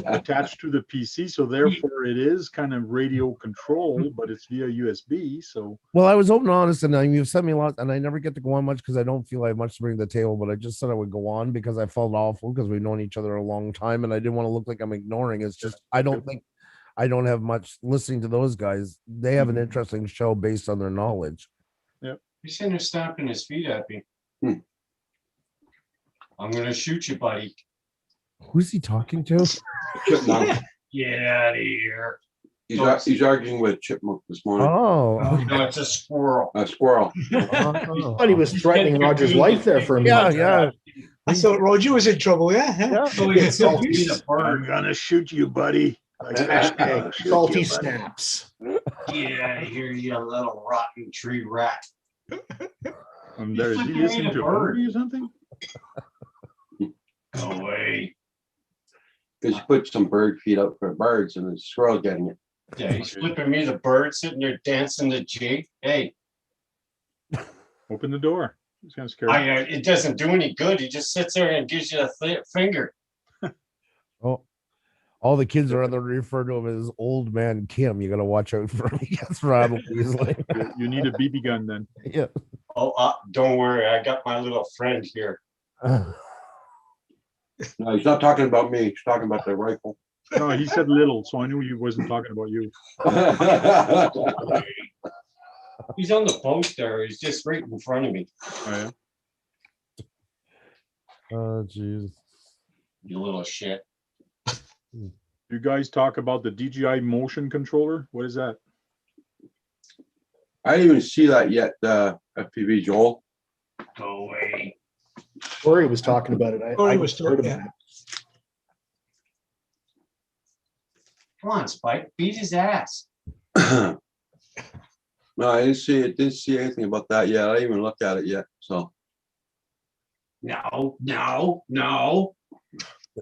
attached to the PC, so therefore it is kind of radio control, but it's via USB." So Well, I was open and honest, and you've sent me a lot, and I never get to go on much because I don't feel I have much to bring to the table. But I just said I would go on because I felt awful because we've known each other a long time, and I didn't want to look like I'm ignoring. It's just I don't have much listening to those guys. They have an interesting show based on their knowledge. He's sitting there stamping his feet at me. Hmm. I'm gonna shoot you, buddy. Who's he talking to? Chipmunk. Get out of here. He's arguing with Chipmunk this morning. Oh, No, it's a squirrel. A squirrel. oh. Thought he was threatening Roger's life there for a Yeah, minute. yeah. I thought Roger was in trouble. Yeah. So he's salty the I'm bird. gonna shoot you, buddy. Like, Hashtag shoot salty you, buddy. snaps. Get out of here, you little rotten tree rat. There, is he He's listening looking to at a a bird. movie or something? Go away. Because you put some bird feed up for birds and the squirrel getting it. Yeah, he's flipping me the bird sitting there dancing the jig. Hey, Open the door. He's gonna scare I, you. it doesn't do any good. He just sits there and gives you a finger. Oh, all the kids are other refer to him as old man Kim. You got to watch out for him. He gets rattled easily. You need a BB gun then. Yeah. Oh, don't worry. I got my little friend here. No, he's not talking about me. He's talking about the rifle. No, he said little, so I knew he wasn't talking about you. He's on the post there. He's just right in front of me. Oh, yeah? Oh, jeez. You little shit. You guys talk about the DJI motion controller? What is that? I didn't even see that yet, FPV Joel. Go away. Corey was talking about it. Corey was heard talking, about it. Come on, Spike. Beat his ass. No, I didn't see it. Didn't see anything about that yet. I didn't even look at it yet. So No.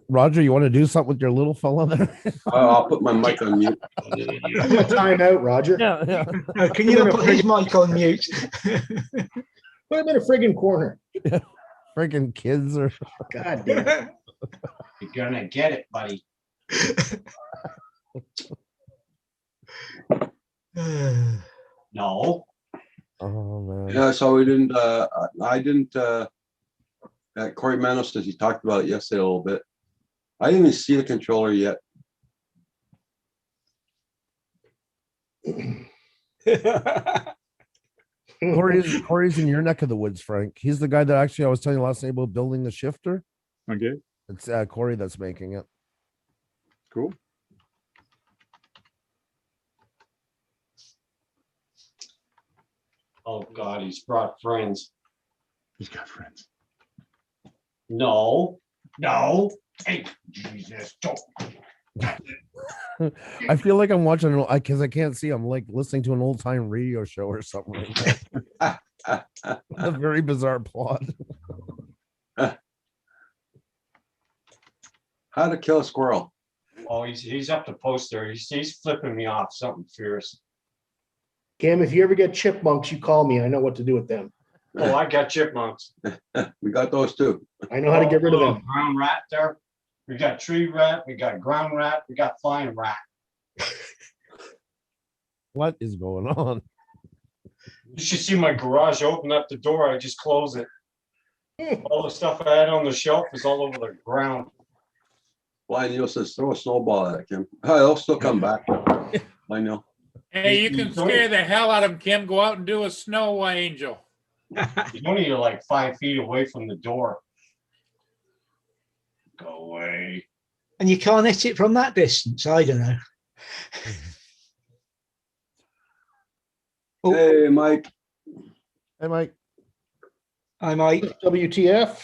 Roger, you want to do something with your little fella there? I'll put my mic on mute. Give him a timeout, Roger. Yeah. No, can you not put his mic on mute? Put him in a friggin' corner. Freaking kids are. God damn. You're gonna get it, buddy. No. Oh man. Yeah, so we didn't. I didn't. Corey Manos says he talked about it yesterday a little bit. I didn't even see the controller yet. Corey's in your neck of the woods, Frank. He's the guy that actually I was telling you last night about building the shifter. Okay, It's Corey that's making it. cool. Oh God, he's brought friends. He's got friends. No. Hey, Jesus, don't. I feel like I'm watching because I can't see. I'm like listening to an old time radio show or something. Like that. A very bizarre plot. How to kill a squirrel. Oh, he's up the post there. He's flipping me off. Something fierce. Cam, if you ever get chipmunks, you call me. I know what to do with them. Oh, I got chipmunks. We got those too. I know how to get rid of Oh, them. ground rat there. We got tree rat. We got ground rat. We got flying rat. What is going on? You should see my garage. Open up the door. I just close it. All the stuff I had on the shelf is all over the ground. Blind Neil says throw a snowball at it, Kim. They'll still come back. Blind Neil. Hey, you can scare the hell out of him, Kim. Go out and do a snow angel. He's only like 5 feet away from the door. Go away. And you can't hit it from that distance. I don't know. Oh. Hey, Mike. Hey, Mike. I might. WTF?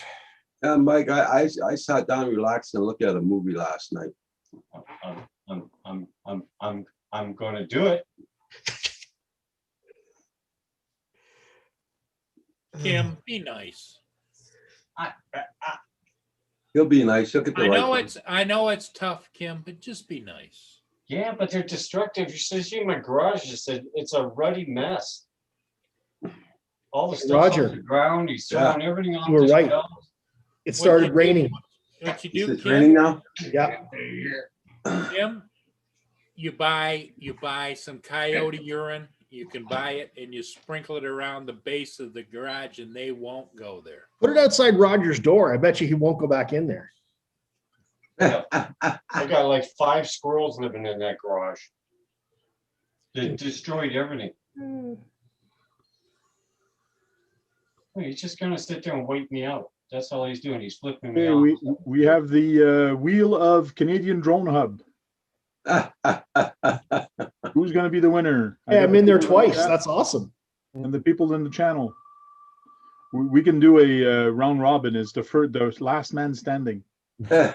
Mike, I sat down, relaxed, and looked at a movie last night. I'm gonna do it. Kim, be nice. He'll be nice. He'll get the I right know one. it's tough, Kim, but just be nice. Yeah, but they're destructive. You should see my garage. It's a ruddy mess. All the stuff Roger. on the ground. He's Yeah. throwing everything off You were the right. shelves. It started raining. What you Is do, it raining Kim, now? Yeah. Kim, you buy some coyote urine. You can buy it and you sprinkle it around the base of the garage and they won't go there. Put it outside Roger's door. I bet you he won't go back in there. I got like 5 squirrels living in that garage. They destroyed everything. Well, he's just gonna sit there and wait me out. That's all he's doing. He's flipping me Okay, off. we have the wheel of Canadian Drone Hub. Who's going to be the winner? I Yeah, got I'm the in there people in the twice. chat That's awesome. And the people in the channel. We can do a round robin. Is the last man standing? Oh,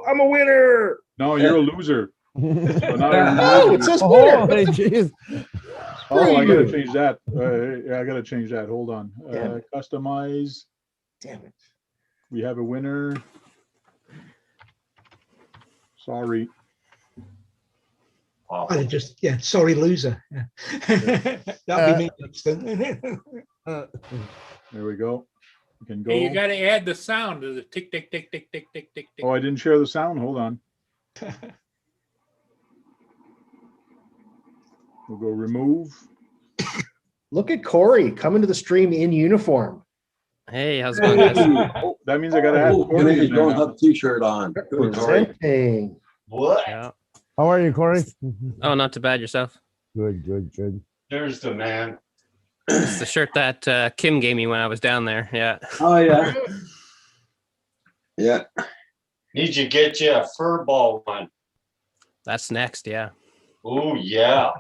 I'm a winner. No, you're a loser. So now Oh, it says winner. Holy jeez. oh, I gotta you. change that. Yeah, I gotta change that. Hold on. Damn it. Customize. Damn it. We have a winner. Sorry. I'd have just, sorry, loser. Yeah. That'll be me next then. There we go. You can go. Hey, you got to add the sound of the tick, tick, tick, tick, tick, tick, tick, tick. Oh, I didn't share the sound. Hold on. We'll go remove. Look at Corey coming to the stream in uniform. Hey, how's it going, guys? Oh, that means I gotta add Oh, Corey Canadian in there Drone now. Hub t-shirt on. Good, Corey. Presenting. What? Yeah. How are you, Corey? Oh, not too bad yourself. Good, good, good. There's the man. It's the shirt that Kim gave me when I was down there. Yeah. Oh, yeah. Yeah. Need you get you a fur ball one. That's next. Yeah. Oh yeah.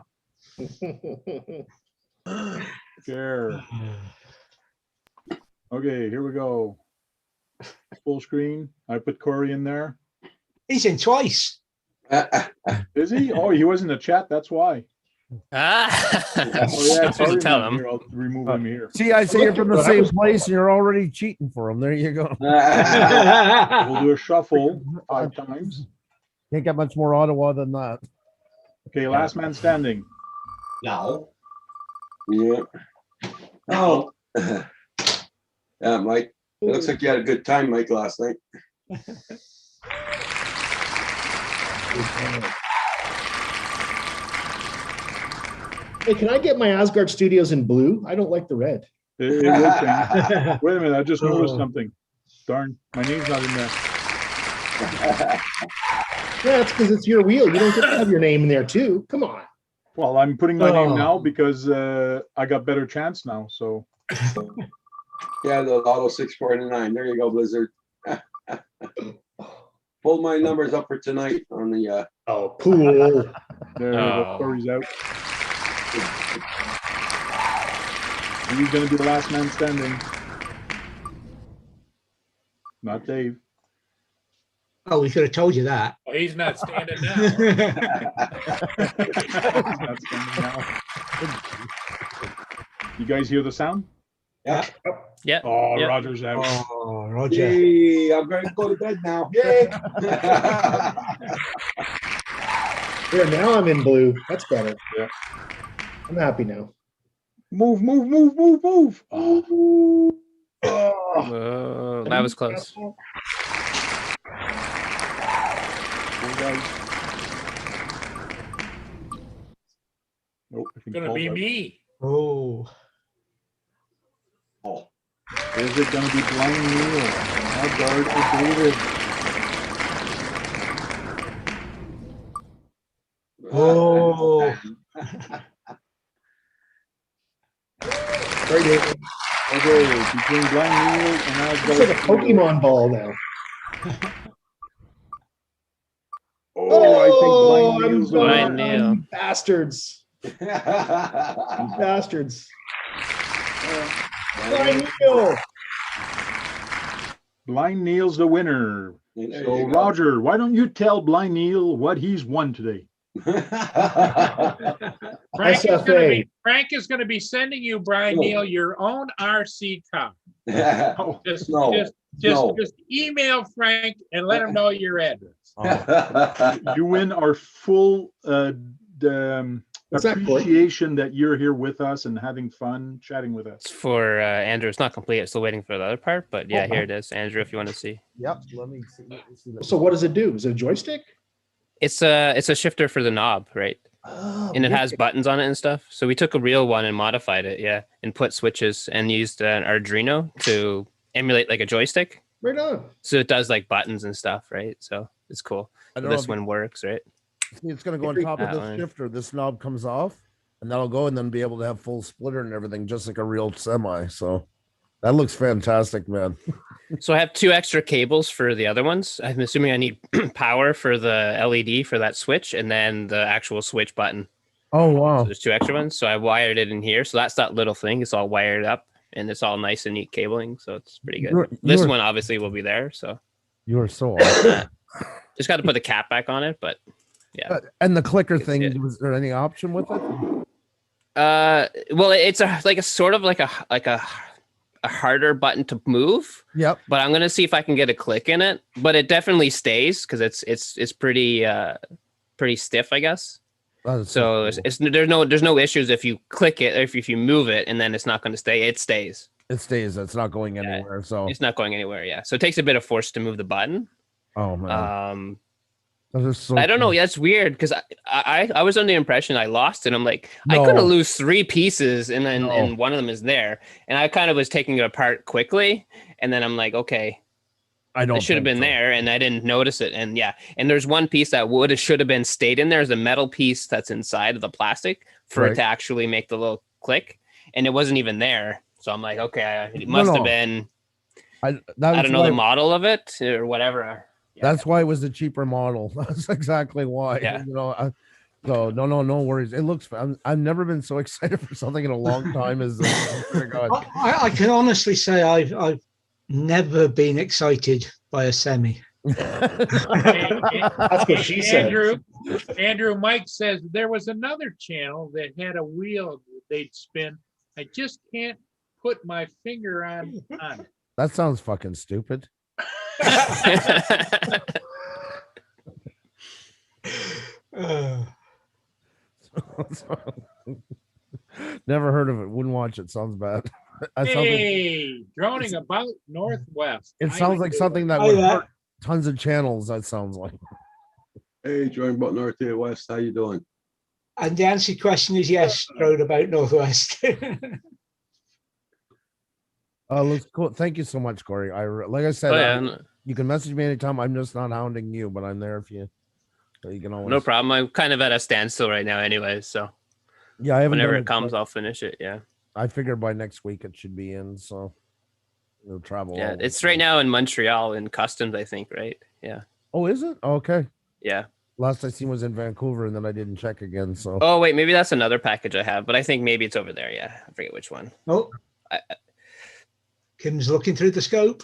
There. Okay, here we go. Full screen. I put Corey in there. He's in twice. Is he? Oh, he was in the chat. That's why. Ah. Oh, yeah, That's what sorry, you tell man. him. Here, I'll remove him here. See, I say you're from the same place and you're already cheating for him. There you go. We'll do a shuffle 5 times. Can't get much more Ottawa than that. Okay, last man standing. No. Yeah. Oh. Yeah, Mike. It looks like you had a good time, Mike, last night. Hey, can I get my Asgard Studios in blue? I don't like the red. It will change. Wait a minute, I just noticed something. Darn, my name's not in there. Yeah, it's because it's your wheel. You don't get to have your name in there too. Come on. Well, I'm putting my name Oh. now because I got better chance now. So Yeah, the Lotto 649. There you go, Blizzard. Pull my numbers up for tonight on the Oh, pool. there we go. Oh. Corey's out. And he's gonna be the last man standing. Not Dave. Oh, we could have told you that. Oh, he's not standing now. He's not standing now. You guys hear the sound? yeah. Yeah. Oh, Yep. Roger's out. Oh, Roger. Yay, I'm going to go to bed now. Yay. There, now I'm in blue. That's better. Yeah. I'm happy now. Move, move, move, move, move. Oh. Whoa, that was close. Nope. I think Gonna Paul's be out. me. Oh. Oh. Is it gonna be Blind Neil? Asgard or David? Oh. Right, David. Okay, between Blind Neil and It's Asgard. like a Pokemon ball now. Oh, I think Blind Neil's the Blind winner. Neil. You bastards. You bastards. Blind Neil. Blind Neil's the winner. There So you go. Roger, why don't you tell Blind Neil what he's won today? SFA. Frank is going to be sending you, Brian Oh. Neal, your own RC car. Oh, Just, No, just, no. just email Frank and let him know your address. you win our full What's that, Corey? appreciation that you're here with us and having fun chatting with us. It's for Andrew. It's not complete. I'm still waiting for the other part, but yeah, Oh, here it is, Andrew. If you want to see, Yep. Let me see. So what does it do? Is it a joystick? it's a shifter for the knob, right? Oh, And it has wicked. buttons on it and stuff. So we took a real one and modified it, yeah, and put switches and used an Arduino to emulate like a joystick. Right on. So it does like buttons and stuff, right? So it's cool. I So don't know this if one works, right? it's going to go on top of That the one. shifter. This knob comes off, and that'll go, and then be able to have full splitter and everything, just like a real semi. So that looks fantastic, man. So I have 2 extra cables for the other ones. I'm assuming I need power for the LED for that switch, and then the actual switch button. Oh So wow! there's 2 extra ones. So I wired it in here. So that's that little thing. It's all wired up, and it's all nice and neat cabling. So it's pretty good. This one obviously will be there. So You are so awesome. just got to put the cap back on it, but yeah. And the clicker It's thing, good. was there any option with it? Well, it's a sort of like a harder button to move, Yep. but I'm gonna see if I can get a click in it. But it definitely stays because it's pretty pretty stiff, I guess. That is So cool. it's there's no issues if you click it, or if you move it, and then it's not going to stay. It stays. It stays. It's not going anywhere. So It's not going anywhere. Yeah. So it takes a bit of force to move the button. oh man, that is so I don't know. cool. Yeah, it's weird because I was under the impression I lost it. I'm like, I could No. have lose 3 pieces and then No. and one of them is there. And I kind of was taking it apart quickly. And then I'm like, okay, I don't. it should have think been so. there. And I didn't notice it. And yeah. And there's one piece that should have been stayed in there. There's a metal piece that's inside of the plastic for it Right. to actually make the little click. And it wasn't even there. So I'm like, okay, it No, must no. have been, I I don't know, the model of it or whatever. Yeah. That's why it was the cheaper model. That's exactly why. Yeah. You know. So no worries. It looks. I've never been so excited for something in a long time as this. Oh, my God. I can honestly say I've never been excited by a semi. That's what she said. Andrew, Mike says there was another channel that had a wheel they'd spin. I just can't put my finger on it. That sounds fucking stupid. Never heard of it. Wouldn't watch it. Sounds bad. That sounds like- Hey, droning about northwest. it sounds like something that Oh, would yeah. hurt tons of channels. That sounds like. Hey, join about North to West. How you doing? And the answer to the question is yes, road about Northwest. Looks cool. Thank you so much, Corey. Like I said, Oh, yeah, you can message me anytime. I'm just not hounding you, but I'm there if you. So you can always. no problem. I'm kind of at a standstill right now, anyway. So Yeah, I haven't. whenever done it comes, I'll finish it. Yeah, I figure by next week it should be in. So it'll travel. yeah. all It's over. right now in Montreal in customs, I think. Right? Yeah, Oh, is it? Okay. yeah. Last I seen was in Vancouver, and then I didn't check again. So Oh wait, maybe that's another package I have, but I think maybe it's over there. Yeah, I forget which one. Oh, Kim's looking through the scope.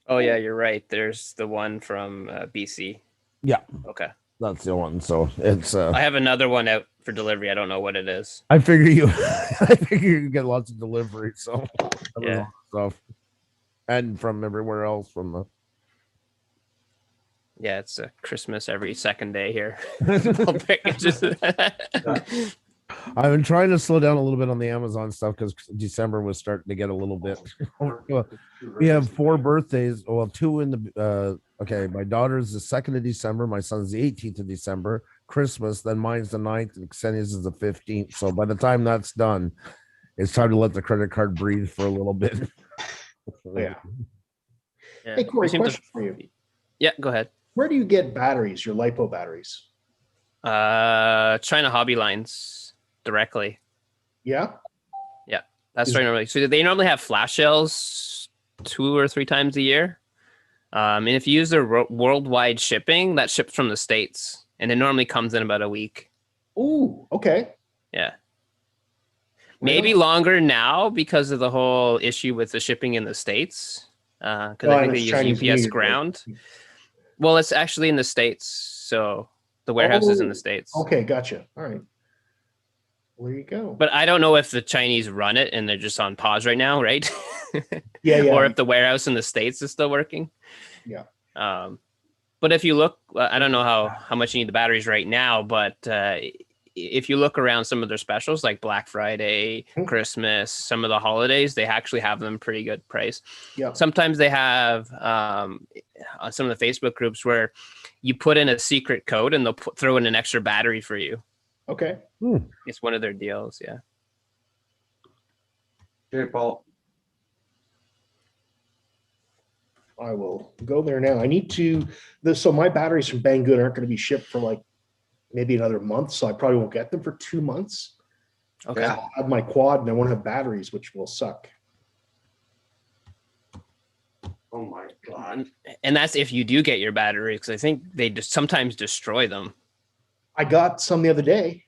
Oh yeah, you're right. There's the one from BC. yeah, Okay, that's the one. So it's. I have another one out for delivery. I don't know what it is. I figure you. I figure you get lots of delivery. So Yeah. stuff, and from everywhere else from the. Yeah, it's a Christmas every second day here. All packages. I've been trying to slow down a little bit on the Amazon stuff because December was starting to get a little bit. We have 4 birthdays. Well, 2 in the. Okay, my daughter's the 2nd of December. My son's the 18th of December. Christmas. Then mine's the 9th, and Xenia's is the 15th. So by the time that's done, it's time to let the credit card breathe for a little bit. Yeah. Yeah. Hey, Corey, We seem to- question for you. Yeah, go ahead. Where do you get batteries, your LiPo batteries? China Hobby Lines directly. Yeah. That's Is- right. Normally, so they normally have flash sales 2 or 3 times a year. And if you use their worldwide shipping, that ships from the States, and it normally comes in about a week. Ooh, okay. Yeah. Maybe longer now because of the whole issue with the shipping in the States. Because Oh, I and think they it's use Chinese New UPS Year, right? ground. Well, it's actually in the States. So the warehouse is in the States. Okay, gotcha. All right. Well, there you go. But I don't know if the Chinese run it and they're just on pause right now, right? Yeah. Or if the warehouse in the States is still working. Yeah. But if you look, I don't know how much you need the batteries right now, but if you look around some of their specials like Black Friday, Christmas, some of the holidays, they actually have them pretty good price. Yeah. Sometimes they have on some of the Facebook groups where you put in a secret code and they'll throw in an extra battery for you. Okay. It's one of their deals. Yeah. Okay, Paul. I will go there now. I need to, so my batteries from Banggood aren't going to be shipped for like maybe another month. So I probably won't get them for 2 months. Okay. I'll have my quad and I won't have batteries, which will suck. Oh my God. And that's if you do get your batteries, because I think they just sometimes destroy them. I got some the other day.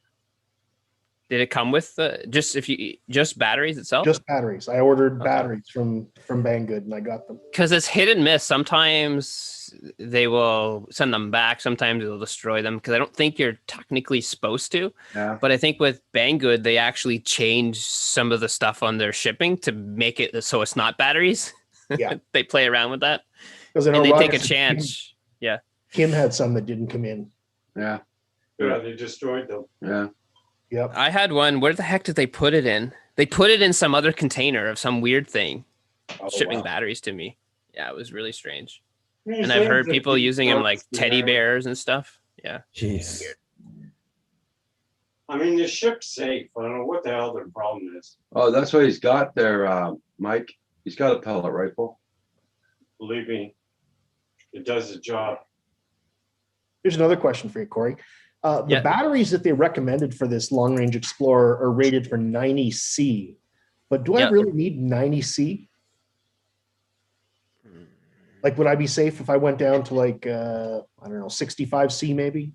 Did it come with just batteries itself? Just batteries. I ordered batteries from Banggood and I got them. Because it's hit and miss. Sometimes they will send them back. Sometimes they'll destroy them because I don't think you're technically supposed to. Yeah. But I think with Banggood, they actually change some of the stuff on their shipping to make it so it's not batteries. Yeah. They play around with that. Because And they take a chance. Yeah. Kim had some that didn't come in. Yeah. Yeah, they destroyed them. Yeah. Yep. I had one. Where the heck did they put it in? They put it in some other container of some weird thing, shipping wow. batteries to me. Yeah, it was really strange. These And I've heard things people that using them don't like teddy share. bears and stuff. Yeah. Jeez. I mean, the ship's safe. I don't know what the hell their problem is. Oh, that's what he's got there, Mike. He's got a pellet rifle. Believe me, it does the job. Here's another question for you, Corey. The Yeah. batteries that they recommended for this long range Explorer are rated for 90C, but do I Yeah. really need 90C? Like, would I be safe if I went down to like, I don't know, 65C maybe?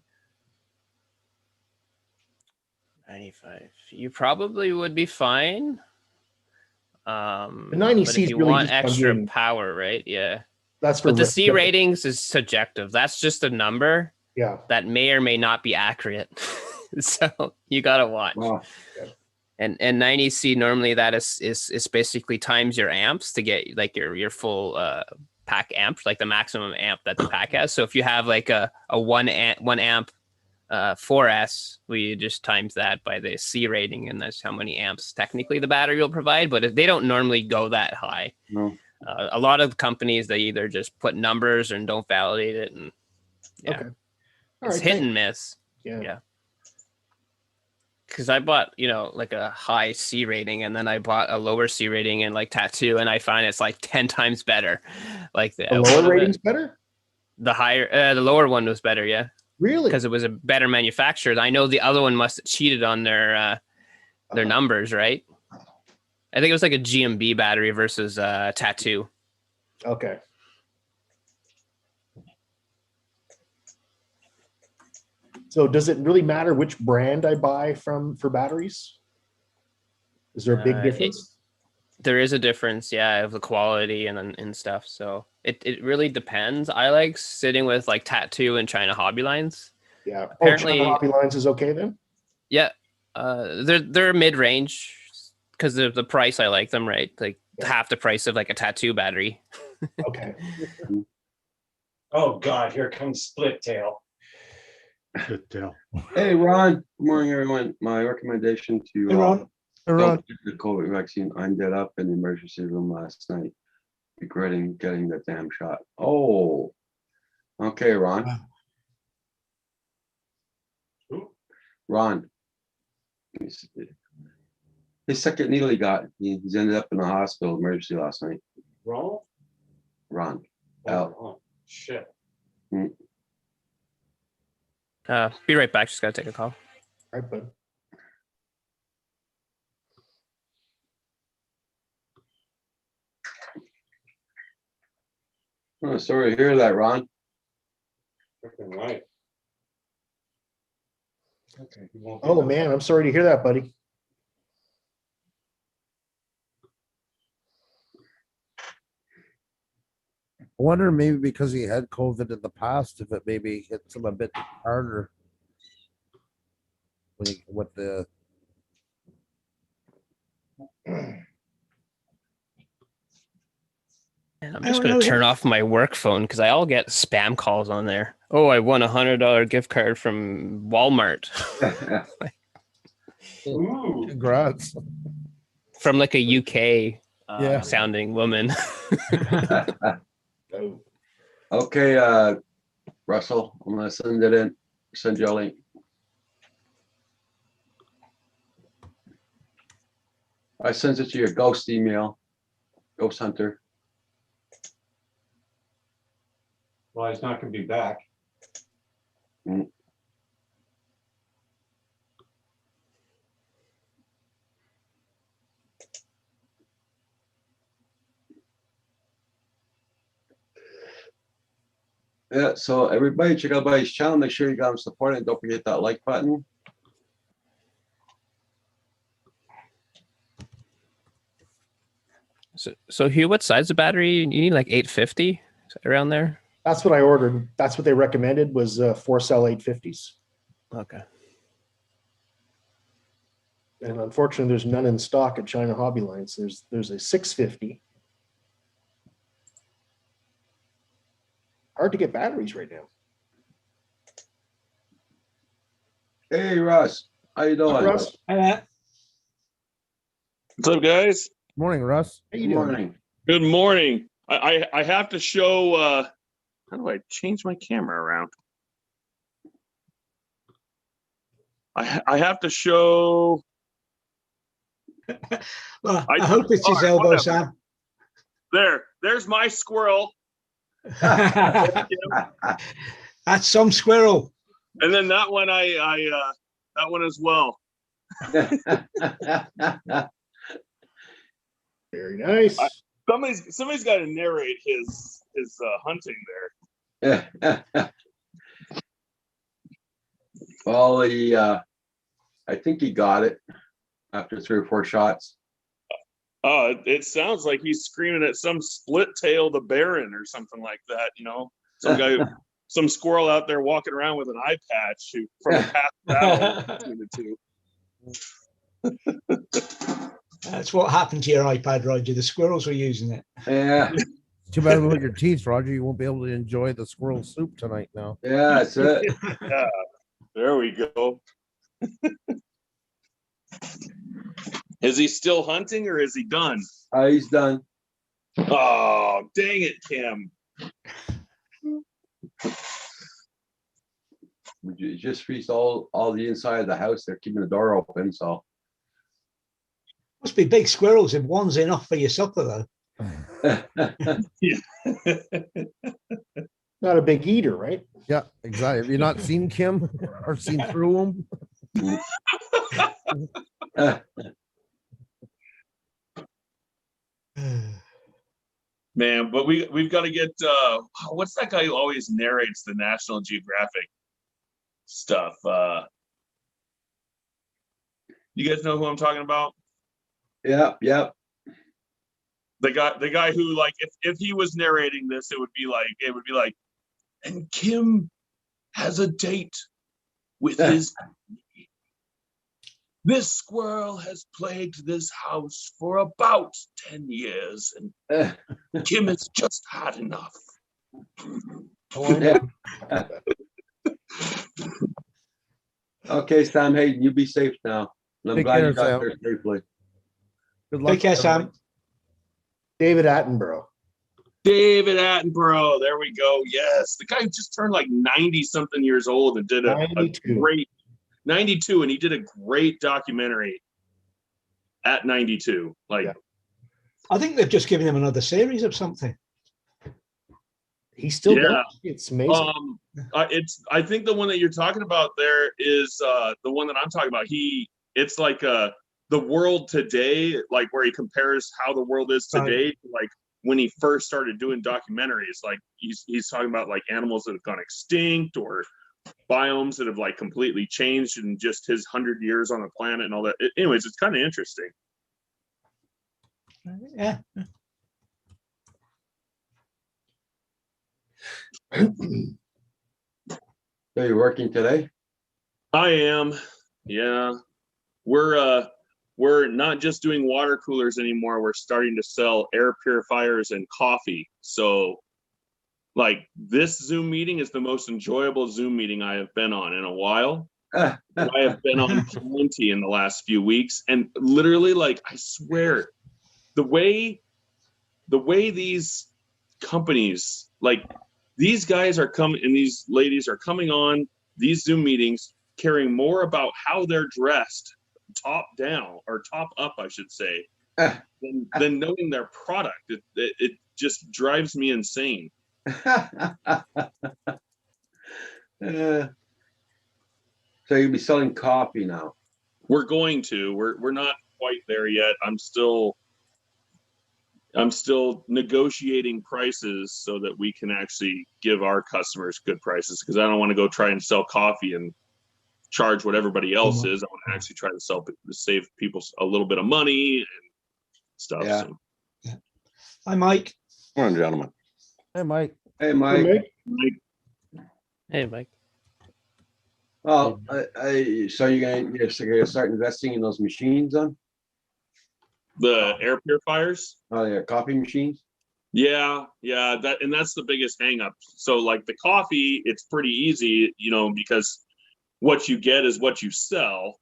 95. You probably would be fine. The 90C but is if you really want just extra wondering- power, right? Yeah. That's for But the risk, C ratings is subjective. That's just a number Yeah. that may or may not be accurate. So you gotta watch. Wow. And 90C normally that is basically times your amps to get like your full pack amp, like the maximum amp that the pack has. So if you have like a 1 amp 4S, we just times that by the C rating, and that's how many amps technically the battery will provide. But they don't normally go that high. No. A lot of companies, they either just put numbers and don't validate it, and yeah, Okay. All it's right, hit thank- and miss. Yeah. Yeah. Because I bought, like a high C rating, and then I bought a lower C rating and like Tattoo, and I find it's like 10 times better. Like the The output of lower it. ratings better? The higher, the lower one was better, yeah, Really? because it was a better manufacturer. I know the other one must have cheated on their numbers, right? I think it was like a GMB battery versus Tattoo. Okay. So does it really matter which brand I buy for batteries? Is there a big difference? There is a difference, yeah, of the quality and stuff. So it really depends. I like sitting with like Tattoo and China Hobby Lines. Yeah. Apparently- China Hobby Lines is okay then? Yeah, they're mid range because of the price. I like them, right? Like half the price of like a Tattoo battery. Okay. Oh God, here comes Split Tail. Good tell. Hey, Ron. Good morning, everyone. My recommendation to Hey, Ron. don't get the COVID vaccine. I ended up in the emergency room last night, regretting getting the damn shot. Oh, okay, Ron. Who? Ron. His second needle he got. He's ended up in the hospital emergency last night. Ronald? Ron. Oh, Al. oh, shit. Be right back. Just gotta take a call. All right, bud. Oh, sorry to hear that, Ron. Freaking right. Okay. You won't be Oh able- man, I'm sorry to hear that, buddy. I wonder maybe because he had COVID in the past, if it maybe hits him a bit harder with the. And I'm I just don't gonna know. turn off my work phone because I all get spam calls on there. Oh, I won $100 gift card from Walmart Ooh. Congrats. from like a UK Yeah. sounding woman. Oh, Okay, Russell, I'm gonna send it in, send you a link. I sent it to your ghost email, Ghost Hunter. Well, he's not gonna be back. Yeah, so everybody check out Buddy's channel. Make sure you got him supported. Don't forget that like button. So Hugh, what size of battery? You need like 850 around there. that's what I ordered. That's what they recommended was 4-cell 850s. Okay. And unfortunately, there's none in stock at China Hobby Lines. There's a 650. Hard to get batteries right now. Hey, Russ, how you doing? Russ, Uh, What's up, guys? Morning, Russ. how you Good doing? morning. Good morning. I have to show. How do I change my camera around? I have to show. well, I- I hope it's his alright, elbow, whatever. Sam. There's my squirrel, That's some squirrel. and then that one that one as well. Very nice. Somebody's got to narrate his hunting there. Well, I think he got it after 3 or 4 shots. Oh, it sounds like he's screaming at some split-tailed Baron or something like that. You know, some guy, some squirrel out there walking around with an eye patch from a past battle between the two. That's what happened to your iPad, Roger. The squirrels were using it. Yeah, Too bad with your teeth, Roger. You won't be able to enjoy the squirrel soup tonight now. yeah, that's it. Yeah, there we go. Is he still hunting or is he done? He's done. Oh, dang it, Kim. We just freezed all the inside of the house. They're keeping the door open, so. Must be big squirrels if one's enough for your supper, though. Not a big eater, right? Yeah, exactly. Have you not seen Kim or seen through him? Man, but we've got to get what's that guy who always narrates the National Geographic stuff? You guys know who I'm talking about? Yeah. The guy who, like, if he was narrating this, it would be like, and Kim has a date with his. This squirrel has plagued this house for about 10 years, and Kim has just had enough. Yeah. Okay, Sam Hayden, you be safe now. And I'm Take glad care, you got Sam. there safely. Good luck. Take care, Sam. David Attenborough. David Attenborough, there we go. Yes, the guy who just turned like 90-something years old and did a 92. great 92, and he did a great documentary at 92. Like, Yeah. I think they've just given him another series of something. He still Yeah. does. It's amazing. I think the one that you're talking about there is the one that I'm talking about. It's like the world today, like where he compares how the world is today, to like when he first started doing documentaries. Like he's talking about like animals that have gone extinct or biomes that have like completely changed in just his 100 years on the planet and all that. Anyways, it's kind of interesting. Yeah. So you're working today? I am. Yeah. We're not just doing water coolers anymore. We're starting to sell air purifiers and coffee. So like this Zoom meeting is the most enjoyable Zoom meeting I have been on in a while. I have been on plenty in the last few weeks. And literally, like, I swear, the way these companies, like these guys are coming and these ladies are coming on these Zoom meetings caring more about how they're dressed top down or top up, I should say, than knowing their product. It just drives me insane. So you'll be selling coffee now. We're going to. We're not quite there yet. I'm still negotiating prices so that we can actually give our customers good prices, because I don't want to go try and sell coffee and charge what everybody else is. I want to actually try to save people a little bit of money and stuff. Yeah. So. Hi, Mike. Morning, gentlemen. Hey, Mike. Hey, Mike. Hey, Mike. Well, so you're gonna start investing in those machines then? The air purifiers? Oh yeah, coffee machines? Yeah, that's the biggest hang up. So like the coffee, it's pretty easy, because what you get is what you sell.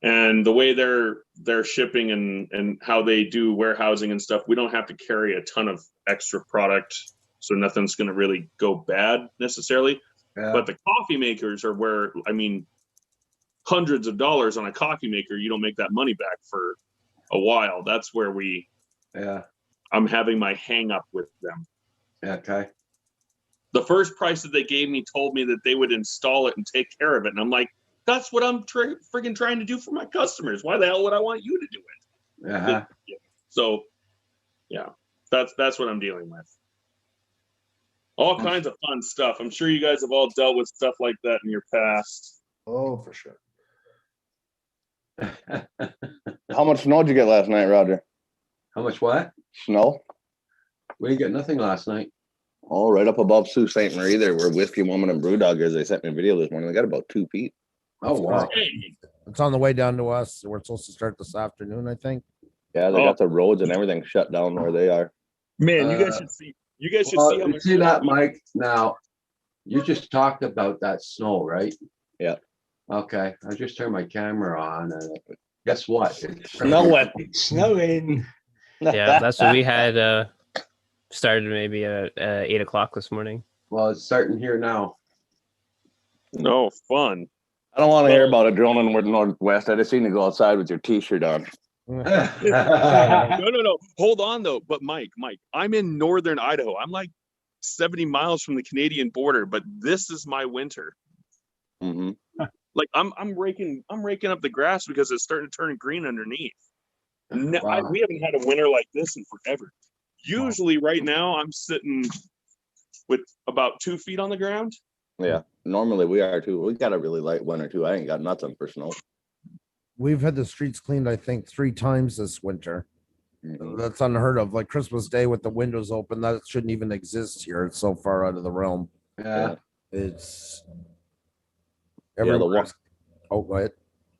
And the way they're shipping and how they do warehousing and stuff, we don't have to carry a ton of extra product. So nothing's gonna really go bad necessarily. Yeah. But the coffee makers are where, hundreds of dollars on a coffee maker, you don't make that money back for a while. That's where I'm having my hang up with them. Okay. The first price that they gave me told me that they would install it and take care of it. And I'm like, that's what I'm friggin' trying to do for my customers. Why the hell would I want you to do it? Uh-huh. So yeah, that's what I'm dealing with. All kinds of fun stuff. I'm sure you guys have all dealt with stuff like that in your past. Oh, for sure. How much snow did you get last night, Roger? How much what? Snow? We didn't get nothing last night. Oh, right up above Sault Ste. Marie there, where Whiskey Woman and Brewdog is. They sent me a video this morning. They got about 2 feet. Oh, wow. It's on the way down to us. We're supposed to start this afternoon, I think. Yeah, they got the roads and everything shut down where they are. Man, you guys should see. You guys should see how much. See that, Mike? Now, you just talked about that snow, right? Yeah. Okay, I just turned my camera on, and guess what? It's snowing. It's snowing. Yeah, that's what we had started maybe at 8 o'clock this morning. Well, it's starting here now. No fun. I don't want to hear about it drilling in the Northwest. I just seen you go outside with your t-shirt on. No. Hold on though. But Mike, I'm in northern Idaho. I'm like 70 miles from the Canadian border, but this is my winter. Mm-hmm. Like I'm raking up the grass because it's starting to turn green underneath. Wow. We haven't had a winter like this in forever. Usually right now I'm sitting with about 2 feet on the ground. Yeah, normally we are too. We got a really light winter too. I ain't got nothing for snow. We've had the streets cleaned, I think, 3 times this winter. Mm-hmm. That's unheard of. Like Christmas Day with the windows open, that shouldn't even exist here. It's so far out of the realm. Yeah. It's Yeah, the everywhere. one, Oh, go ahead.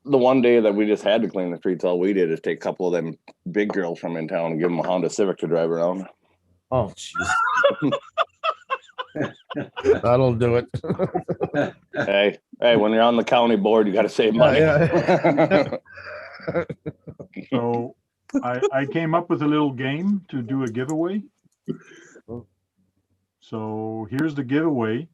the one day that we just had to clean the streets, all we did is take a couple of them big girls from in town and give them a Honda Civic to drive around. Oh, jeez. That'll do it. Hey, when you're on the county board, you got to save money. So I came up with a little game to do a giveaway. So here's the giveaway.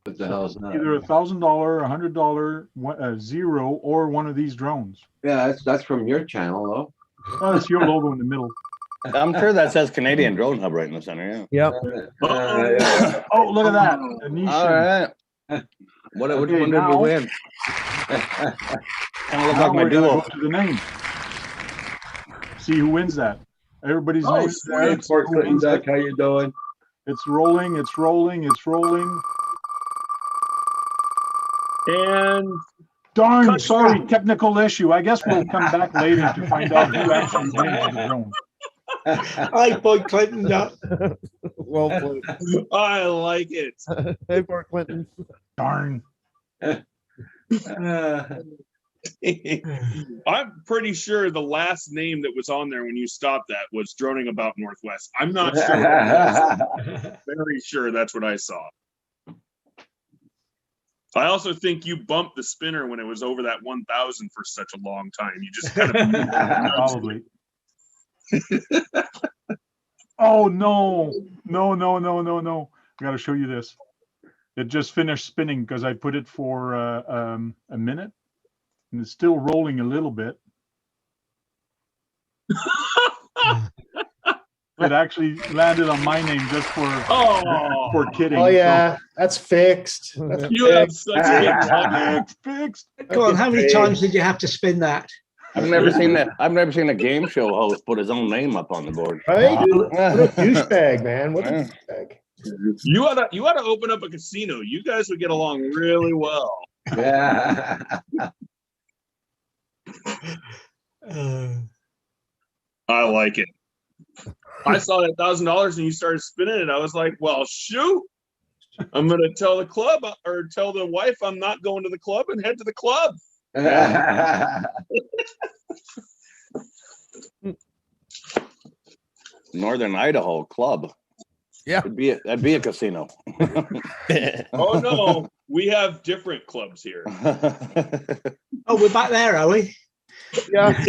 What the hell is that? Either $1,000, $100, zero, or one of these drones. Yeah, that's from your channel, though. Oh, it's your logo in the middle. I'm sure that says Canadian Drone Hub right in the center. Yeah. Yep. Yeah. Oh, look at that. Anisha. All right. Which Okay, one did we now- win? Kind of look Now like my we're gonna duo. go to the name. See who wins that. Everybody's Oh, name is there. sweet. Fort Who wins Clinton, it. how you doing? It's rolling, it's rolling, it's rolling. And Darn, Cut sorry, technical issue. I guess we'll come back later to find out who actually wins the drone. I point Clinton up. Well played. I like it. Hey, Port Clinton. Darn. I'm pretty sure the last name that was on there when you stopped that was Droning About Northwest. I'm not sure. Very sure that's what I saw. I also think you bumped the spinner when it was over that 1,000 for such a long time. You just kind of Probably. Oh no. No. I gotta show you this. It just finished spinning because I put it for a minute and it's still rolling a little bit. It actually landed on my name just for kidding. Oh yeah, that's fixed. That's you have fixed. such a Fixed. Come on, how many times did you have to spin that? I've never seen that. I've never seen a game show host put his own name up on the board. Right? What a douchebag, man. What a douchebag. You ought to open up a casino. You guys would get along really well. Yeah. I like it. I saw that $1,000 and you started spinning it. I was like, well, shoot. I'm gonna tell the club or tell the wife I'm not going to the club and head to the club. Northern Idaho Club. Yeah. That'd be a casino. Oh no, we have different clubs here. Oh, we're back there, are we? Yeah.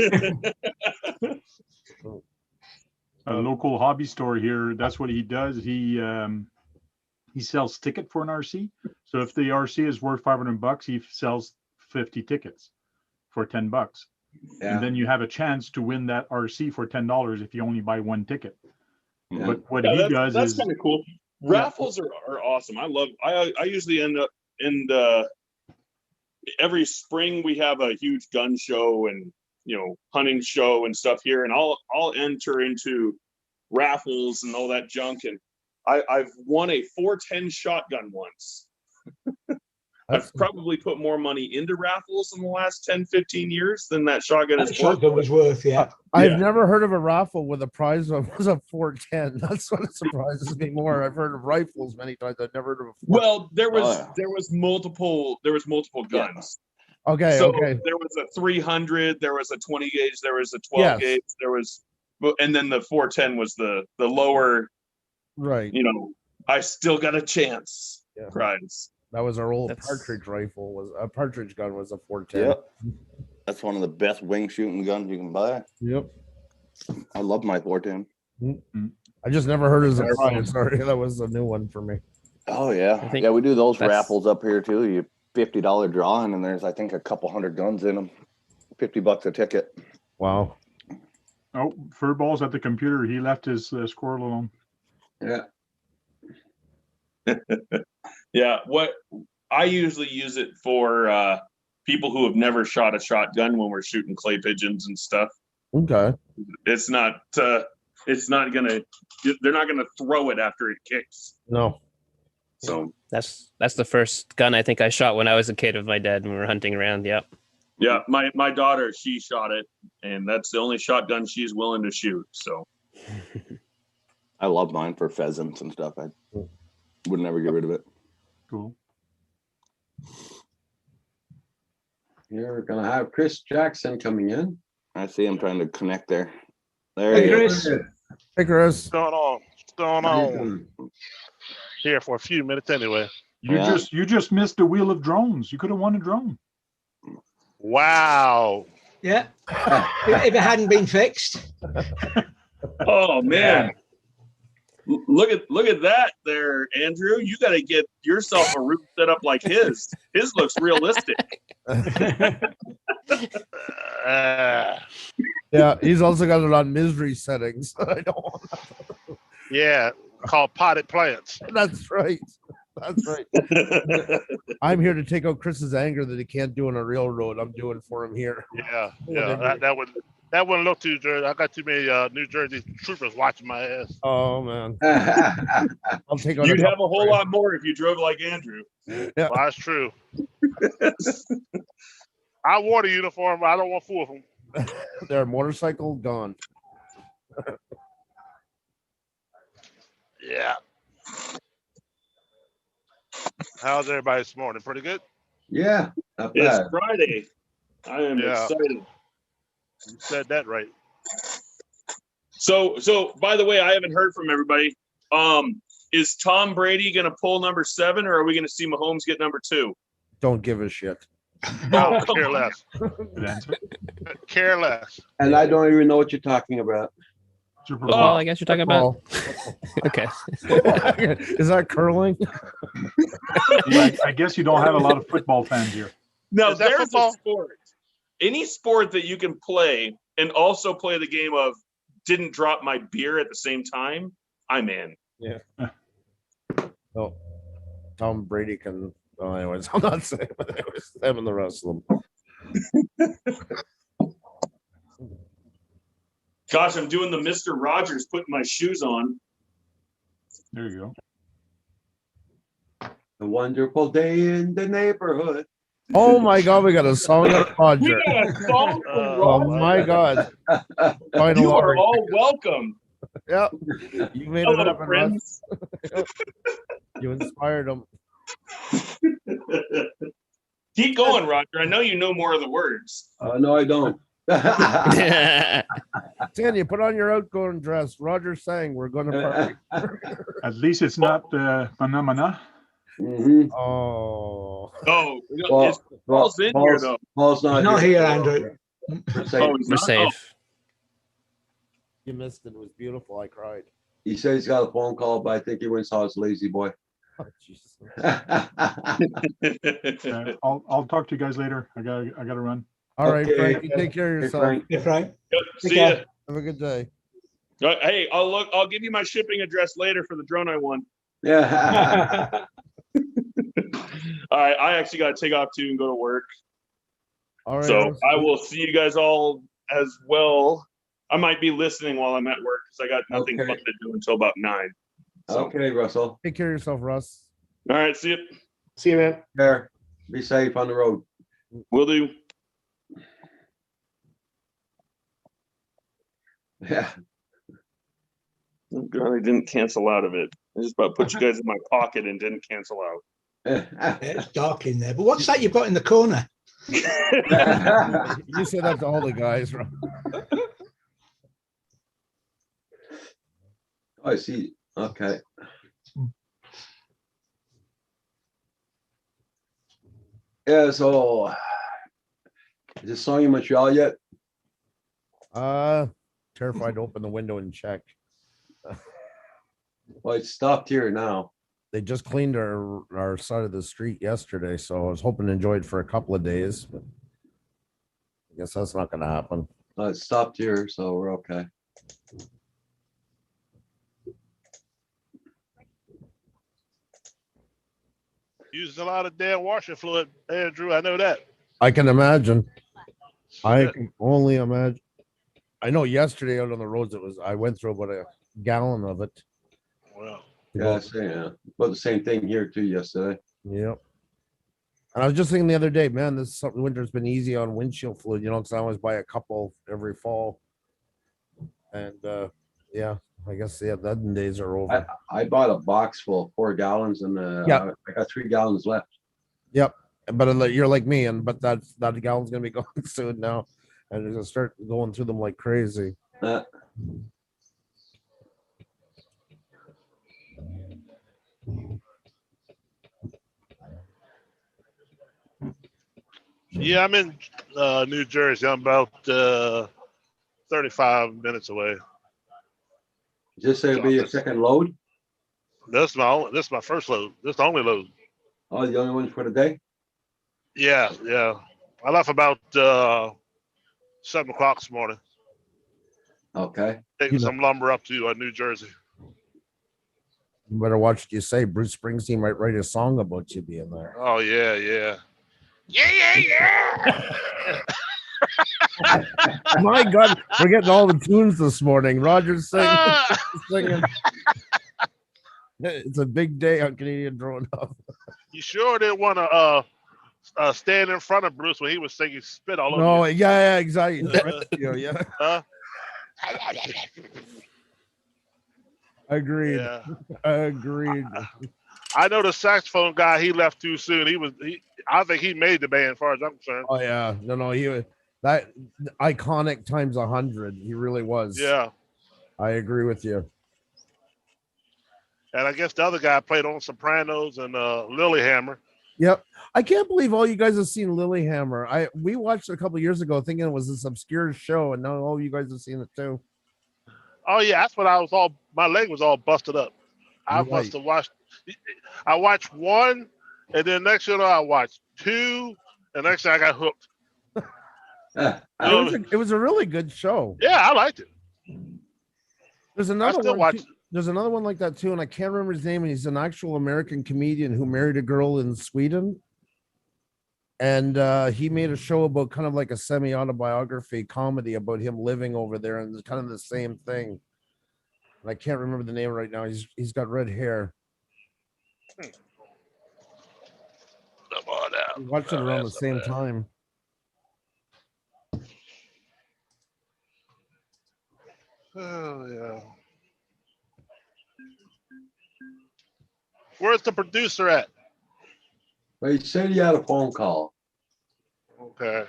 A local hobby store here. That's what he does. He sells ticket for an RC. So if the RC is worth $500, he sells 50 tickets for $10. Yeah. And then you have a chance to win that RC for $10 if you only buy one ticket. Yeah. But what he does that's is kind of cool. Raffles are awesome. I usually end up in every spring we have a huge gun show and hunting show and stuff here, and I'll enter into raffles and all that junk, and I've won a 410 shotgun once. I've probably put more money into raffles in the last 10, 15 years than that shotgun is worth. Shotgun was worth, yeah. I've never heard of a raffle with a prize of was a 410. That's what surprises me more. I've heard of rifles many times. I've never heard of a 410. Well, there was multiple guns. Okay, So okay. there was a 300, there was a 20 gauge, there was a 12 gauge, there was, and then the 410 was the lower. Right. I still got a chance. Yeah. Prize. That was our old partridge rifle. Was a partridge gun was a 410. Yep. That's one of the best wing shooting guns you can buy. Yep. I love my 410. I just never heard of a prize. Sorry, that was a new one for me. Oh yeah, yeah. We do those raffles up here too. You $50 drawing, and there's I think a couple hundred guns in them. $50 a ticket. Wow. Oh, Furball's at the computer. He left his squirrel alone. Yeah. Yeah. What I usually use it for people who have never shot a shotgun when we're shooting clay pigeons and stuff. Okay. It's not gonna. They're not gonna throw it after it kicks. No. So that's the first gun I think I shot when I was a kid with my dad when we were hunting around. Yep. Yeah, my daughter, she shot it, and that's the only shotgun she's willing to shoot. So I love mine for pheasants and stuff. I would never get rid of it. Cool. You're gonna have Chris Jackson coming in. I see him trying to connect there. There Hey, he Chris. is. Hey, Chris. What's going on? Here for a few minutes anyway. You just missed the wheel of drones. You could have won a drone. Wow. Yeah. If it hadn't been fixed. oh man. Look at that there, Andrew. You got to get yourself a room set up like his. His looks realistic. Yeah, he's also got it on misery settings. I don't want to. Yeah, called potted plants. That's right. That's right. I'm here to take out Chris's anger that he can't do on a real road. I'm doing for him here. Yeah. That wouldn't look too Jersey. I got too many New Jersey troopers watching my ass. Oh man. I'll take on. You'd have a whole lot more if you drove like Andrew. Yeah. Well, that's true. I wore the uniform. I don't want to fool them. Their motorcycle gone. Yeah. How's everybody this morning? Pretty good? Yeah, not It's bad. Friday. I am Yeah. excited. You said that right. So by the way, I haven't heard from everybody. Is Tom Brady going to pull number 7, or are we going to see Mahomes get number 2? Don't give a shit. No, come care on. less. Good answer. Care less. And I don't even know what you're talking about. Super Football, Bowl. I guess you're talking about. Okay. Is that curling? Yeah, I guess you don't have a lot of football fans here. Now, Is that there's football? a sport. Any sport that you can play and also play the game of didn't drop my beer at the same time, I'm in. Yeah. Oh, Tom Brady can. Oh, anyways, I'm not saying. But anyways, them and the rest of them. Gosh, I'm doing the Mr. Rogers, putting my shoes on. There you go. A wonderful day in the neighborhood. Oh my God, we got a song of Roger. We got a song from Oh Roger. my God. Final You are Lord. all welcome. Yep. You made it Hello, happen, Russ. friends. You inspired them. Keep going, Roger. I know you know more of the words. No, I don't. Tanya, put on your outgoing dress. Roger sang, "We're going to party." At least it's not Mana Mana. Mhm. Oh. Oh, Well, it's Paul's in here though. Paul's not, Not here, Andrew. We're safe. Oh, he's We're not? safe. You missed it. It was beautiful. I cried. He said he's got a phone call, but I think he went and saw his lazy boy. Oh, Jesus. I'll talk to you guys later. I gotta run. All right, Okay. Frank. You take care of Hey, yourself. Frank. Yeah, Frank. See ya. Have a good day. Hey, I'll give you my shipping address later for the drone I won. Yeah. All right, I actually got to take off too and go to work. All right. So I will see you guys all as well. I might be listening while I'm at work because I got nothing Okay. fun to do until about 9. So, Okay, Russell. Take care of yourself, Russ. all right, see you. See you, man. There. Be safe on the road. Will do. Yeah. Oh, God, I didn't cancel out of it. I just about put you guys in my pocket and didn't cancel out. Yeah, it's dark in there. But what's that you've got in the corner? You say that to all the guys, right? I see. Okay. Yeah, so is this song in Montreal yet? Terrified to open the window and check. Well, it stopped here now. They just cleaned our side of the street yesterday, so I was hoping to enjoy it for a couple of days, but I guess that's not gonna happen. It stopped here, so we're okay. Using a lot of damn washing fluid, Andrew. I know that. I can imagine. I can only imagine. I know yesterday out on the roads, I went through about a gallon of it. Well, Yeah, but the same thing here too yesterday. Yep. And I was just thinking the other day, man, this winter's been easy on windshield fluid, because I always buy a couple every fall. And yeah, I guess that days are over. I bought a box full of 4 gallons and Yeah. I got 3 gallons left. Yep. But you're like me, but that gallon's gonna be gone soon now. And I'm gonna start going through them like crazy. yeah, I'm in New Jersey. I'm about 35 minutes away. Just say it'll be your second load. This is my first load. This is the only load. Oh, the only one for the day? Yeah. I left about 7 o'clock this morning. Okay. Taking some lumber up to New Jersey. You better watch what you say. Bruce Springsteen might write a song about you being there. Oh yeah. My God, we're getting all the tunes this morning. Roger's singing. It's a big day on Canadian Drone Up. You sure didn't want to stand in front of Bruce when he was singing "Spit All Over"? No, You? yeah, exactly. Yeah. Huh? Agreed. Yeah. Agreed. I know the saxophone guy. He left too soon. I think he made the band, as far as I'm concerned. Oh yeah, no, he was that iconic times 100. He really was. Yeah. I agree with you. And I guess the other guy played on Sopranos and Lilyhammer. Yep. I can't believe all you guys have seen Lilyhammer. We watched it a couple years ago thinking it was this obscure show, and now all you guys have seen it too. Oh yeah, that's when my leg was all busted up. I Right. must have watched. I watched one, and then next year I watched two, and next thing I got hooked. It was a really good show. Yeah, I liked it. There's another still one. watch too- There's another one like that too, and I can't remember his name. And he's an actual American comedian who married a girl in Sweden, and he made a show about kind of like a semi-autobiography comedy about him living over there, and it's kind of the same thing. And I can't remember the name right now. He's got red hair. Come on now. We watched it around the same time. Oh yeah. Where's the producer at? Well, he said he had a phone call. Okay.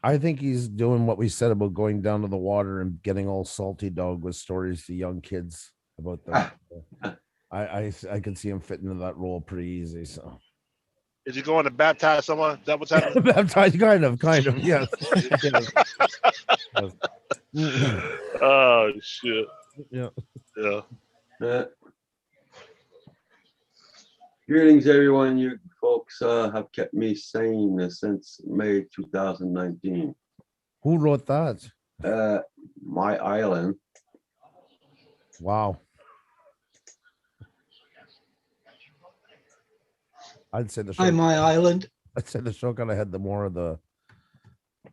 I think he's doing what we said about going down to the water and getting all salty dog with stories to young kids about them. I can see him fit into that role pretty easy. So Is he going to baptize someone? Is that what's happening? baptized, kind of, yes. Oh shit. Yeah. Yeah. Greetings, everyone. You folks have kept me sane since May 2019. Who wrote that? My Island. Wow. I'd say the show. Hi, My Island. I'd say the show kind of had the more of the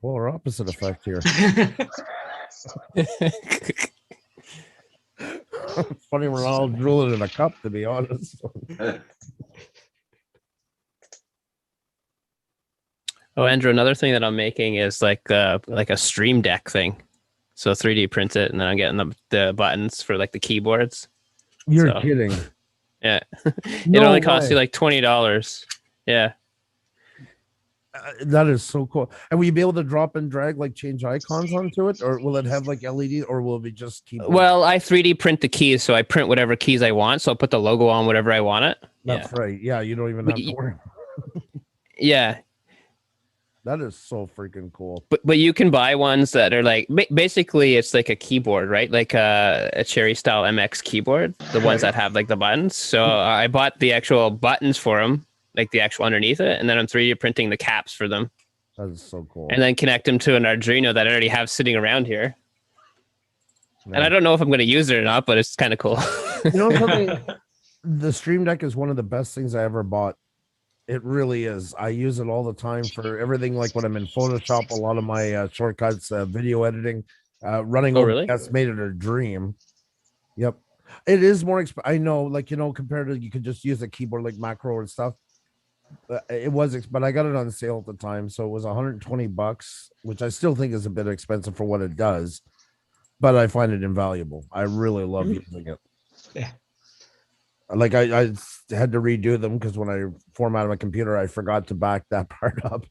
polar opposite effect here. Funny, we're all drooling in a cup, to be honest. Oh, Andrew, another thing that I'm making is like a Stream Deck thing. So 3D print it, and then I'm getting the buttons for like the keyboards. You're So, kidding. Yeah. It No only costs you way. like $20. Yeah. That is so cool. And will you be able to drop and drag, like change icons onto it, or will it have like LED, or will it be just keyboard? Well, I 3D print the keys, so I print whatever keys I want. So I'll put the logo on whatever I want it. That's right. Yeah, you don't even But have to y- worry. Yeah. That is so freaking cool. But you can buy ones that are like basically it's like a keyboard, right? Like a Cherry style MX keyboard, the ones that have like the buttons. So I bought the actual buttons for them, like the actual underneath it, and then I'm 3D printing the caps for them, That is so cool. and then connect them to an Arduino that I already have sitting around here. And I don't know if I'm going to use it or not, but it's kind of cool. You know something? The Stream Deck is one of the best things I ever bought. It really is. I use it all the time for everything, like when I'm in Photoshop, a lot of my shortcuts, video editing, running Oh, OBS really? made it a dream. Yep. It is more I know, like, compared to you could just use a keyboard like macro and stuff. It was, but I got it on sale at the time, so it was $120, which I still think is a bit expensive for what it does, but I find it invaluable. I really love using it. Yeah. Like I had to redo them because when I formatted my computer, I forgot to back that part up.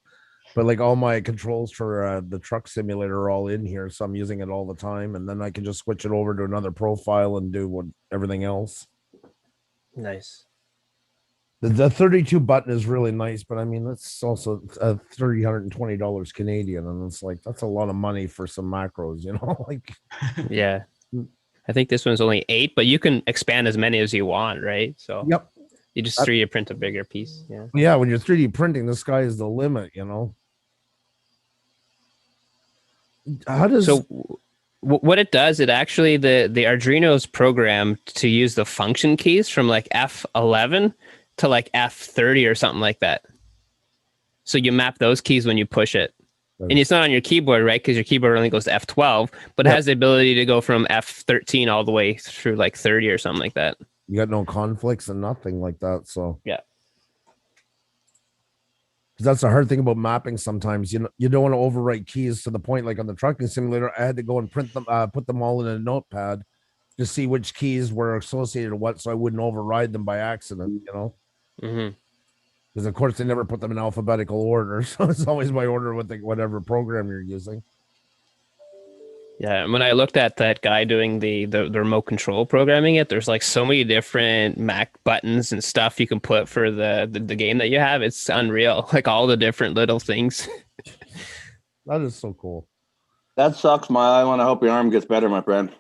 But like all my controls for the truck simulator are all in here, so I'm using it all the time, and then I can just switch it over to another profile and do everything else. Nice. The 32 button is really nice, but I mean that's also $320 Canadian, and it's like that's a lot of money for some macros, like. Yeah. I think this one's only 8, but you can expand as many as you want, right? So Yep. you just 3D print a bigger piece. Yeah. Yeah, when you're 3D printing, the sky is the limit, How does So what it does, it actually the Arduino's programmed to use the function keys from like F11 to like F30 or something like that. So you map those keys when you push it. And it's not on your keyboard, right? Because your keyboard only goes to F12, but it has the ability to go from F13 all the way through like 30 or something like that. you got no conflicts and nothing like that? So Yeah. 'Cause that's the hard thing about mapping. Sometimes you don't want to overwrite keys to the point like on the trucking simulator. I had to go and print them, put them all in a notepad, to see which keys were associated with what, so I wouldn't override them by accident. You know, because of course they never put them in alphabetical order, so it's always by order with whatever program you're using. Yeah, when I looked at that guy doing the remote control programming it, there's like so many different Mac buttons and stuff you can put for the game that you have. It's unreal, like all the different little things. That is so cool. That sucks, my island. I hope your arm gets better, my friend.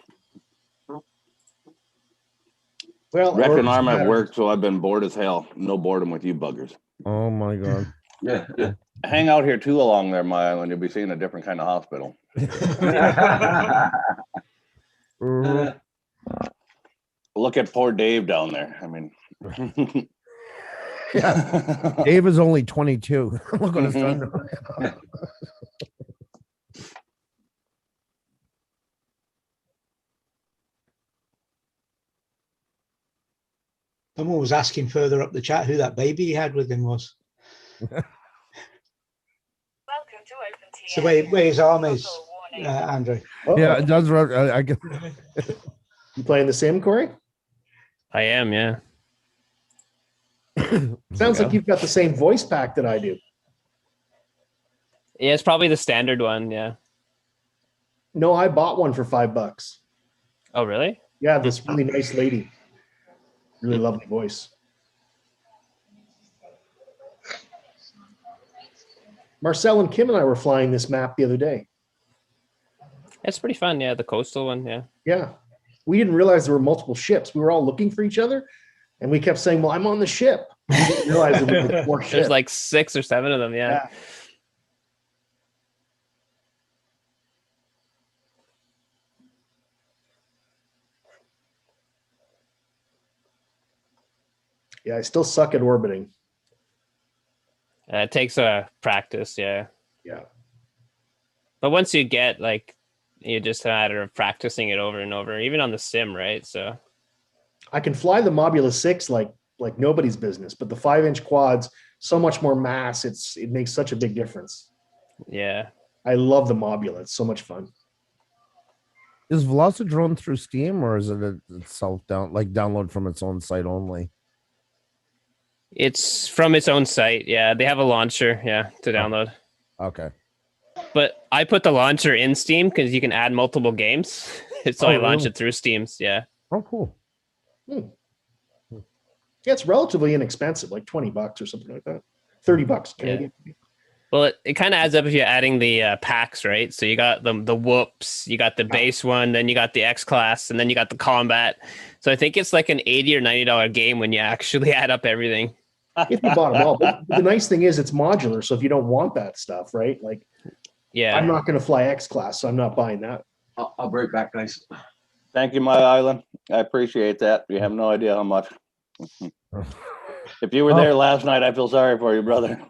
Well, Reckon arm at work, so I've been bored as hell. No boredom with you buggers. Oh my god. Yeah. Hang out here too long there, my island. You'll be seeing a different kind of hospital. Look at poor Dave down there. I mean, yeah. Dave is only 22. Look what his son. Someone was asking further up the chat who that baby he had with him was. So where his arm is, Andrew. Yeah, it does. I get. You playing the sim, Corey? I am, yeah. Sounds like you've got the same voice pack that I do. Yeah, it's probably the standard one, yeah. No, I bought one for $5. Oh, really? Yeah, this really nice lady. Really lovely voice. Marcel and Kim and I were flying this map the other day. It's pretty fun, yeah. The coastal one, yeah. Yeah. We didn't realize there were multiple ships. We were all looking for each other, and we kept saying, well, I'm on the ship. We didn't realize there were 4 ships. There's like 6 or 7 of them, yeah. Yeah, I still suck at orbiting. It takes a practice, yeah. Yeah. But once you get like, you just a matter of practicing it over and over, even on the sim, right? So I can fly the Mobula 6 like nobody's business, but the 5-inch quads, so much more mass. It makes such a big difference. Yeah. I love the Mobula. It's so much fun. Is Velocidrone through Steam, or is it itself download from its own site only? It's from its own site. Yeah. They have a launcher, yeah, to download. Okay. But I put the launcher in Steam because you can add multiple games. So I launched it through Steam's, yeah. Oh, cool. Yeah, it's relatively inexpensive, like $20 or something like that. $30 Canadian. Yeah. Well, it kind of adds up if you're adding the packs, right? So you got the whoops, you got the base one, then you got the X class, and then you got the combat. So I think it's like an $80 or $90 game when you actually add up everything. If you bought them all. But the nice thing is it's modular. So if you don't want that stuff, right? Like, yeah, I'm not going to fly X class, so I'm not buying that. I'll break back, guys. Thank you, my island. I appreciate that. You have no idea how much. If you were there last night, I feel sorry for you, brother.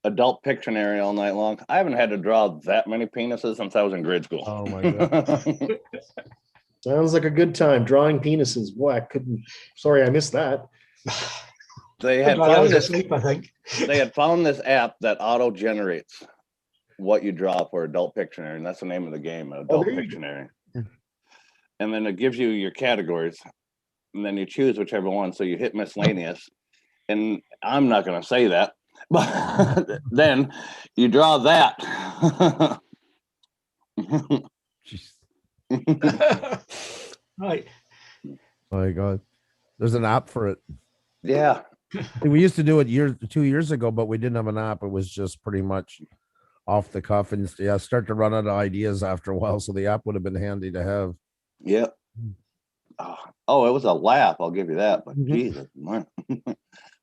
Adult Pictionary all night long. I haven't had to draw that many penises since I was in grade school. Oh my god. Sounds like a good time. Drawing penises. Boy, I couldn't. Sorry, I missed that. They had I found was this. asleep, I think. They had found this app that auto generates what you draw for Adult Pictionary, and that's the name of the game, Adult Pictionary. And then it gives you your categories, and then you choose whichever one. So you hit miscellaneous, and I'm not going to say that, but then you draw that. Right. Oh my god. There's an app for it. Yeah. We used to do it 2 years ago, but we didn't have an app. It was just pretty much off the cuff, and yeah, start to run out of ideas after a while. So the app would have been handy to have. Yep. Oh, it was a laugh. I'll give you that. But Jesus, man.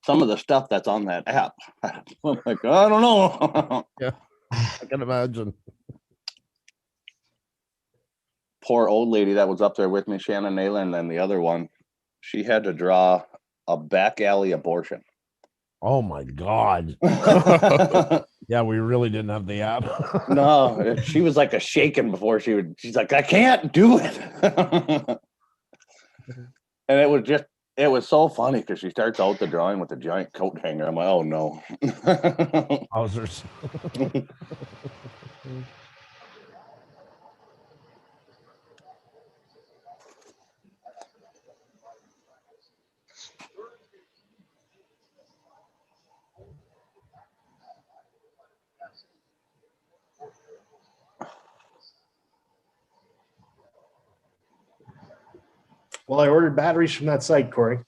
Some of the stuff that's on that app, I'm like, I don't know. Yeah, I can imagine. Poor old lady that was up there with me, Shannon Naylor, and then the other one, she had to draw a back alley abortion. Oh my god. Yeah, we really didn't have the app. No, she was like a shaking before she's like, I can't do it. And it was so funny because she starts out the drawing with a giant coat hanger. I'm like, oh no. Wowzers. Well, I ordered batteries from that site, Corey.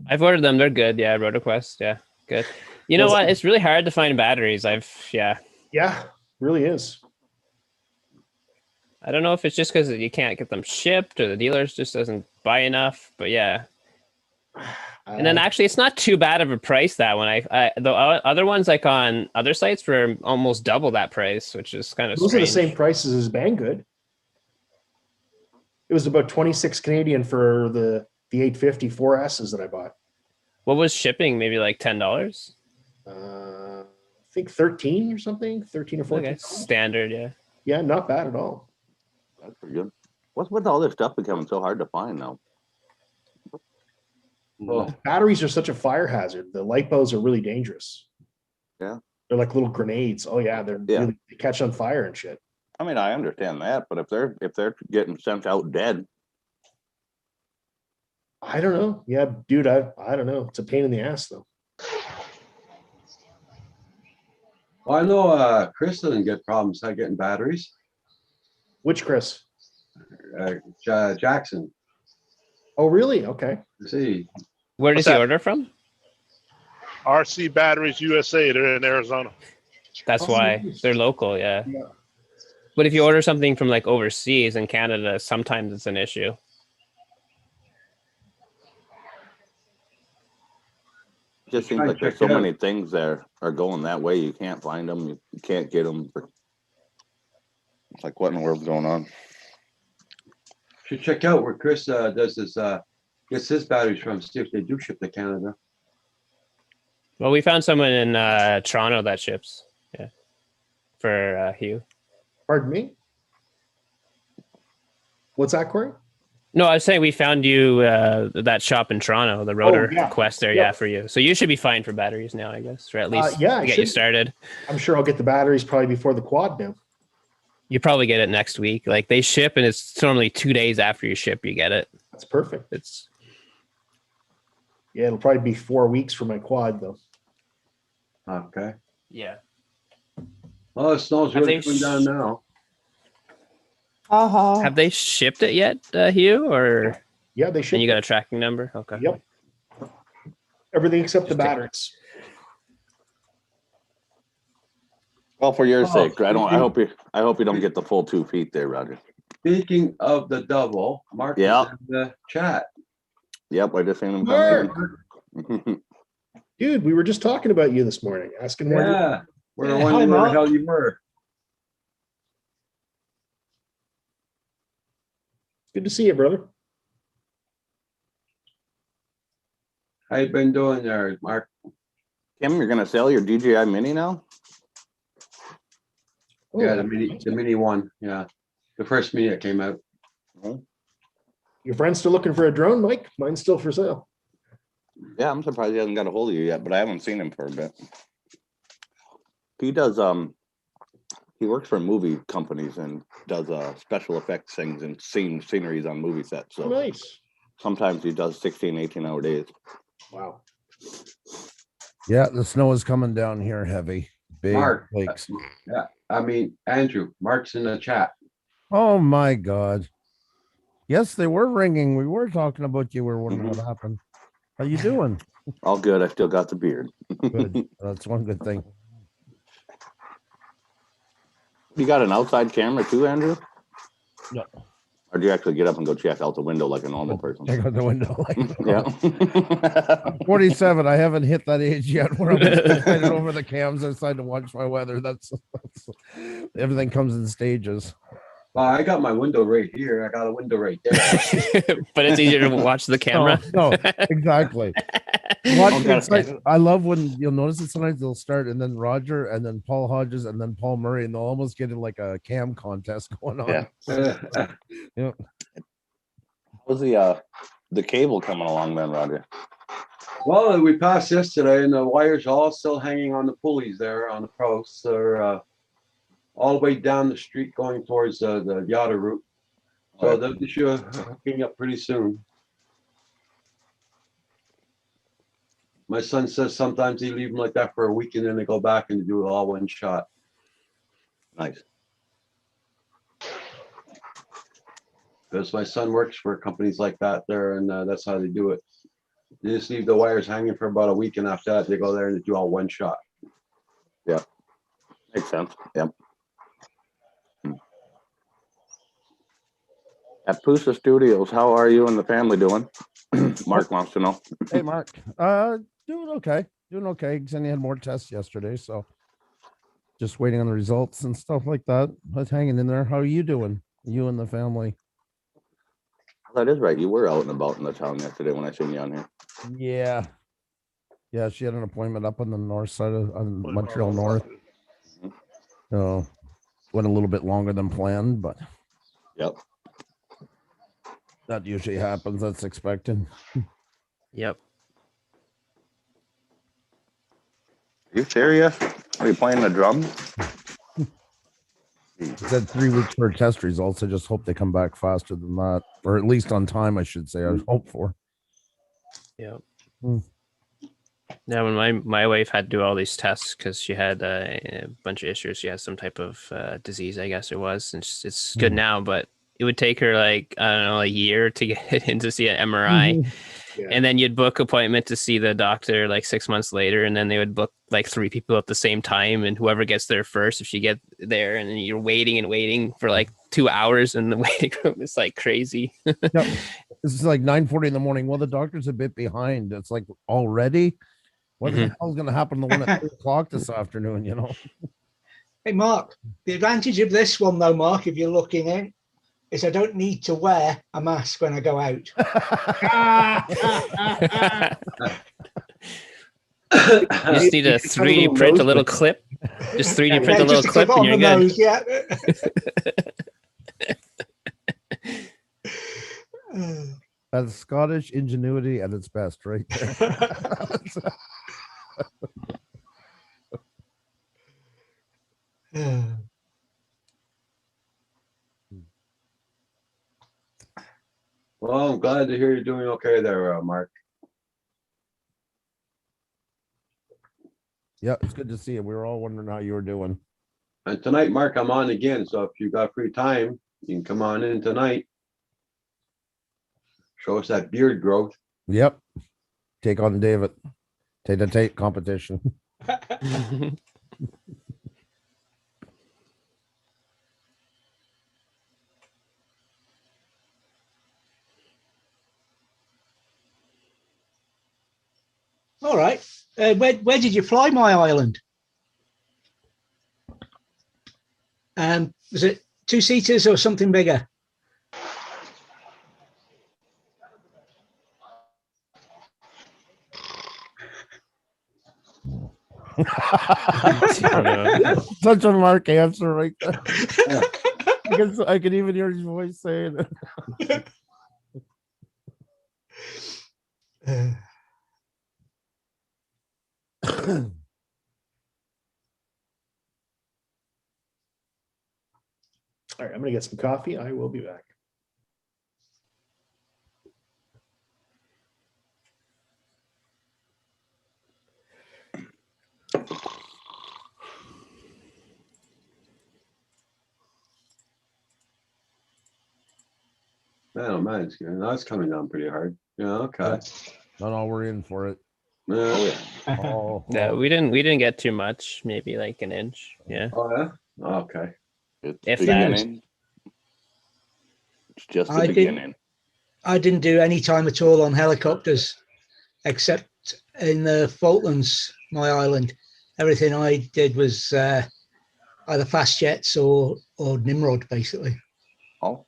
I've ordered them. They're good. Yeah, RotoQuest. Yeah, good. You know what? It's really hard to find batteries. Yeah, really is. I don't know if it's just because you can't get them shipped or the dealers just doesn't buy enough, but yeah. And then actually, it's not too bad of a price, that one. The other ones, like on other sites, were almost double that price, which is kind of Those strange. are the same prices as Banggood. It was about 26 Canadian for the 850 4S's that I bought. What was shipping? Maybe like $10? I think 13 or something, 13 or 14. Okay, standard, yeah. Yeah, not bad at all. That's pretty good. What's with all this stuff becoming so hard to find now? Well, batteries are such a fire hazard. The lipos are really dangerous. Yeah. They're like little grenades. Oh yeah, really, they catch on fire and shit. I mean, I understand that, but if they're getting sent out dead, I don't know. Yeah, dude, I don't know. It's a pain in the ass though. Well, I know Chris doesn't get problems getting batteries. Which Chris? Jackson. Oh, really? Okay. See. Where does he order from? RC Batteries USA. They're in Arizona. That's why they're local, yeah. But if you order something from like overseas in Canada, sometimes it's an issue. it just seems like there's so many things that are going that way. You can't find them. You can't get them. It's like, what in the world's going on? Should check out where Chris does his gets his batteries from. See if they do ship to Canada. Well, we found someone in Toronto that ships. Yeah, for Hugh. Pardon me. What's that, Corey? No, I was saying we found you that shop in Toronto, the Rotor Quest there, Yeah. for you. So you should be fine for batteries now, I guess, or at least I get you should. started. I'm sure I'll get the batteries probably before the quad now. You probably get it next week. Like they ship, and it's normally 2 days after you ship, you get it. That's perfect. It's it'll probably be 4 weeks for my quad though. Okay. Yeah. Oh, the snow's Have really they coming down now. Have they shipped it yet, Hugh? Or yeah, they should. And you got a tracking number? Okay. Yep. Everything except the batteries. Well, for your Oh, sake, I hope you don't get the full 2 feet there, Roger. Speaking of the double, Mark is Yeah. in the chat. Yep, I just seen him Mark! come in. Dude, we were just talking about you this morning, asking where Yeah. We're Yeah, wondering hi, where the Mark. hell you were. Good to see you, brother. How you been doing there, Mark? Kim, you're gonna sell your DJI Mini now? Yeah, the mini one. Yeah, the first mini that came out. Your friend's still looking for a drone, Mike? Mine's still for sale. Yeah, I'm surprised he hasn't got a hold of you yet, but I haven't seen him for a bit. He does he works for movie companies and does special effects things and sceneries on movie sets. So nice. Sometimes he does 16, 18-hour days. Wow. Yeah, the snow is coming down here heavy. Big Mark. flakes. Yeah, I mean Andrew. Mark's in the chat. Oh my God. Yes, they were ringing. We were talking about you. We were wondering what happened. How you doing? All good. I still got the beard. Good. That's one good thing. You got an outside camera too, Andrew? No. Or do you actually get up and go check out the window like a normal person? Check out the window. Like Yeah. I'm 47. I haven't hit that age yet where I'm excited over the cams outside to watch my weather. That's everything comes in stages. Well, I got my window right here. I got a window right there. But it's easier to watch the camera. No, exactly. I love when you'll notice that sometimes they'll start and then Roger and then Paul Hodges and then Paul Murray and they'll almost get in like a cam contest going on. Yeah. Yeah. How's the cable coming along then, Roger? Well, we passed yesterday, and the wires are all still hanging on the pulleys there on the posts. They're all the way down the street going towards the Yada route. So they'll be sure hooking up pretty soon. My son says sometimes he leave them like that for a week and then they go back and do it all one shot. Nice. Because my son works for companies like that there, and that's how they do it. They just leave the wires hanging for about a week, and after that, they go there and they do all one shot. Yeah. Makes sense. Yep. At Pusa Studios, how are you and the family doing? Mark wants to know. Hey, Mark. Doing okay. Doing okay. Xenia had more tests yesterday, so just waiting on the results and stuff like that. I was hanging in there. How are you doing? You and the family? That is right. You were out and about in the town yesterday when I seen you on here. Yeah. Yeah, she had an appointment up on the north side of on Montreal North. So went a little bit longer than planned, but yep. That usually happens. That's expected. Yep. Are you serious? Are you playing the drums? It said 3 weeks for test results. I just hope they come back faster than that, or at least on time, I should say. I hope for. Yeah. Hmm. Yeah, when my wife had to do all these tests because she had a bunch of issues. She has some type of disease, I guess it was, and it's good now, but it would take her like, I don't know, a year to get in to see an MRI. Yeah. And then you'd book appointment to see the doctor like 6 months later, and then they would book like 3 people at the same time, and whoever gets there first, if you get there, and then you're waiting and waiting for like 2 hours in the waiting room. It's like crazy. Yep. It's like 9:40 in the morning. Well, the doctor's a bit behind. It's like already. What the hell's going to happen to the one at 3 o'clock this afternoon? You know. Hey, Mark, the advantage of this one, though, Mark, if you're looking in, is I don't need to wear a mask when I go out. You just need to 3D print a little clip. Just 3D print a little clip and you're good. Nose, yeah. That's Scottish ingenuity at its best, right there. Well, I'm glad to hear you're doing okay there, Mark. Yeah, it's good to see you. We were all wondering how you were doing. And tonight, Mark, I'm on again. So if you got free time, you can come on in tonight. Show us that beard growth. Yep. Take on David. Take competition. All right. Where did you fly my island? Was it 2-seaters or something bigger? Such a Mark answer right there. I can even hear his voice saying it. All right, I'm gonna get some coffee. I will be back. Man, oh man, it's good. Now it's coming down pretty hard. Yeah, okay. Not all we're in for it. Yeah. Oh, No, we didn't get too much, maybe like an inch. Yeah. Oh yeah. Okay. It's If beginning. It's just the beginning. I didn't do any time at all on helicopters, except in the Falklands, my island. Everything I did was either fast jets or Nimrod, basically. Oh.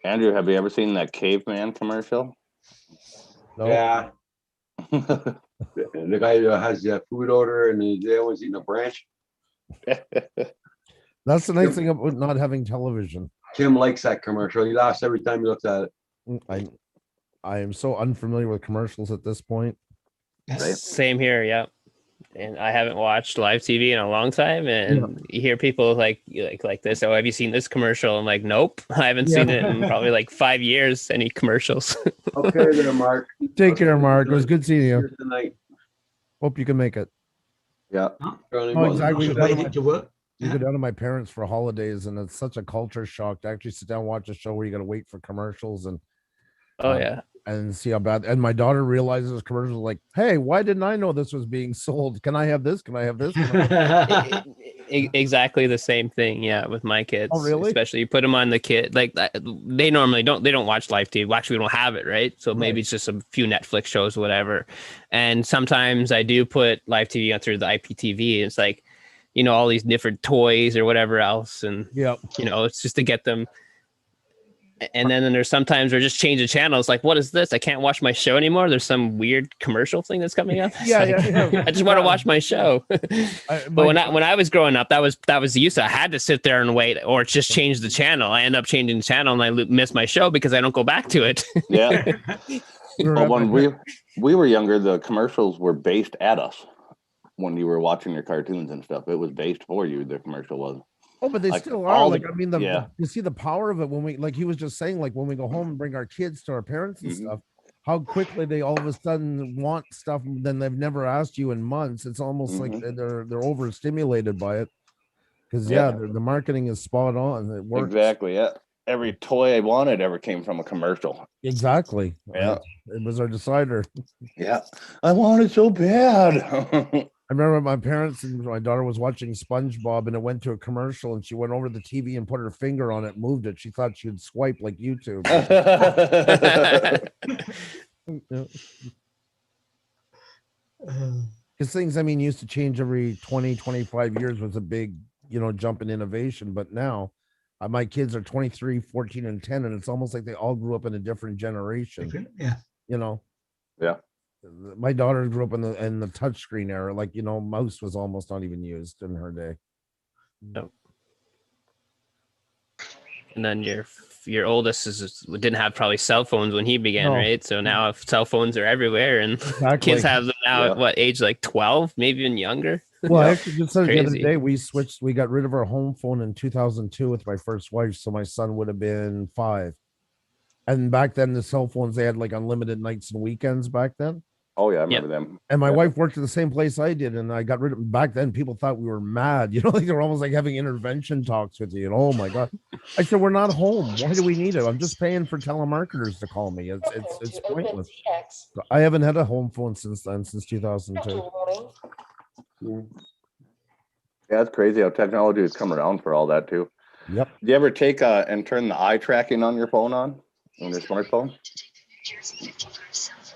Andrew, have you ever seen that caveman commercial? No. Yeah. The guy who has the food order and they always eating a branch. That's the nice thing about not having television. Tim likes that commercial. He laughs every time he looks at it. I am so unfamiliar with commercials at this point. Same here. Yeah. and I haven't watched live TV in a long time. And you hear people like this. Oh, have you seen this commercial? I'm like, nope, I haven't seen it in probably like 5 years. Any commercials? Okay, there, Mark. Take care, Mark. It was good seeing you. Here's tonight. Hope you can make it. Yeah. Oh, exactly. Should I head to work? You go down to my parents for holidays, and it's such a culture shock to actually sit down and watch a show where you got to wait for commercials and Oh yeah. and see how bad. And my daughter realizes commercials like, "Hey, why didn't I know this was being sold? Can I have this? Can I have this?" Exactly the same thing. Yeah, with my kids. Oh, really? Especially you put them on the kid like they normally don't. They don't watch live TV. Well, actually, we don't have it, right? So maybe it's just a few Netflix shows, whatever. And sometimes I do put live TV on through the IPTV. It's like, you know, all these different toys or whatever else, and you know, it's just to get them. And then there's sometimes they're just change the channel. It's like, what is this? I can't watch my show anymore. There's some weird commercial thing that's coming up. I just want to watch my show. But when I was growing up, that was the use. I had to sit there and wait, or just change the channel. I end up changing the channel and I miss my show because I don't go back to it. Yeah. But when we were younger, the commercials were based at us. When you were watching your cartoons and stuff, it was based for you. The commercial was. Oh, but they Like, still all are. the- Like, I mean, you see the power of it when we, like he was just saying, like when we go home and bring our kids to our parents and stuff, how quickly they all of a sudden want stuff then they've never asked you in months. It's almost like they're overstimulated by it. Because the marketing is spot on. It works. Exactly. Yeah. Every toy I wanted ever came from a commercial. Exactly. Yeah. It was our decider. Yeah. I want it so bad. I remember my parents and my daughter was watching SpongeBob and it went to a commercial and she went over the TV and put her finger on it, moved it. She thought she'd swipe like YouTube. Because things, I mean, used to change every 20, 25 years was a big, jump in innovation. But now my kids are 23, 14, and 10, and it's almost like they all grew up in a different generation. Yeah. Yeah. My daughter grew up in the touchscreen era, like mouse was almost not even used in her day. No. And then your oldest didn't have probably cell phones when he began, No. right? So now if cell phones are everywhere and Exactly. kids have them now Yeah. at what age, like 12, maybe even younger. Well, I actually just said it the other Crazy. day, we got rid of our home phone in 2002 with my first wife, so my son would have been 5. And back then, the cell phones, they had like unlimited nights and weekends back then. Oh yeah, I remember them. And my wife worked at the same place I did, and I got rid of back then. People thought we were mad, like they were almost like having intervention talks with you. And oh my god, I said we're not home. Why do we need it? I'm just paying for telemarketers to call me. It's pointless. I haven't had a home phone since then, since 2002. Yeah, it's crazy how technology has come around for all that too. Yep. Do you ever take and turn the eye tracking on your phone on your smartphone?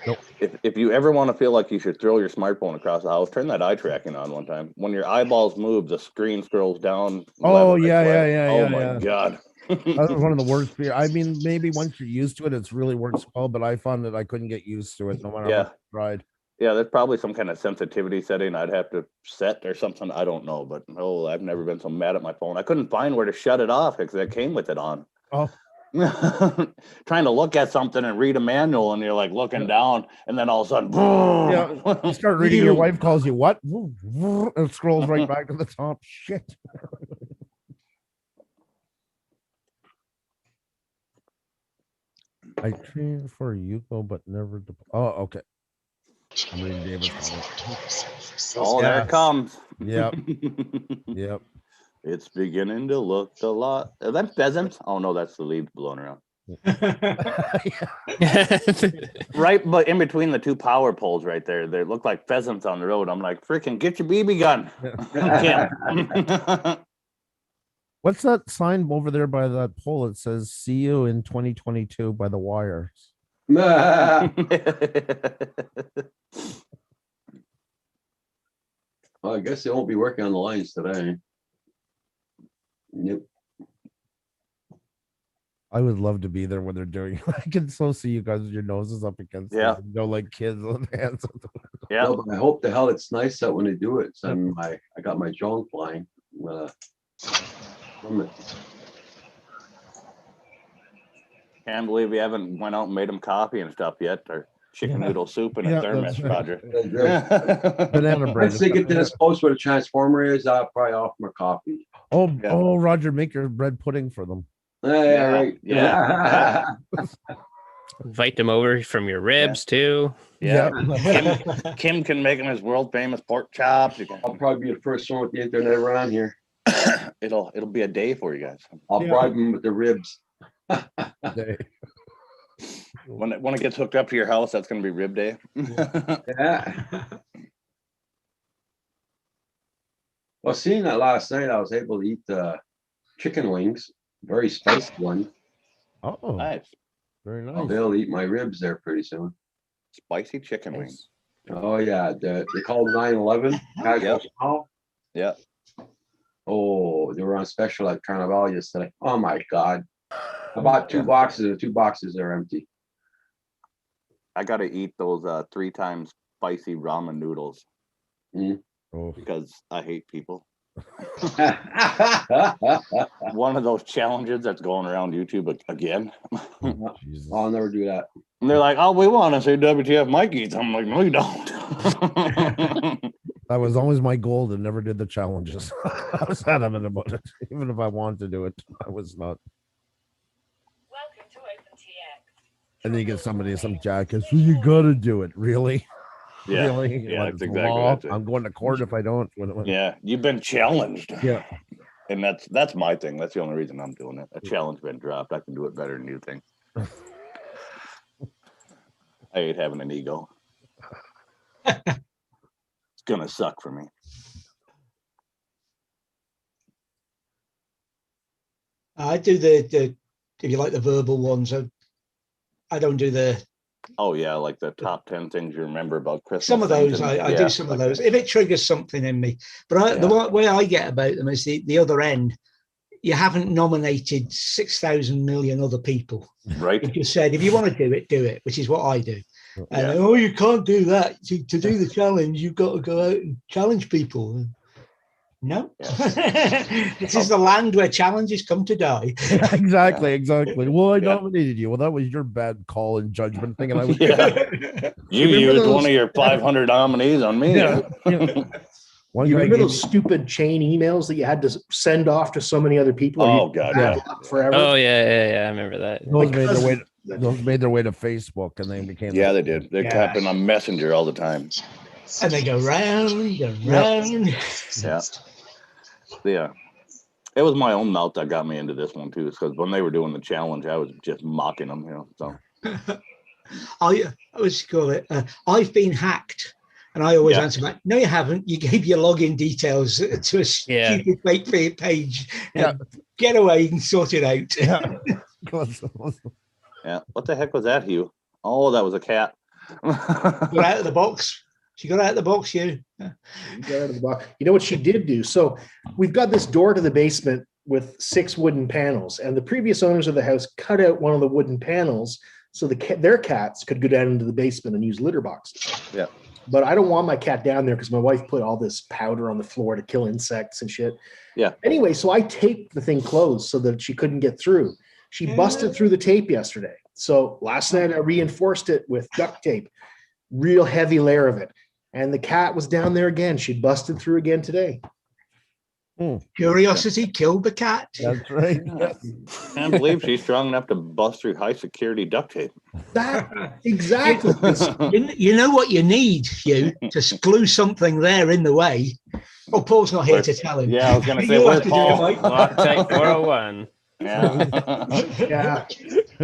Nope. If you ever want to feel like you should throw your smartphone across the house, turn that eye tracking on one time. When your eyeballs move, the screen scrolls down. Oh, left, yeah, right, yeah, left. yeah, Oh yeah, my yeah. god. That was one of the worst fear. I mean, maybe once you're used to it, it's really works well. But I found that I couldn't get used to it, no matter Yeah. what I tried. Yeah, there's probably some kind of sensitivity setting I'd have to set or something. I don't know, but I've never been so mad at my phone. I couldn't find where to shut it off because it came with it on. Oh. Trying to look at something and read a manual, and you're like looking down, and then all of a sudden, Yeah, you start reading. Your wife calls you what? And it scrolls right back to the top. Shit. I trained for Yuko, but never. Oh, okay. I'm reading David's comment. Oh, there it comes. Yep. Yep. It's beginning to look a lot. Are that pheasants? Oh no, that's the leaves blowing around. Right, but in between the two power poles right there, they look like pheasants on the road. I'm like, freaking get your BB gun. Kim. What's that sign over there by that pole? It says "See you in 2022" by the wires. Well, I guess they won't be working on the lines today. Nope. I would love to be there when they're doing. I can so see you guys with your noses up against. Yeah. the window like kids with hands. Yeah. No, but I hope the hell it's nice out when they do it. So I got my drone flying. From it. Can't believe we haven't went out and made them coffee and stuff yet. Or chicken Yeah. noodle soup in a Yeah, thermos, that's right. Roger. Banana bread. Once they get to this post where the transformer is, I'll probably offer my coffee. Oh, Yeah. oh, Roger, make your bread pudding for them. Yeah, right. Yeah. Invite them over from your ribs too. Yeah. Yeah. Kim can make him his world famous pork chops. You can, I'll probably be the first one with the internet around here. it'll be a day for you guys. I'll Yeah. bribe them with the ribs. When it gets hooked up to your house, that's gonna be rib day. Yeah. Well, seeing that last night, I was able to eat the chicken wings, very spicy one. Oh, Nice. very I'll nice. be able to eat my ribs there pretty soon. Spicy chicken wings. Oh yeah, they call 9/11 casual Yep. style. Yeah. Oh, they were on special at Carnival yesterday. Oh my God. I bought 2 boxes and 2 boxes are empty. I gotta eat those 3 times spicy ramen noodles Oh, because I hate people. One of those challenges that's going around YouTube again. Jesus. I'll never do that. And they're like, oh, we want to say WTF Mike eats. I'm like, no, you don't. That was always my goal to never did the challenges. I was adamant about it. Even if I wanted to do it, I was not. And then you get somebody, some jackass, so you gotta do it. Really? Yeah. Really? Yeah, Like, that's the exactly law? that's it. I'm going to court if I don't. Yeah, you've been challenged. Yeah. And that's my thing. That's the only reason I'm doing it. A challenge been dropped. I can do it better than you think. I hate having an ego. It's gonna suck for me. I do the if you like the verbal ones. I don't do the Oh yeah, like the top 10 things you remember about Christmas. some of things those. and- I yeah, do some of like those if it triggers something in me. But the way I get about them is the other end. You haven't nominated 6,000 million other people. Right. You just said if you want to do it, which is what I do. And Yeah. oh, you can't do that. To do the challenge, you've got to go out and challenge people. No, this is the land where challenges come to die. Exactly. Well, I nominated you. Well, that was your bad call and judgment thing, and I was. You used one of your 500 nominees on me. Yeah. One You guy remember gave those stupid chain emails that you had to send off to so many other people? Oh, God, yeah. Forever. Oh yeah, I remember that. Those made their way to Facebook, and they became. Yeah, they did. They happened on Messenger all the time. And they go round and round. Yeah. Yeah. It was my own mouth that got me into this one too, because when they were doing the challenge, I was just mocking them, So I was call it. I've been hacked, and I always answer back. No, you haven't. You gave your login details to a stupid fake page. Get away. You can sort it out. Yeah. What the heck was that, Hugh? Oh, that was a cat. Got out of the box. She got out of the box, you. Got out of the box. You know what she did do? So we've got this door to the basement with 6 wooden panels, and the previous owners of the house cut out one of the wooden panels so their cats could go down into the basement and use litter boxes. Yeah. But I don't want my cat down there because my wife put all this powder on the floor to kill insects and shit. Yeah. Anyway, so I taped the thing closed so that she couldn't get through. She busted through the tape yesterday. So last night I reinforced it with duct tape, real heavy layer of it. And the cat was down there again. She busted through again today. Curiosity killed the cat. That's right. I can't believe she's strong enough to bust through high security duct tape. Exactly. You know what you need, Hugh, to glue something there in the way. Oh, Paul's not here to tell him. Yeah, I was going to say, You'll where's have to do it, Paul? Mike. Loctite 401. Yeah.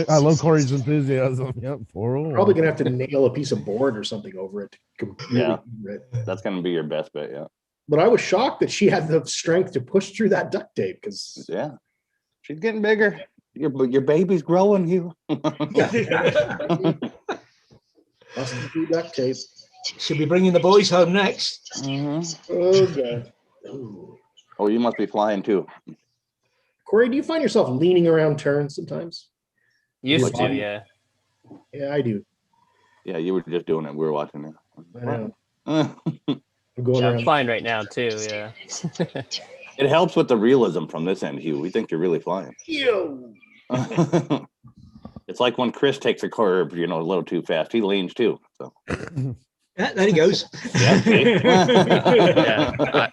I love Corey's enthusiasm. Yep. 401. Probably gonna have to nail a piece of board or something over it to completely Yeah. cover it. That's going to be your best bet. Yeah. But I was shocked that she had the strength to push through that duct tape because Yeah. She's getting bigger. Your baby's growing, Hugh. busted through duct tape. She'll be bringing the boys home next. Oh god. Ooh. Oh, you must be flying too. Corey, do you find yourself leaning around turns sometimes? Used to, yeah. Yeah, I do. Yeah, you were just doing it. We were watching it. I know. I'm going Yeah, I'm around. flying right now too. Yeah. It helps with the realism from this end, Hugh. We think you're really flying. Ew. Yeah, It's like when Chris takes a curb, a little too fast. He leans too. So Yeah, there he goes. Yeah, see? Yeah.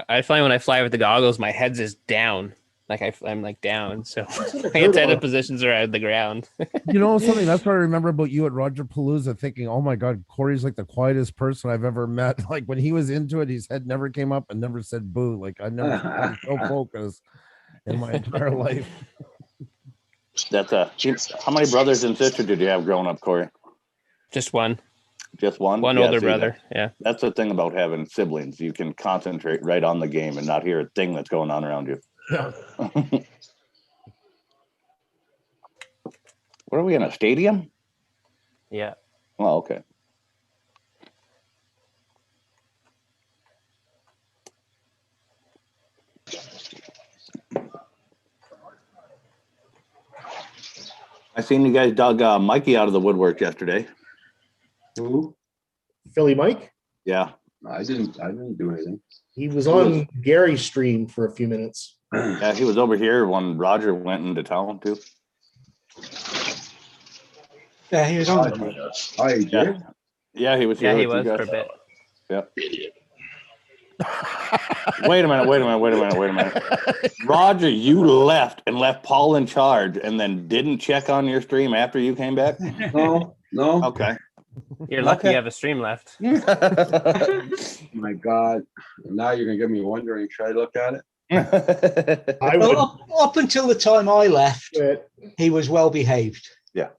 I find when I fly with the goggles, my head's just down. Like I'm like down. So my antenna positions are at the ground. You know something? That's what I remember about you at Roger Palooza, thinking, "Oh my God, Corey's like the quietest person I've ever met." Like when he was into it, his head never came up and never said boo. Like I never been so focused in my entire life. that's how many brothers and sisters did you have growing up, Corey? Just one. Just one? One older brother. Yeah. That's the thing about having siblings. You can concentrate right on the game and not hear a thing that's going on around you. Yeah. What are we in a stadium? Yeah. Oh, okay. I seen you guys dug Mikey out of the woodwork yesterday. Who? Philly Mike. Yeah. I didn't do anything. He was on Gary's stream for a few minutes. Yeah, he was over here when Roger went into town too. Yeah, he was on. Oh, he did? Yeah, he was here. Yeah, he with was you for a guys. bit. Yeah. Wait a minute. Roger, you left and left Paul in charge and then didn't check on your stream after you came back? No. Okay. You're lucky you have a stream left. My God. Now you're going to get me wondering, should I look at it? I would. Up until the time I left, he was well behaved. Yeah.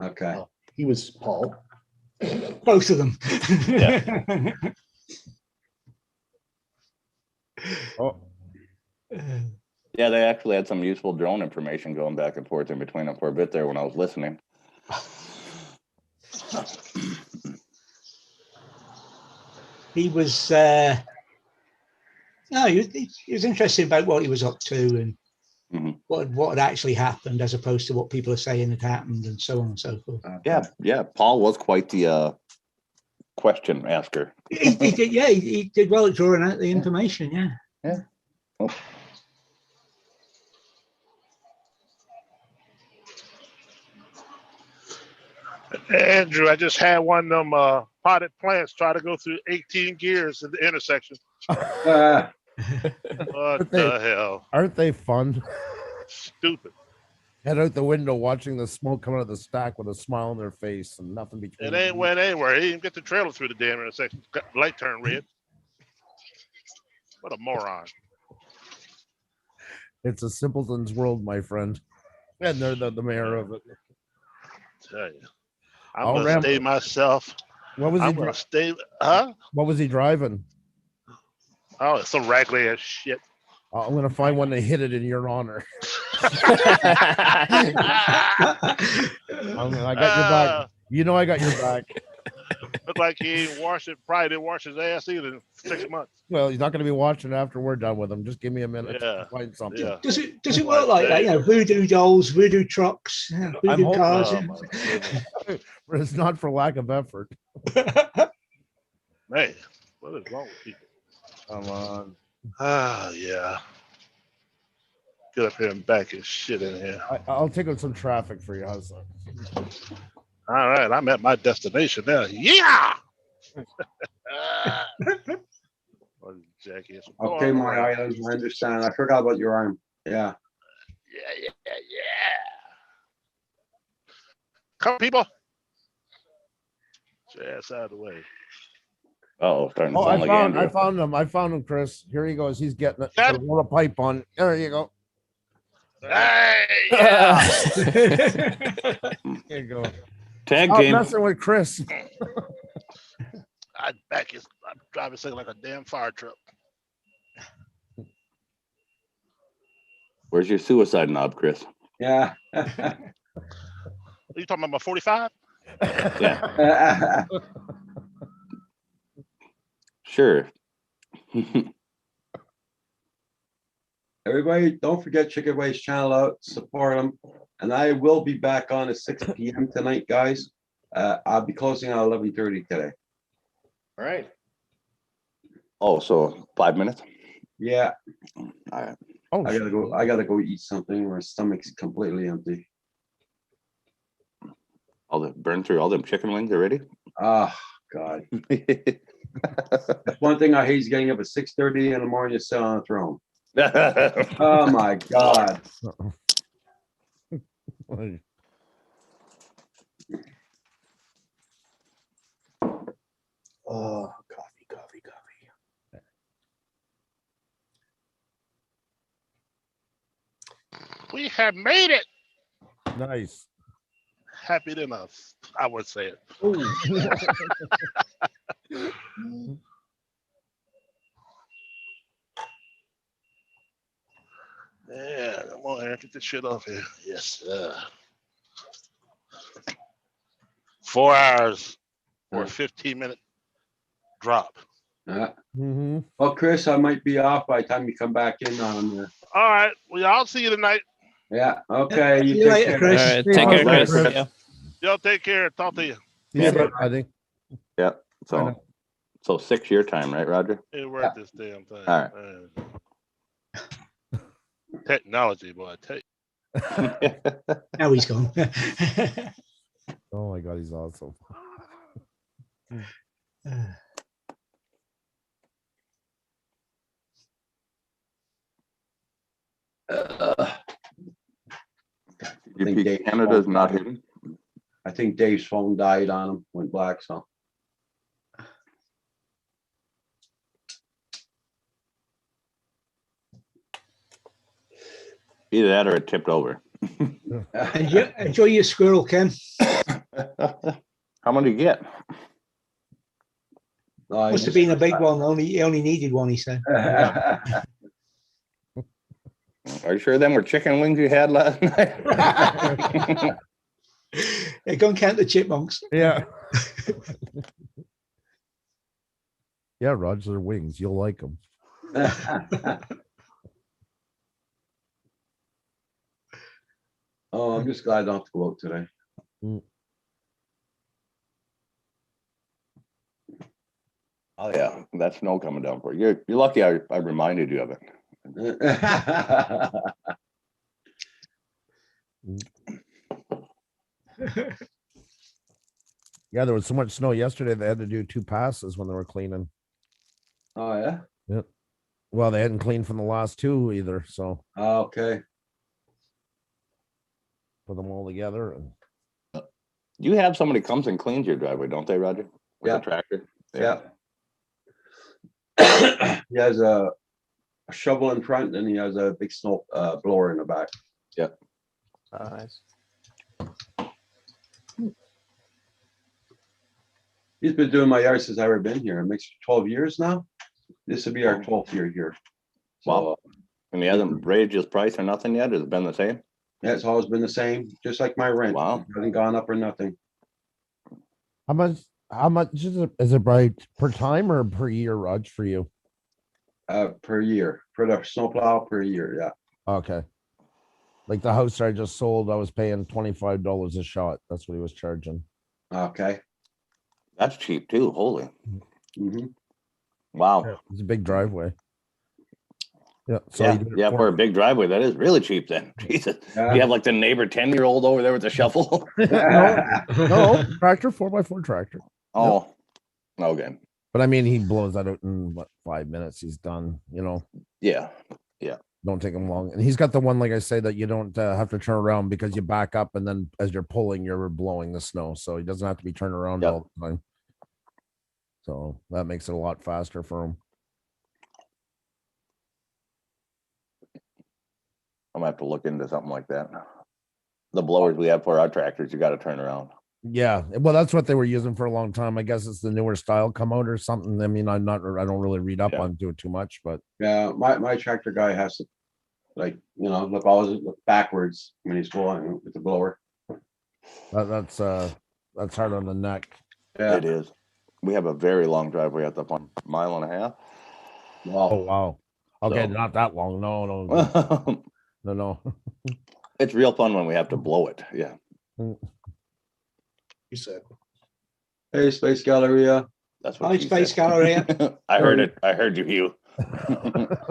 Okay. He was Paul. Both of them. Yeah. Oh, Yeah, they actually had some useful drone information going back and forth in between them for a bit there when I was listening. He was he was interested about what he was up to and what had actually happened as opposed to what people are saying had happened and so on and so forth. Yeah, Paul was quite the question asker. He did, yeah, he did well at drawing out the information, yeah. Yeah. Oh. Andrew, I just had one of them potted plants try to go through 18 gears in the intersection. What the hell? Aren't they fun? Stupid. Head out the window watching the smoke come out of the stack with a smile on their face and nothing between. It ain't went anywhere. He didn't get the trailer through the damn intersection. Got the light turned red. What a moron. It's a simpleton's world, my friend. And they're the mayor of it. Tell you. I'm gonna stay myself. What was he? I'm gonna stay. Huh? What was he driving? Oh, it's some raggedy ass shit. I'm gonna find one to hit it in your honor. I got your back. You know I got your back. Look like he ain't washed it. Probably didn't wash his ass either in 6 months. Well, he's not going to be watching after we're done with him. Just give me a minute to find something. Yeah. Does it work like that? You know, voodoo dolls, voodoo trucks, voodoo cars. But it's not for lack of effort. Man, what is wrong with people? Come on. Ah, yeah. Get up here and back his shit in here. I'll take out some traffic for you. How's that? All right, I'm at my destination now. Yeah. Oh, Jackie, Okay, my island. I understand. I forgot about your arm. Yeah. Yeah. Come, people. Get your ass out of the way. Oh, starting to Oh, sound like Andrew. I found him, Chris. Here he goes. He's getting it. Roll a pipe on. There you go. Hey, yeah. There you go. Tag Stop team. messing with Chris. I'm driving something like a damn fire truck. Where's your suicide knob, Chris? Yeah. Are you talking about my 45? Yeah. Sure. Everybody, don't forget Chicken Waste channel out, support them. And I will be back on at 6 p.m. tonight, guys. I'll be closing at 11:30 today. All right. Oh, so 5 minutes? Yeah. All right. Oh, I gotta go eat something. My stomach's completely empty. All the burn through all them chicken wings already. Ah, God. That's one thing I hate is getting up at 6:30 in the morning to sit on a throne. Oh my God. Oh, coffee. We have made it. Nice. Happy enough. I would say it. Yeah, come on, Aaron, get this shit off here. Yes, sir. 4 hours for a 15-minute drop. Well, Chris, I might be off by the time you come back in on there. All right. Well, I'll see you tonight. Yeah. Okay. See you later, care. Chris. All right, take care, Chris. Yeah. Y'all take care. Talk to you. Yeah, buddy. Yeah. So 6 year time, right, Roger? It worked this damn thing. All right. Technology, boy. I tell you. Now he's gone. Oh my God, he's awesome. Canada's not hidden. I think Dave's phone died on him, went black. So either that or it tipped over. Enjoy your squirrel, Ken. How many do you get? Must have been a big one. He only needed one, he said. Are you sure them were chicken wings you had last night? Yeah, go and count the chipmunks. Yeah. Yeah, Roger, they're wings. You'll like them. Oh, I'm just glad I don't have to go out today. Oh yeah, that snow coming down for you. You're lucky I reminded you of it. Yeah, there was so much snow yesterday they had to do 2 passes when they were cleaning. Oh yeah. Yep. Well, they hadn't cleaned from the last 2 either, so Okay. put them all together. And You have somebody comes and cleans your driveway, don't they, Roger? With Yeah. a tractor. Yeah. He has a shovel in front and he has a big snow blower in the back. Yep. Nice. He's been doing my yard since I've ever been here. It makes 12 years now. This will be our 12th year here. So, Wow. And he hasn't raised his price or nothing yet? Has it been the same? yeah, it's always been the same, just like my rent. Wow. It hasn't gone up or nothing. how much is it by per time or per year, Rog, for you? Per year for the snowplow per year. Yeah. Okay. Like the house I just sold, I was paying $25 a shot. That's what he was charging. Okay. That's cheap too. Holy. Mm-hmm. Wow. It's a big driveway. Yeah. So Yeah, he did it yeah, for for a me. big driveway, that is really cheap then. Jesus. Yeah. You have like the neighbor 10-year-old over there with a shovel. No, tractor, 4x4 tractor. Oh, okay. But I mean, he blows that out in what, 5 minutes. He's done, Yeah. don't take him long. And he's got the one, like I say, that you don't have to turn around because you back up and then as you're pulling, you're blowing the snow. So he doesn't have to be turned around Yep. all the time. So that makes it a lot faster for him. I'm gonna have to look into something like that. The blowers we have for our tractors, you got to turn around. Yeah. Well, that's what they were using for a long time. I guess it's the newer style come out or something. I mean, I don't really read up Yeah. on it too much, but Yeah. My tractor guy has to, like, look backwards when he's blowing with the blower. that's hard on the neck. Yeah. It is. We have a very long driveway at the 1.5 miles. Wow. Oh, wow. Okay. So- Not that long. No. It's real fun when we have to blow it. Yeah. You said. Hey, Space Galleria. That's what Hi, she Space said. Galleria. I heard it. I heard you, Hugh.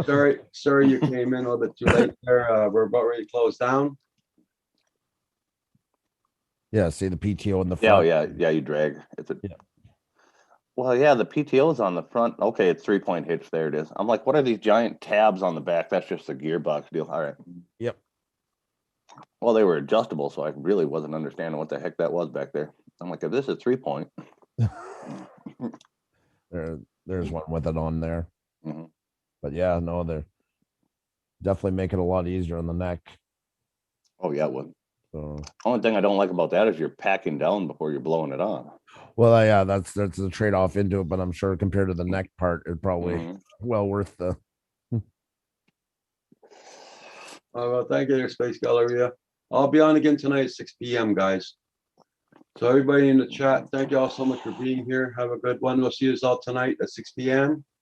Sorry you came in a little bit too late there. We're about ready to close down. Yeah, see the PTO in the Yeah, oh, front. yeah, you drag. It's a. Yeah. Well, yeah, the PTO's on the front. Okay, it's 3-point hitch. There it is. I'm like, what are these giant tabs on the back? That's just a gearbox deal. All right. Yep. Well, they were adjustable, so I really wasn't understanding what the heck that was back there. I'm like, if this is 3-point. There's one with it on there. Mhm. But yeah, no, they're definitely make it a lot easier on the neck. Oh yeah, it would. So Only thing I don't like about that is you're packing down before you're blowing it on. well, yeah, that's a trade-off into it, but I'm sure compared to the neck part, it probably Mhm. well worth the Well, thank you, there, Space Galleria. I'll be on again tonight at 6 p.m., guys. So everybody in the chat, thank you all so much for being here. Have a good one. We'll see you all tonight at 6 p.m.